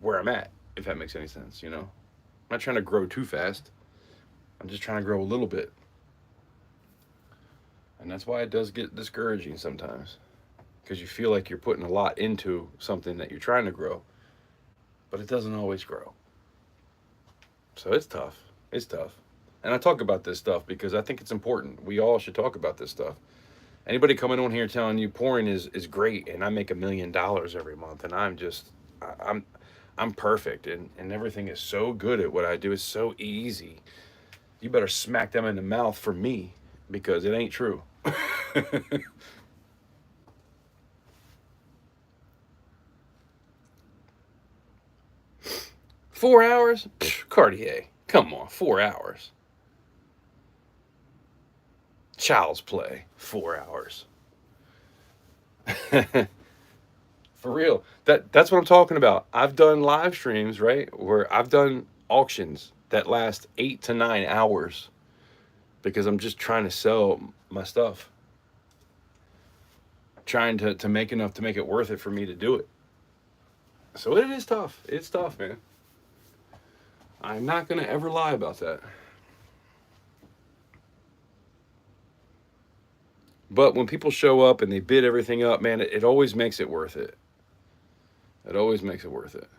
where I'm at, if that makes any sense, I'm not trying to grow too fast. I'm just trying to grow a little bit. And that's why it does get discouraging sometimes. Because you feel like you're putting a lot into something that you're trying to grow, but it doesn't always grow. So it's tough. It's tough. And I talk about this stuff because I think it's important. We all should talk about this stuff. Anybody coming on here telling you pouring is great and I make $1 million every month and I'm perfect and everything is so good at what I do. It's so easy. You better smack them in the mouth for me because it ain't true. 4 hours? Psh, Cartier. Come on, 4 hours. Child's play. 4 hours. For real. That's what I'm talking about. I've done live streams, right? Where I've done auctions that last 8 to 9 hours because I'm just trying to sell my stuff. Trying to make enough to make it worth it for me to do it. So it is tough. It's tough, man. I'm not gonna ever lie about that. But when people show up and they bid everything up, man, it always makes it worth it. It always makes it worth it.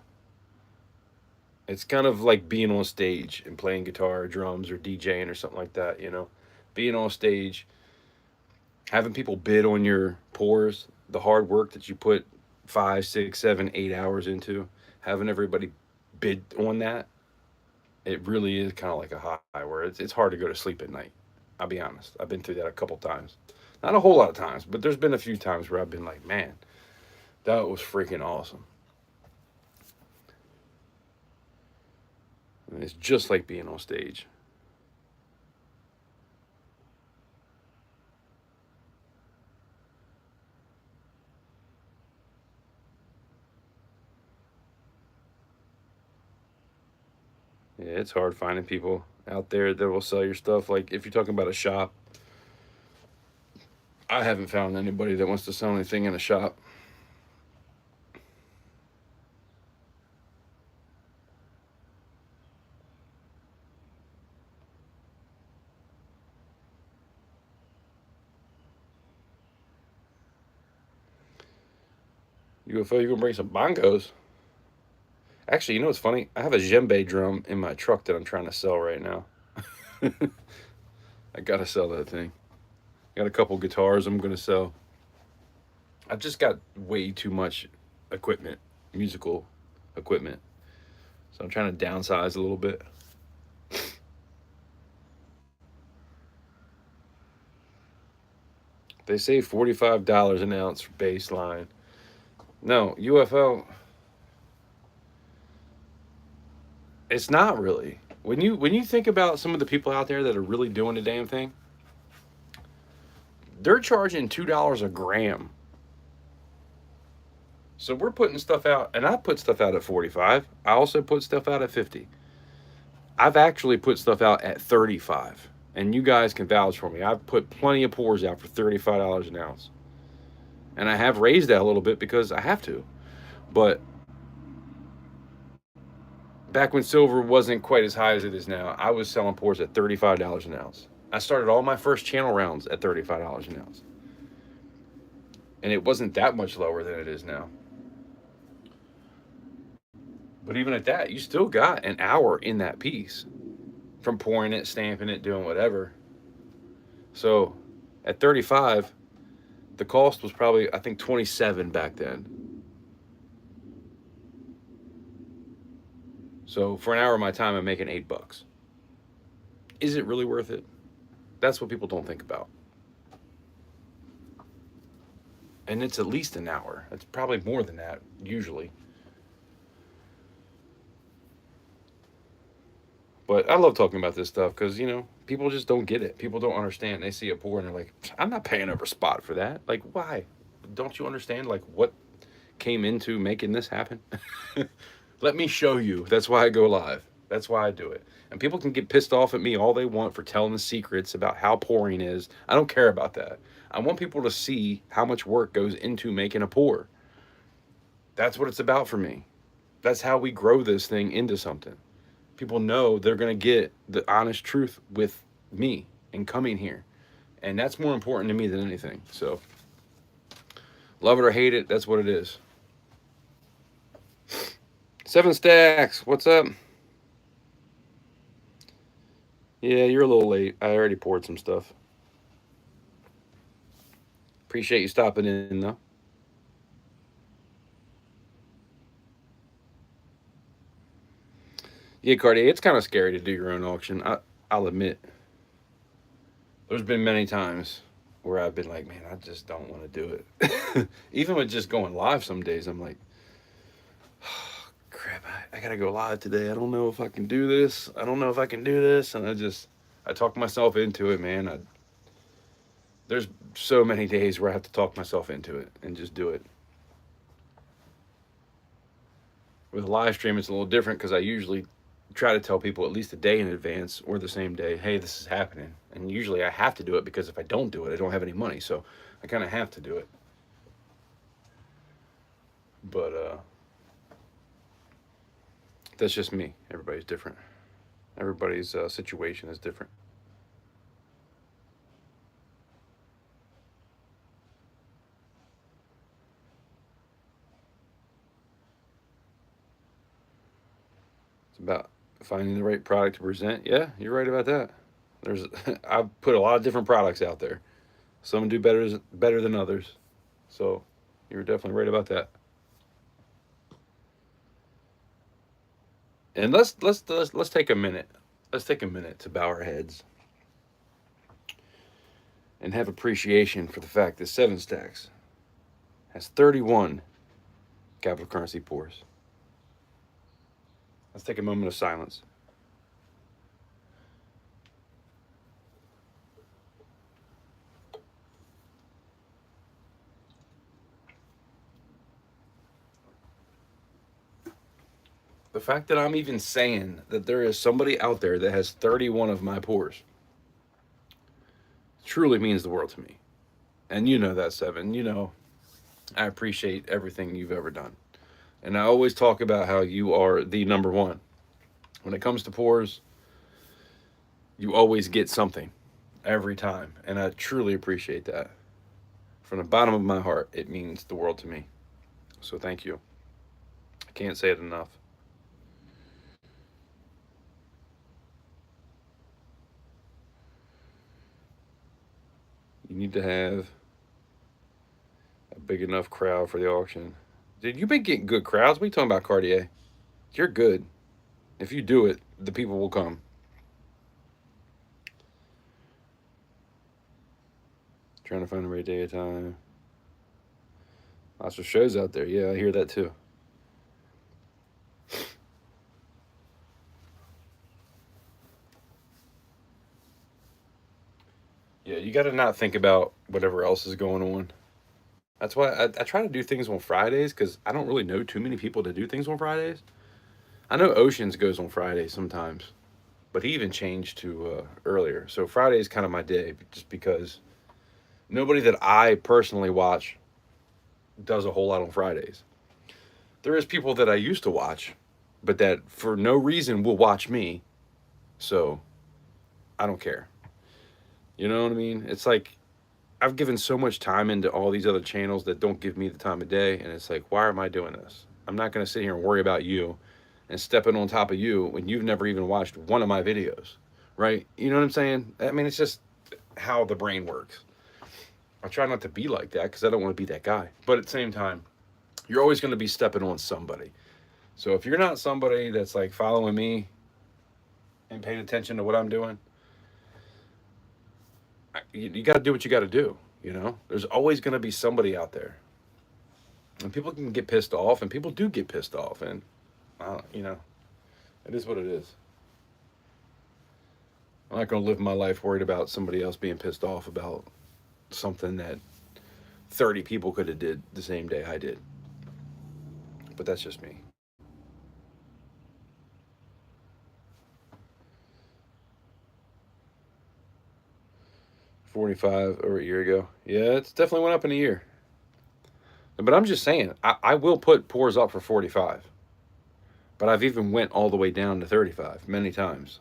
It's kind of like being on stage and playing guitar or drums or DJing or something like that, Being on stage, having people bid on your pours, the hard work that you put 5, 6, 7, 8 hours into, having everybody bid on that, it really is kind of like a high where it's hard to go to sleep at night. I'll be honest. I've been through that a couple times. Not a whole lot of times, but there's been a few times where I've been like, man, that was freaking awesome. And it's just like being on stage. Yeah, it's hard finding people out there that will sell your stuff. Like if you're talking about a shop, I haven't found anybody that wants to sell anything in a shop. UFO, you gonna bring some bongos? Actually, you know what's funny? I have a djembe drum in my truck that I'm trying to sell right now. I gotta sell that thing. Got a couple guitars I'm gonna sell. I've just got way too much equipment, musical equipment. So I'm trying to downsize a little bit. They say $45 an ounce for baseline. No, UFO, it's not really. When you think about some of the people out there that are really doing the damn thing, They're charging $2 a gram. So we're putting stuff out, and I put stuff out at 45. I also put stuff out at 50. I've actually put stuff out at 35. And you guys can vouch for me. I've put plenty of pours out for $35 an ounce. And I have raised that a little bit because I have to. But back when silver wasn't quite as high as it is now, I was selling pours at $35 an ounce. I started all my first channel rounds at $35 an ounce. And it wasn't that much lower than it is now. But even at that, you still got an hour in that piece from pouring it, stamping it, doing whatever. So at 35, the cost was probably, I think, 27 back then. So for an hour of my time, I'm making $8. Is it really worth it? That's what people don't think about. And it's at least an hour. It's probably more than that, usually. But I love talking about this stuff because, people just don't get it. People don't understand. They see a pour and they're like, I'm not paying over spot for that. Like, why? Don't you understand, like, what came into making this happen? Let me show you. That's why I go live. That's why I do it. And people can get pissed off at me all they want for telling the secrets about how pouring is. I don't care about that. I want people to see how much work goes into making a pour. That's what it's about for me. That's how we grow this thing into something. People know they're going to get the honest truth with me and coming here. And that's more important to me than anything. So, love it or hate it, that's what it is. 7 Stacks, what's up? Yeah, you're a little late. I already poured some stuff. Appreciate you stopping in, though. Yeah, Cartier, it's kind of scary to do your own auction. I'll admit. There's been many times where I've been like, man, I just don't want to do it. Even with just going live some days, I'm like, oh, crap, I got to go live today. I don't know if I can do this. I don't know if I can do this. And I talk myself into it, man. There's so many days where I have to talk myself into it and just do it. With a live stream, it's a little different because I usually try to tell people at least a day in advance or the same day, hey, this is happening. And usually I have to do it because if I don't do it, I don't have any money. So I kind of have to do it. But that's just me. Everybody's different. Everybody's situation is different. It's about finding the right product to present. Yeah, you're right about that. I've put a lot of different products out there. Some do better than others. So you're definitely right about that. And let's take a minute. Let's take a minute to bow our heads and have appreciation for the fact that 7 Stacks has 31 capital currency pours. Let's take a moment of silence. The fact that I'm even saying that there is somebody out there that has 31 of my pours truly means the world to me. And you know that, 7. I appreciate everything you've ever done. And I always talk about how you are the number one. When it comes to pours, you always get something every time. And I truly appreciate that. From the bottom of my heart, it means the world to me. So thank you. I can't say it enough. You need to have a big enough crowd for the auction. Dude, you've been getting good crowds. What are you talking about, Cartier? You're good. If you do it, the people will come. Trying to find the right day of time. Lots of shows out there. Yeah, I hear that too. Yeah, you got to not think about whatever else is going on. That's why I try to do things on Fridays because I don't really know too many people to do things on Fridays. I know Oceans goes on Fridays sometimes, but he even changed to earlier. So Friday is kind of my day just because nobody that I personally watch does a whole lot on Fridays. There is people that I used to watch, but that for no reason will watch me. So I don't care. You know what I mean? It's like I've given so much time into all these other channels that don't give me the time of day, and it's like, why am I doing this? I'm not going to sit here and worry about you and stepping on top of you when you've never even watched one of my videos, right? You know what I'm saying? I mean, it's just how the brain works. I try not to be like that because I don't want to be that guy. But at the same time, you're always going to be stepping on somebody. So if you're not somebody that's like following me and paying attention to what I'm doing, you got to do what you got to do. You know, there's always going to be somebody out there, and people can get pissed off, and people do get pissed off, and you know, it is what it is. I'm not going to live my life worried about somebody else being pissed off about something that 30 people could have did the same day I did. But that's just me. $45 over a year ago. Yeah, it's definitely went up in a year. But I'm just saying, I will put pours up for 45. But I've even went all the way down to 35 many times.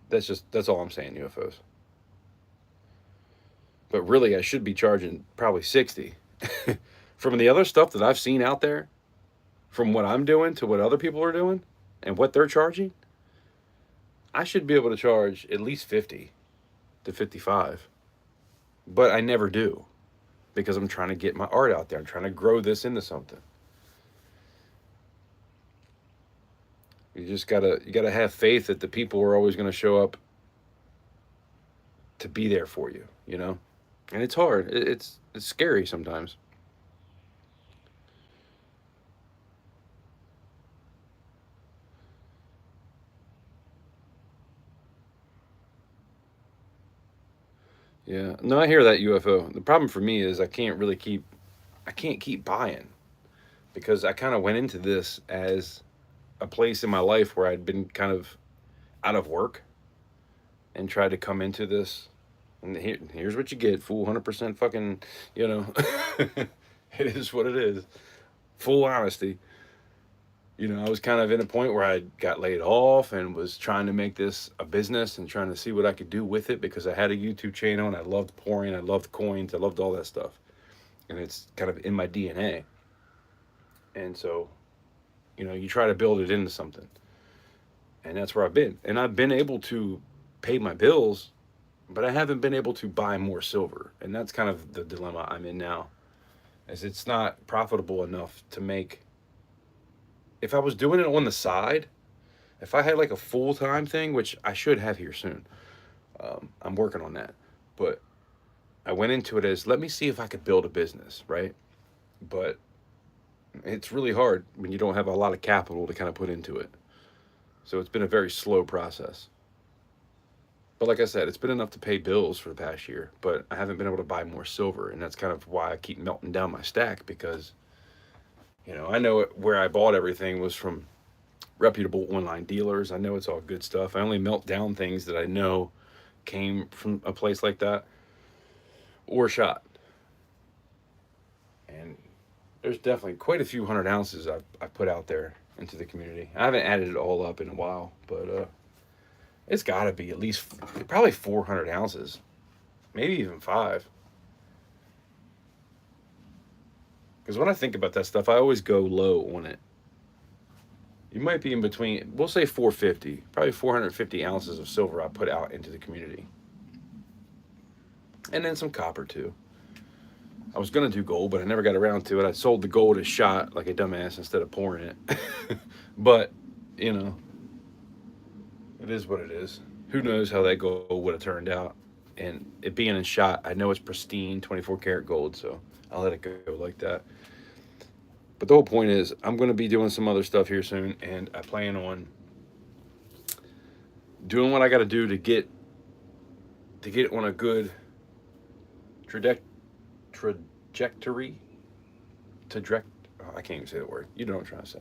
That's all I'm saying, UFOs. But really, I should be charging probably 60. From the other stuff that I've seen out there, from what I'm doing to what other people are doing and what they're charging, I should be able to charge at least 50 to 55. But I never do because I'm trying to get my art out there. I'm trying to grow this into something. You gotta have faith that the people are always gonna show up to be there for you, you know? And it's hard. It's scary sometimes. Yeah. No, I hear that, UFO. The problem for me is I can't keep buying because I kind of went into this as a place in my life where I'd been kind of out of work and tried to come into this. And here's what you get, fool, 100% fucking, you know. It is what it is. Full honesty. You know, I was kind of in a point where I got laid off and was trying to make this a business and trying to see what I could do with it because I had a YouTube channel and I loved pouring, I loved coins, I loved all that stuff. And it's kind of in my DNA. And so, you know, you try to build it into something. And that's where I've been. And I've been able to pay my bills, but I haven't been able to buy more silver. And that's kind of the dilemma I'm in now. As it's not profitable enough to make. If I was doing it on the side, if I had like a full-time thing, which I should have here soon, I'm working on that. But I went into it as, let me see if I could build a business, right? But it's really hard when you don't have a lot of capital to kind of put into it. So it's been a very slow process. But like I said, it's been enough to pay bills for the past year, but I haven't been able to buy more silver. And that's kind of why I keep melting down my stack because, you know, I know where I bought everything was from reputable online dealers. I know it's all good stuff. I only melt down things that I know came from a place like that or shot. And there's definitely quite a few 100 ounces I've put out there into the community. I haven't added it all up in a while, but it's got to be at least probably 400 ounces, maybe even 5. Because when I think about that stuff, I always go low on it. You might be in between, we'll say 450, probably 450 ounces of silver I put out into the community. And then some copper too. I was going to do gold, but I never got around to it. I sold the gold as shot like a dumbass instead of pouring it. But, you know, it is what it is. Who knows how that gold would have turned out. And it being in shot, I know it's pristine 24 karat gold, so I'll let it go like that. But the whole point is, I'm going to be doing some other stuff here soon, and I plan on doing what I got to do to get to get on a good trajectory. I can't even say the word. You know what I'm trying to say.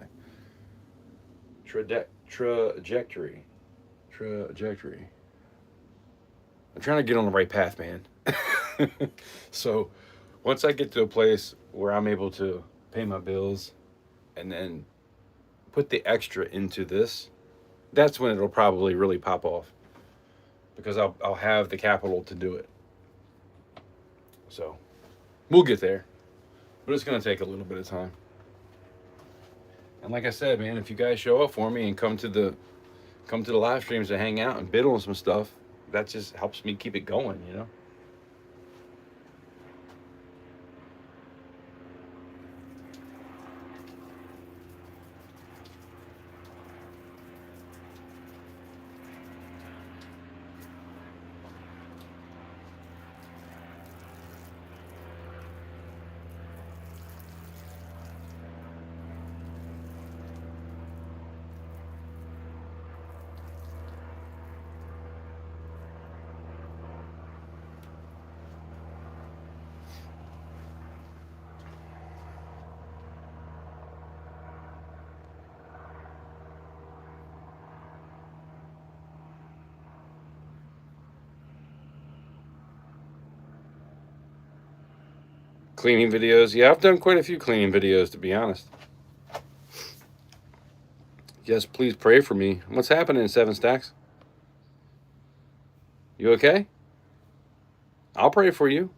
Trajectory. Trajectory. I'm trying to get on the right path, man. So once I get to a place where I'm able to pay my bills and then put the extra into this, that's when it'll probably really pop off because I'll have the capital to do it. So we'll get there, but it's going to take a little bit of time. And like I said, man, if you guys show up for me and come to the live streams to hang out and bid on some stuff, that just helps me keep it going, you know? Cleaning videos. Yeah, I've done quite a few cleaning videos, to be honest. Yes, please pray for me. What's happening, Seven Stacks? You okay? I'll pray for you.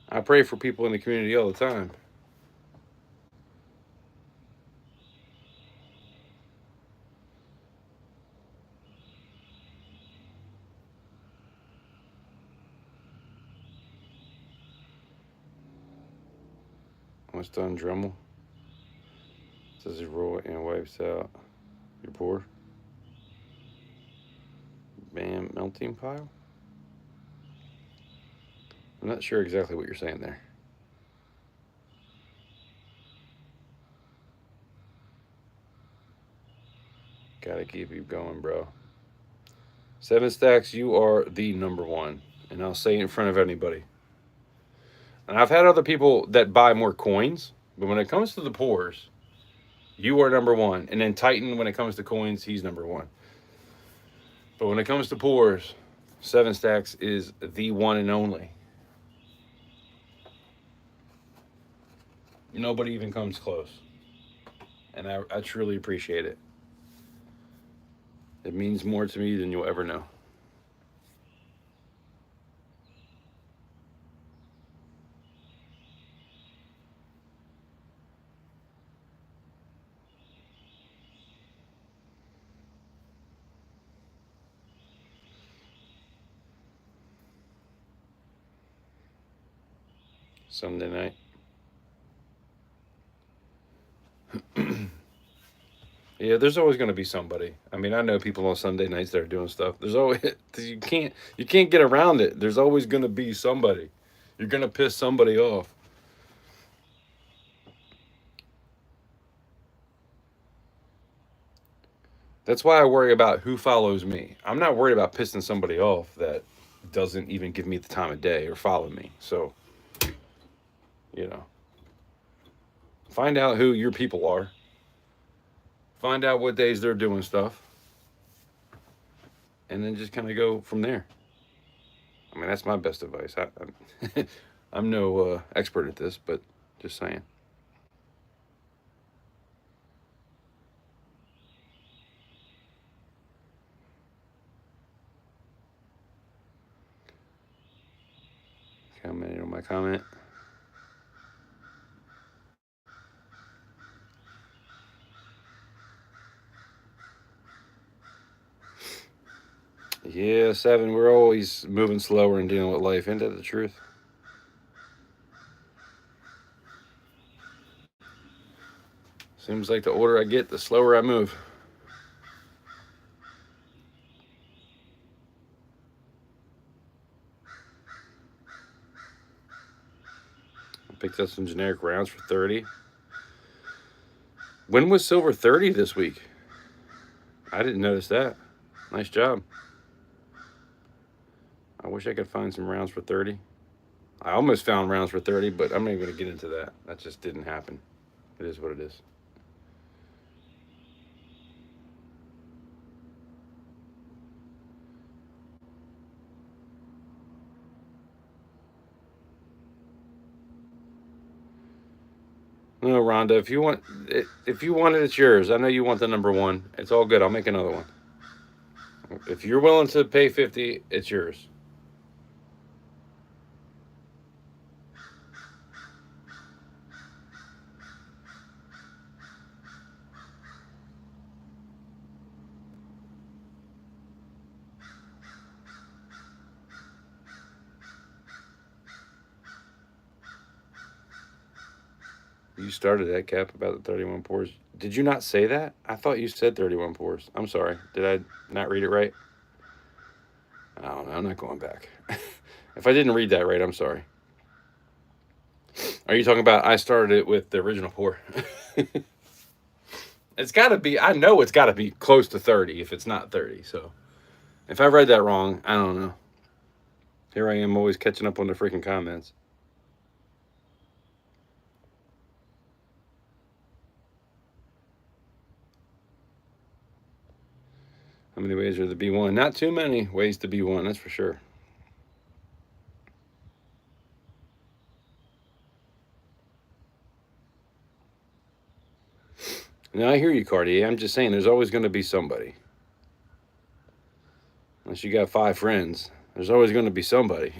I pray for people in the community all the time. What's done, Dremel? Says he roll and wipes out your pour. Bam, melting pile? I'm not sure exactly what you're saying there. Gotta keep you going, bro. Seven Stacks, you are the number one. And I'll say it in front of anybody. And I've had other people that buy more coins, but when it comes to the pours, you are number one. And then Titan, when it comes to coins, he's number one. But when it comes to pours, Seven Stacks is the one and only. Nobody even comes close. And I truly appreciate it. It means more to me than you'll ever know. Sunday night. Yeah, there's always going to be somebody. I mean, I know people on Sunday nights that are doing stuff. There's always you can't get around it. There's always going to be somebody. You're going to piss somebody off. That's why I worry about who follows me. I'm not worried about pissing somebody off that doesn't even give me the time of day or follow me. So, you know, find out who your people are. Find out what days they're doing stuff. And then just kind of go from there. I mean, that's my best advice. I'm no expert at this, but just saying. Commenting on my comment. Yeah, Seven, we're always moving slower and dealing with life. Isn't that the truth? Seems like the older I get, the slower I move. I picked up some generic rounds for 30. When was silver 30 this week? I didn't notice that. Nice job. I wish I could find some rounds for 30. I almost found rounds for 30, but I'm not even going to get into that. That just didn't happen. It is what it is. No, Rhonda, if you want it, it's yours. I know you want the number one. It's all good. I'll make another one. If you're willing to pay 50, it's yours. You started that, Cap, about the 31 pours. Did you not say that? I thought you said 31 pours. I'm sorry. Did I not read it right? I don't know. I'm not going back. If I didn't read that right, I'm sorry. Are you talking about I started it with the original pour? It's got to be, I know it's got to be close to 30 if it's not 30. So if I read that wrong, I don't know. Here I am always catching up on the freaking comments. How many ways are there to be one? Not too many ways to be one, that's for sure. Now, I hear you, Cartier. I'm just saying there's always going to be somebody. Unless you got 5 friends, there's always going to be somebody.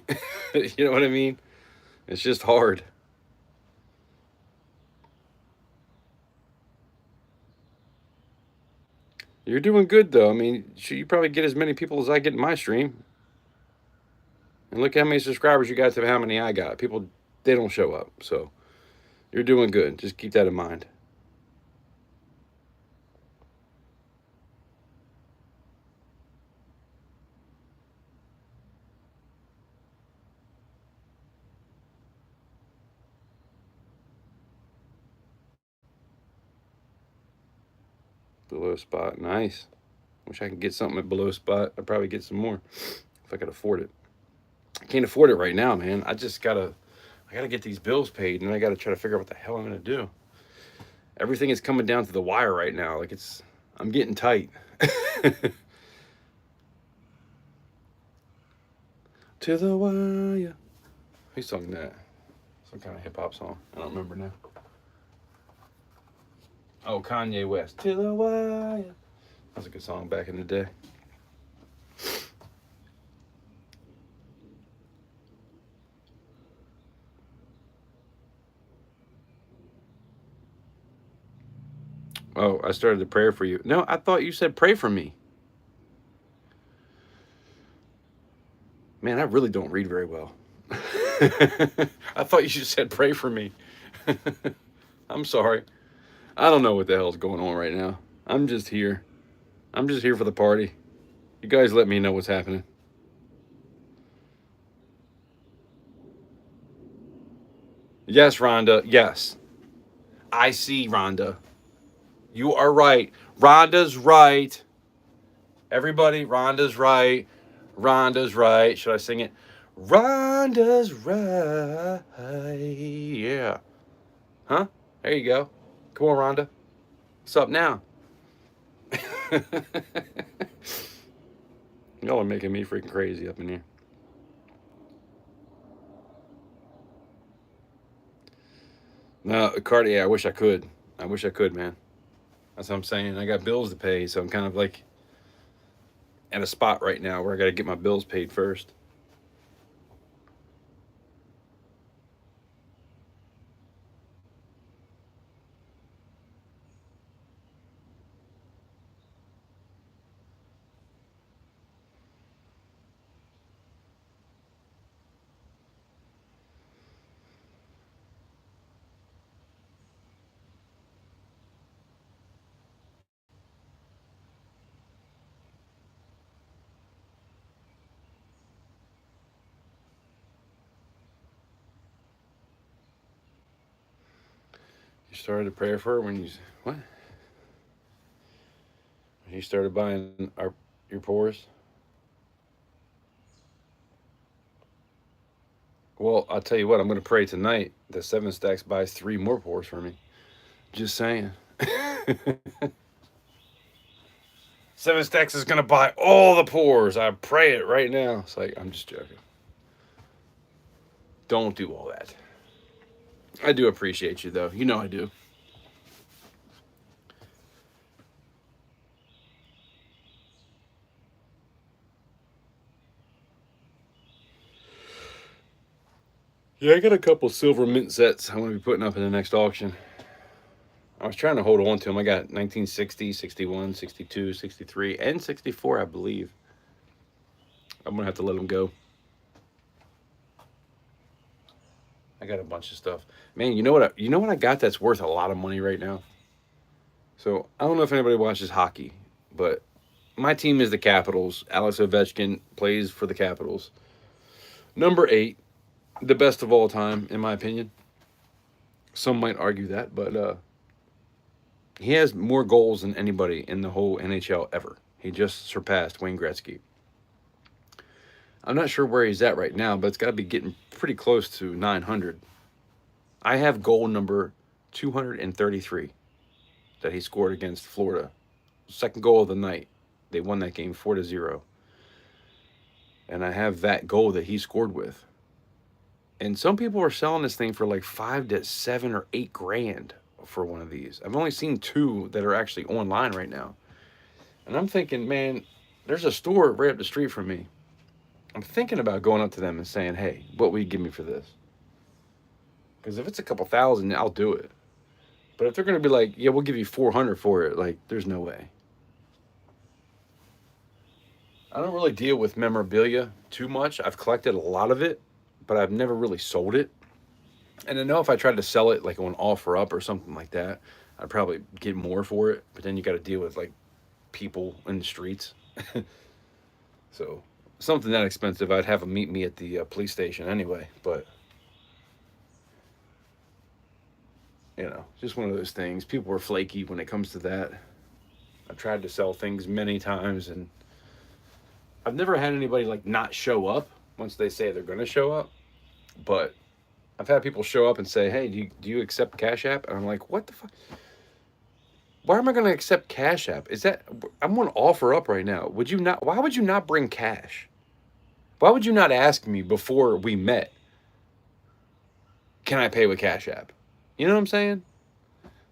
You know what I mean? It's just hard. You're doing good, though. I mean, you probably get as many people as I get in my stream. And look how many subscribers you got to how many I got. People, they don't show up. So you're doing good. Just keep that in mind. Below spot. Nice. Wish I could get something at below spot. I'd probably get some more if I could afford it. I can't afford it right now, man. I gotta get these bills paid, and I gotta try to figure out what the hell I'm gonna do. Everything is coming down to the wire right now. Like I'm getting tight. To the wire. Who's sung that? Some kind of hip hop song. I don't remember now. Oh, Kanye West. To the wire. That was a good song back in the day. Oh, I started the prayer for you. No, I thought you said pray for me. Man, I really don't read very well. I thought you just said pray for me. I'm sorry. I don't know what the hell's going on right now. I'm just here. I'm just here for the party. You guys let me know what's happening. Yes, Rhonda. Yes. I see, Rhonda. You are right. Rhonda's right. Everybody, Rhonda's right. Rhonda's right. Should I sing it? Rhonda's right. Yeah. Huh? There you go. Come on, Rhonda. What's up now? Y'all are making me freaking crazy up in here. No, Cartier, I wish I could. I wish I could, man. That's what I'm saying. I got bills to pay, so I'm kind of like at a spot right now where I got to get my bills paid first. You started a prayer for her when you what? When you started buying your pours. Well, I'll tell you what, I'm going to pray tonight that 7 Stacks buys 3 more pours for me. Just saying. 7 Stacks is going to buy all the pours. I pray it right now. It's like, I'm just joking. Don't do all that. I do appreciate you, though. You know I do. Yeah, I got a couple silver mint sets I want to be putting up in the next auction. I was trying to hold on to them. I got 1960, 61, 62, 63, and 64, I believe. I'm going to have to let them go. I got a bunch of stuff. Man, you know what I got that's worth a lot of money right now? So, I don't know if anybody watches hockey, but my team is the Capitals. Alex Ovechkin plays for the Capitals. Number 8, the best of all time, in my opinion. Some might argue that, but he has more goals than anybody in the whole NHL ever. He just surpassed Wayne Gretzky. I'm not sure where he's at right now, but it's got to be getting pretty close to 900. I have goal number 233 that he scored against Florida. Second goal of the night. They won that game 4-0. And I have that goal that he scored with. And some people are selling this thing for like 5 to 7 or 8 grand for one of these. I've only seen 2 that are actually online right now. And I'm thinking, man, there's a store right up the street from me. I'm thinking about going up to them and saying, hey, what will you give me for this? Because if it's a couple thousand, I'll do it. But if they're going to be like, yeah, we'll give you 400 for it, like, there's no way. I don't really deal with memorabilia too much. I've collected a lot of it, but I've never really sold it. And I know if I tried to sell it like on OfferUp or something like that, I'd probably get more for it. But then you got to deal with like people in the streets. So something that expensive, I'd have them meet me at the police station anyway. But you know, just one of those things. People are flaky when it comes to that. I've tried to sell things many times, and I've never had anybody like not show up once they say they're going to show up. But I've had people show up and say, hey, do you accept Cash App? And I'm like, what the fuck? Why am I going to accept Cash App? Is that, I'm going to OfferUp right now. Would you not, why would you not bring cash? Why would you not ask me before we met, can I pay with Cash App? You know what I'm saying?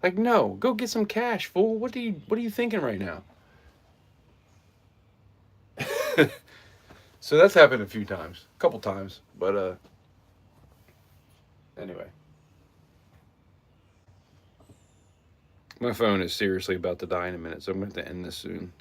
Like, no, go get some cash, fool. What are you thinking right now? So that's happened a few times, a couple times, but anyway. My phone is seriously about to die in a minute, so I'm going to have to end this soon.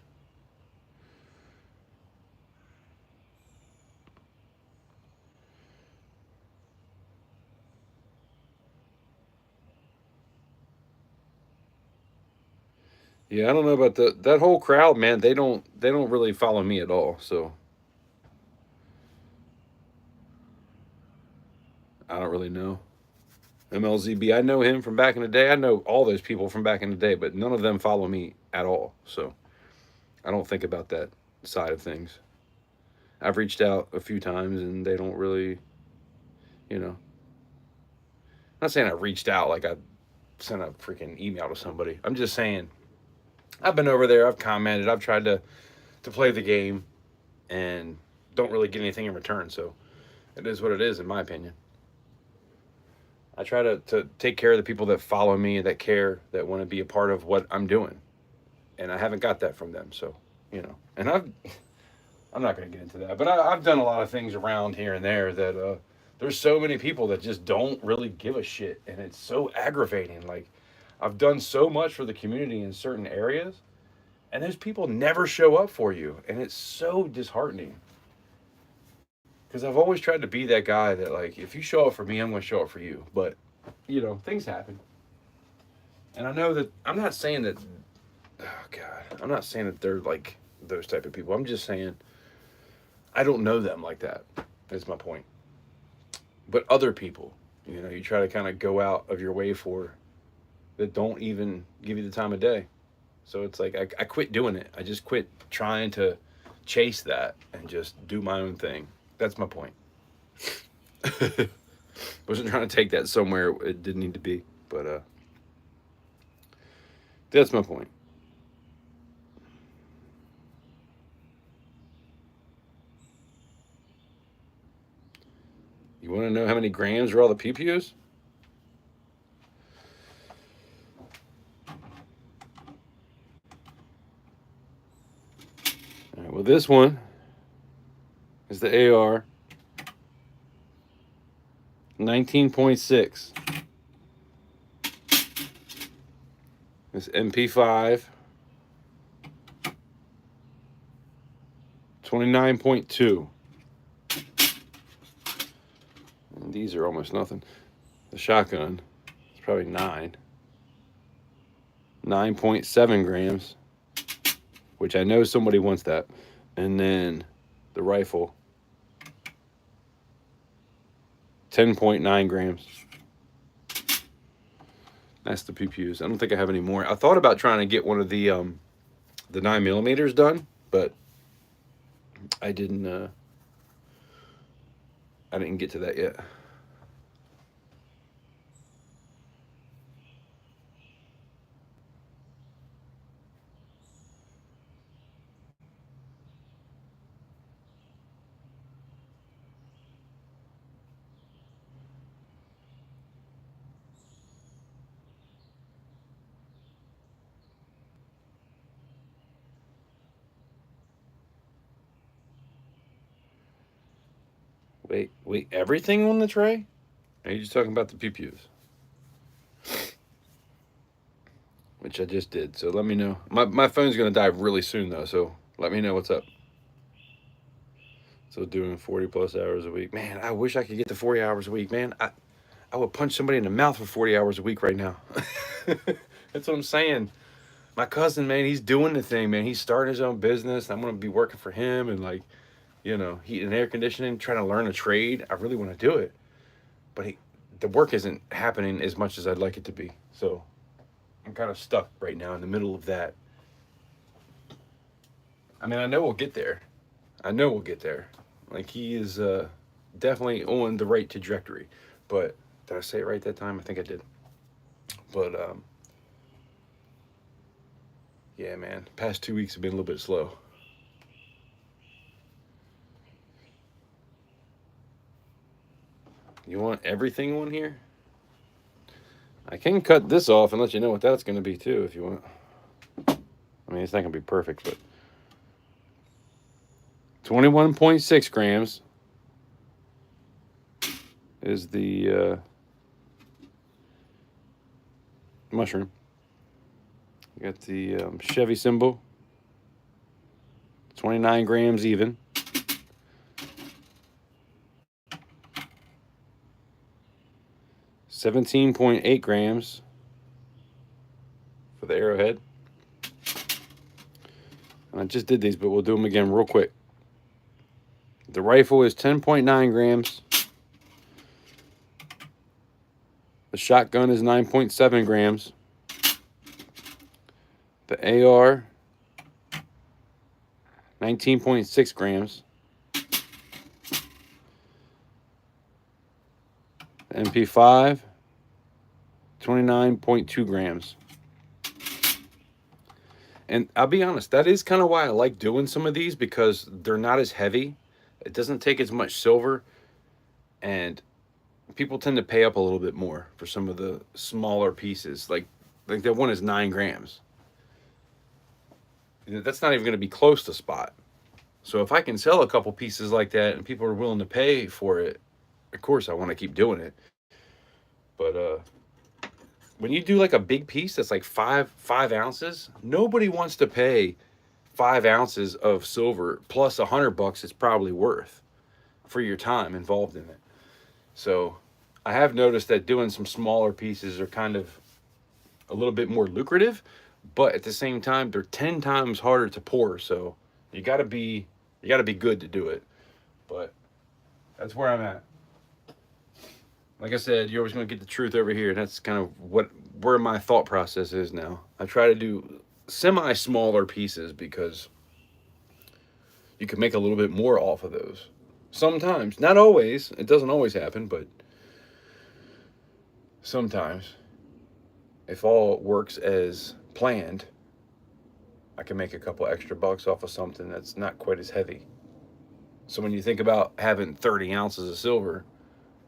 Yeah, I don't know about that whole crowd, man. They don't really follow me at all. So I don't really know. MLZB, I know him from back in the day. I know all those people from back in the day, but none of them follow me at all. So I don't think about that side of things. I've reached out a few times and they don't really, you know. I'm not saying I reached out like I sent a freaking email to somebody. I'm just saying I've been over there, I've commented, I've tried to play the game and don't really get anything in return. So it is what it is, in my opinion. I try to take care of the people that follow me, that care, that want to be a part of what I'm doing. And I haven't got that from them. So, you know, and I'm not going to get into that, but I've done a lot of things around here and there that there's so many people that just don't really give a shit. And it's so aggravating. Like, I've done so much for the community in certain areas, and those people never show up for you. And it's so disheartening. Because I've always tried to be that guy that, like, if you show up for me, I'm going to show up for you. But, you know, things happen. And I know that, I'm not saying that, oh, God, I'm not saying that they're, like, those type of people. I'm just saying I don't know them like that, is my point. But other people, you know, you try to kind of go out of your way for, that don't even give you the time of day. So it's like, I quit doing it. I just quit trying to chase that and just do my own thing. That's my point. Wasn't trying to take that somewhere it didn't need to be, but that's my point. You want to know how many grams are all the PPUs? All right, well, this one is the AR 19.6. This MP5 29.2. And these are almost nothing. The shotgun is probably 9.7 grams, which I know somebody wants that. And then the rifle, 10.9 grams. That's the PPUs. I don't think I have any more. I thought about trying to get one of the 9mm done, but I didn't get to that yet. Wait, everything on the tray? Or are you just talking about the PPUs? Which I just did, so let me know. My phone's gonna die really soon though, so let me know what's up. So doing 40 plus hours a week. Man, I wish I could get to 40 hours a week, man. I would punch somebody in the mouth for 40 hours a week right now. That's what I'm saying. My cousin, man, he's doing the thing, man. He's starting his own business. I'm gonna be working for him and like, heat and air conditioning, trying to learn a trade. I really want to do it, but the work isn't happening as much as I'd like it to be. So I'm kind of stuck right now in the middle of that. I mean, I know we'll get there. Like he is definitely on the right trajectory. But did I say it right that time? I think I did. But yeah, man, past 2 weeks have been a little bit slow. You want everything on here? I can cut this off and let you know what that's going to be too if you want. I mean, it's not going to be perfect, but 21.6 grams is the mushroom. You got the Chevy symbol, 29 grams even. $17.8 grams for the arrowhead. And I just did these, but we'll do them again real quick. The rifle is 10.9 grams. The shotgun is 9.7 grams. The AR, 19.6 grams. The MP5, 29.2 grams. And I'll be honest, that is kind of why I like doing some of these, because they're not as heavy. It doesn't take as much silver, and people tend to pay up a little bit more for some of the smaller pieces. Like that one is 9 grams. That's not even going to be close to spot. So if I can sell a couple pieces like that and people are willing to pay for it, of course I want to keep doing it. But when you do like a big piece that's like five ounces, nobody wants to pay 5 ounces of silver plus $100 it's probably worth for your time involved in it. So I have noticed that doing some smaller pieces are kind of a little bit more lucrative, but at the same time they're 10 times harder to pour. So you gotta be good to do it. But that's where I'm at. Like I said, you're always going to get the truth over here. And that's kind of where my thought process is now. I try to do semi-smaller pieces because you can make a little bit more off of those. Sometimes, not always. It doesn't always happen, but sometimes, if all works as planned, I can make a couple extra bucks off of something that's not quite as heavy. So when you think about having 30 ounces of silver,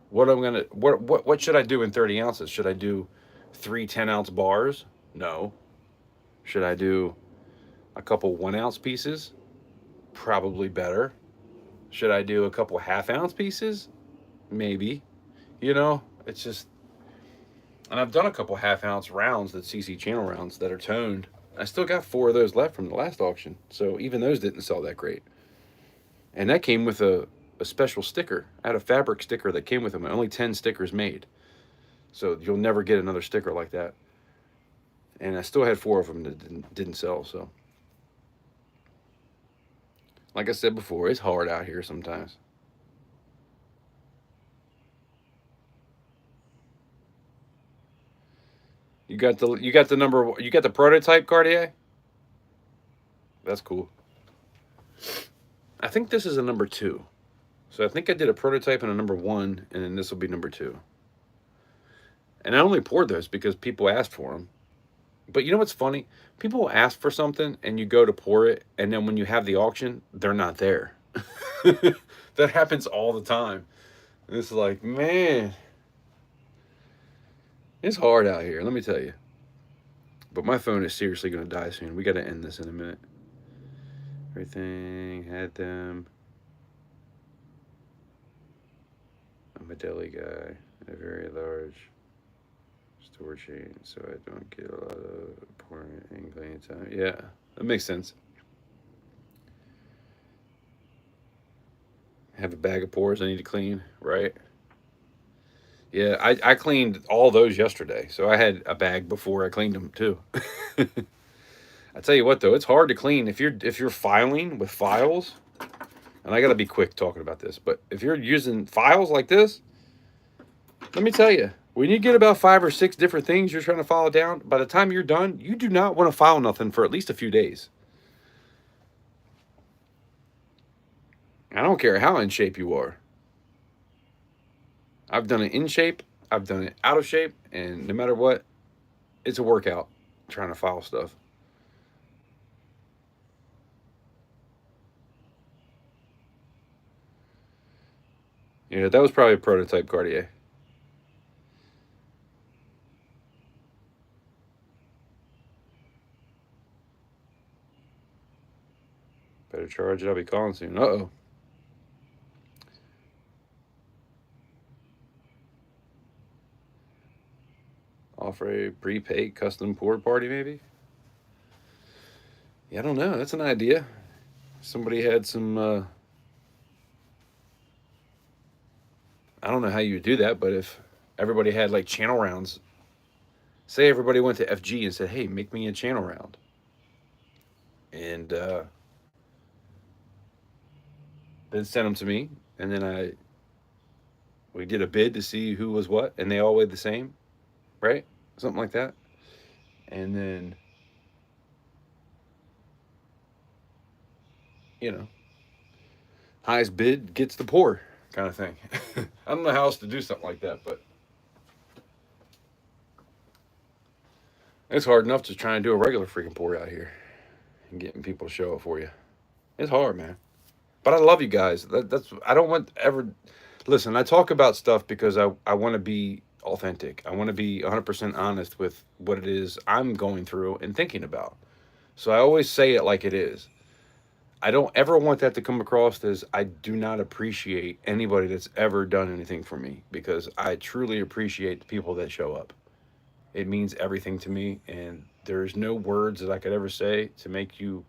what should I do in 30 ounces? Should I do three 10-ounce bars? No. Should I do a couple 1 ounce pieces? Probably better. Should I do a couple half-ounce pieces? Maybe. It's just, and I've done a couple half-ounce rounds, that CC channel rounds that are toned. I still got 4 of those left from the last auction, so even those didn't sell that great. And that came with a special sticker. I had a fabric sticker that came with them. Only 10 stickers made, so you'll never get another sticker like that. And I still had 4 of them that didn't sell. So, like I said before, it's hard out here sometimes. You got the prototype, Cartier? That's cool. I think this is a number 2. So I think I did a prototype and a number 1, and then this will be number 2. And I only poured those because people asked for them. But you know what's funny? People ask for something, and you go to pour it, and then when you have the auction, they're not there. That happens all the time. It's like, man, it's hard out here, let me tell you. But my phone is seriously going to die soon. We got to end this in a minute. Everything had them. I'm a deli guy, a very large store chain, so I don't get a lot of pouring and cleaning time. Yeah, that makes sense. Have a bag of pours I need to clean, right? Yeah, I cleaned all those yesterday, so I had a bag before I cleaned them too. I tell you what though, it's hard to clean if you're filing with files. And I got to be quick talking about this, but if you're using files like this, let me tell you, when you get about 5 or 6 different things you're trying to file down, by the time you're done, you do not want to file nothing for at least a few days. I don't care how in shape you are. I've done it in shape, I've done it out of shape, and no matter what, it's a workout trying to file stuff. Yeah, that was probably a prototype Cartier. Better charge it, I'll be calling soon. Uh-oh. Offer a prepaid custom pour party, maybe? Yeah, I don't know. That's an idea. Somebody had some, I don't know how you would do that, but if everybody had like channel rounds, say everybody went to FG and said, hey, make me a channel round. And then send them to me. And then we did a bid to see who was what, and they all weighed the same, right? Something like that. And then, highest bid gets the pour kind of thing. I don't know how else to do something like that, but it's hard enough to try and do a regular freaking pour out here and getting people to show up for you. It's hard, man. But I love you guys. That's I don't want ever. Listen, I talk about stuff because I want to be authentic. I want to be 100% honest with what it is I'm going through and thinking about. So I always say it like it is. I don't ever want that to come across as I do not appreciate anybody that's ever done anything for me, because I truly appreciate the people that show up. It means everything to me, and there's no words that I could ever say to make you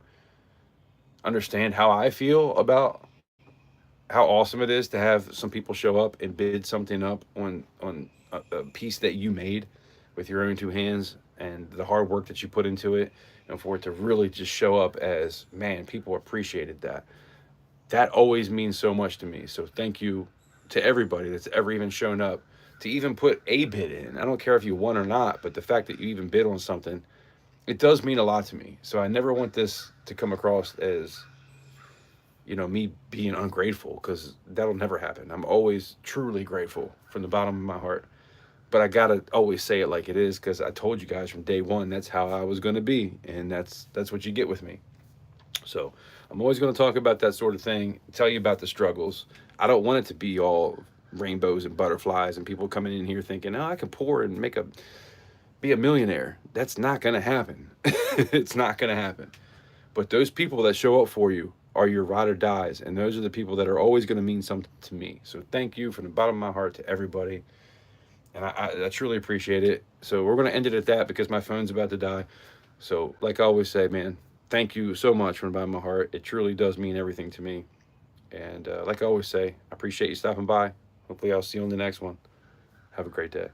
understand how I feel about how awesome it is to have some people show up and bid something up on a piece that you made with your own 2 hands, and the hard work that you put into it, and for it to really just show up as, man, people appreciated that. That always means so much to me. So thank you to everybody that's ever even shown up to even put a bid in. I don't care if you won or not, but the fact that you even bid on something, it does mean a lot to me. So I never want this to come across as me being ungrateful, because that'll never happen. I'm always truly grateful from the bottom of my heart. But I gotta always say it like it is, because I told you guys from day one that's how I was gonna be, and that's what you get with me. So I'm always gonna talk about that sort of thing, tell you about the struggles. I don't want it to be all rainbows and butterflies and people coming in here thinking, oh, I can pour and be a millionaire. That's not gonna happen. It's not gonna happen. But those people that show up for you are your ride or dies, and those are the people that are always going to mean something to me. So thank you from the bottom of my heart to everybody, and I truly appreciate it. So we're going to end it at that because my phone's about to die. So like I always say, man, thank you so much from the bottom of my heart. It truly does mean everything to me. And like I always say, I appreciate you stopping by. Hopefully I'll see you on the next one. Have a great day.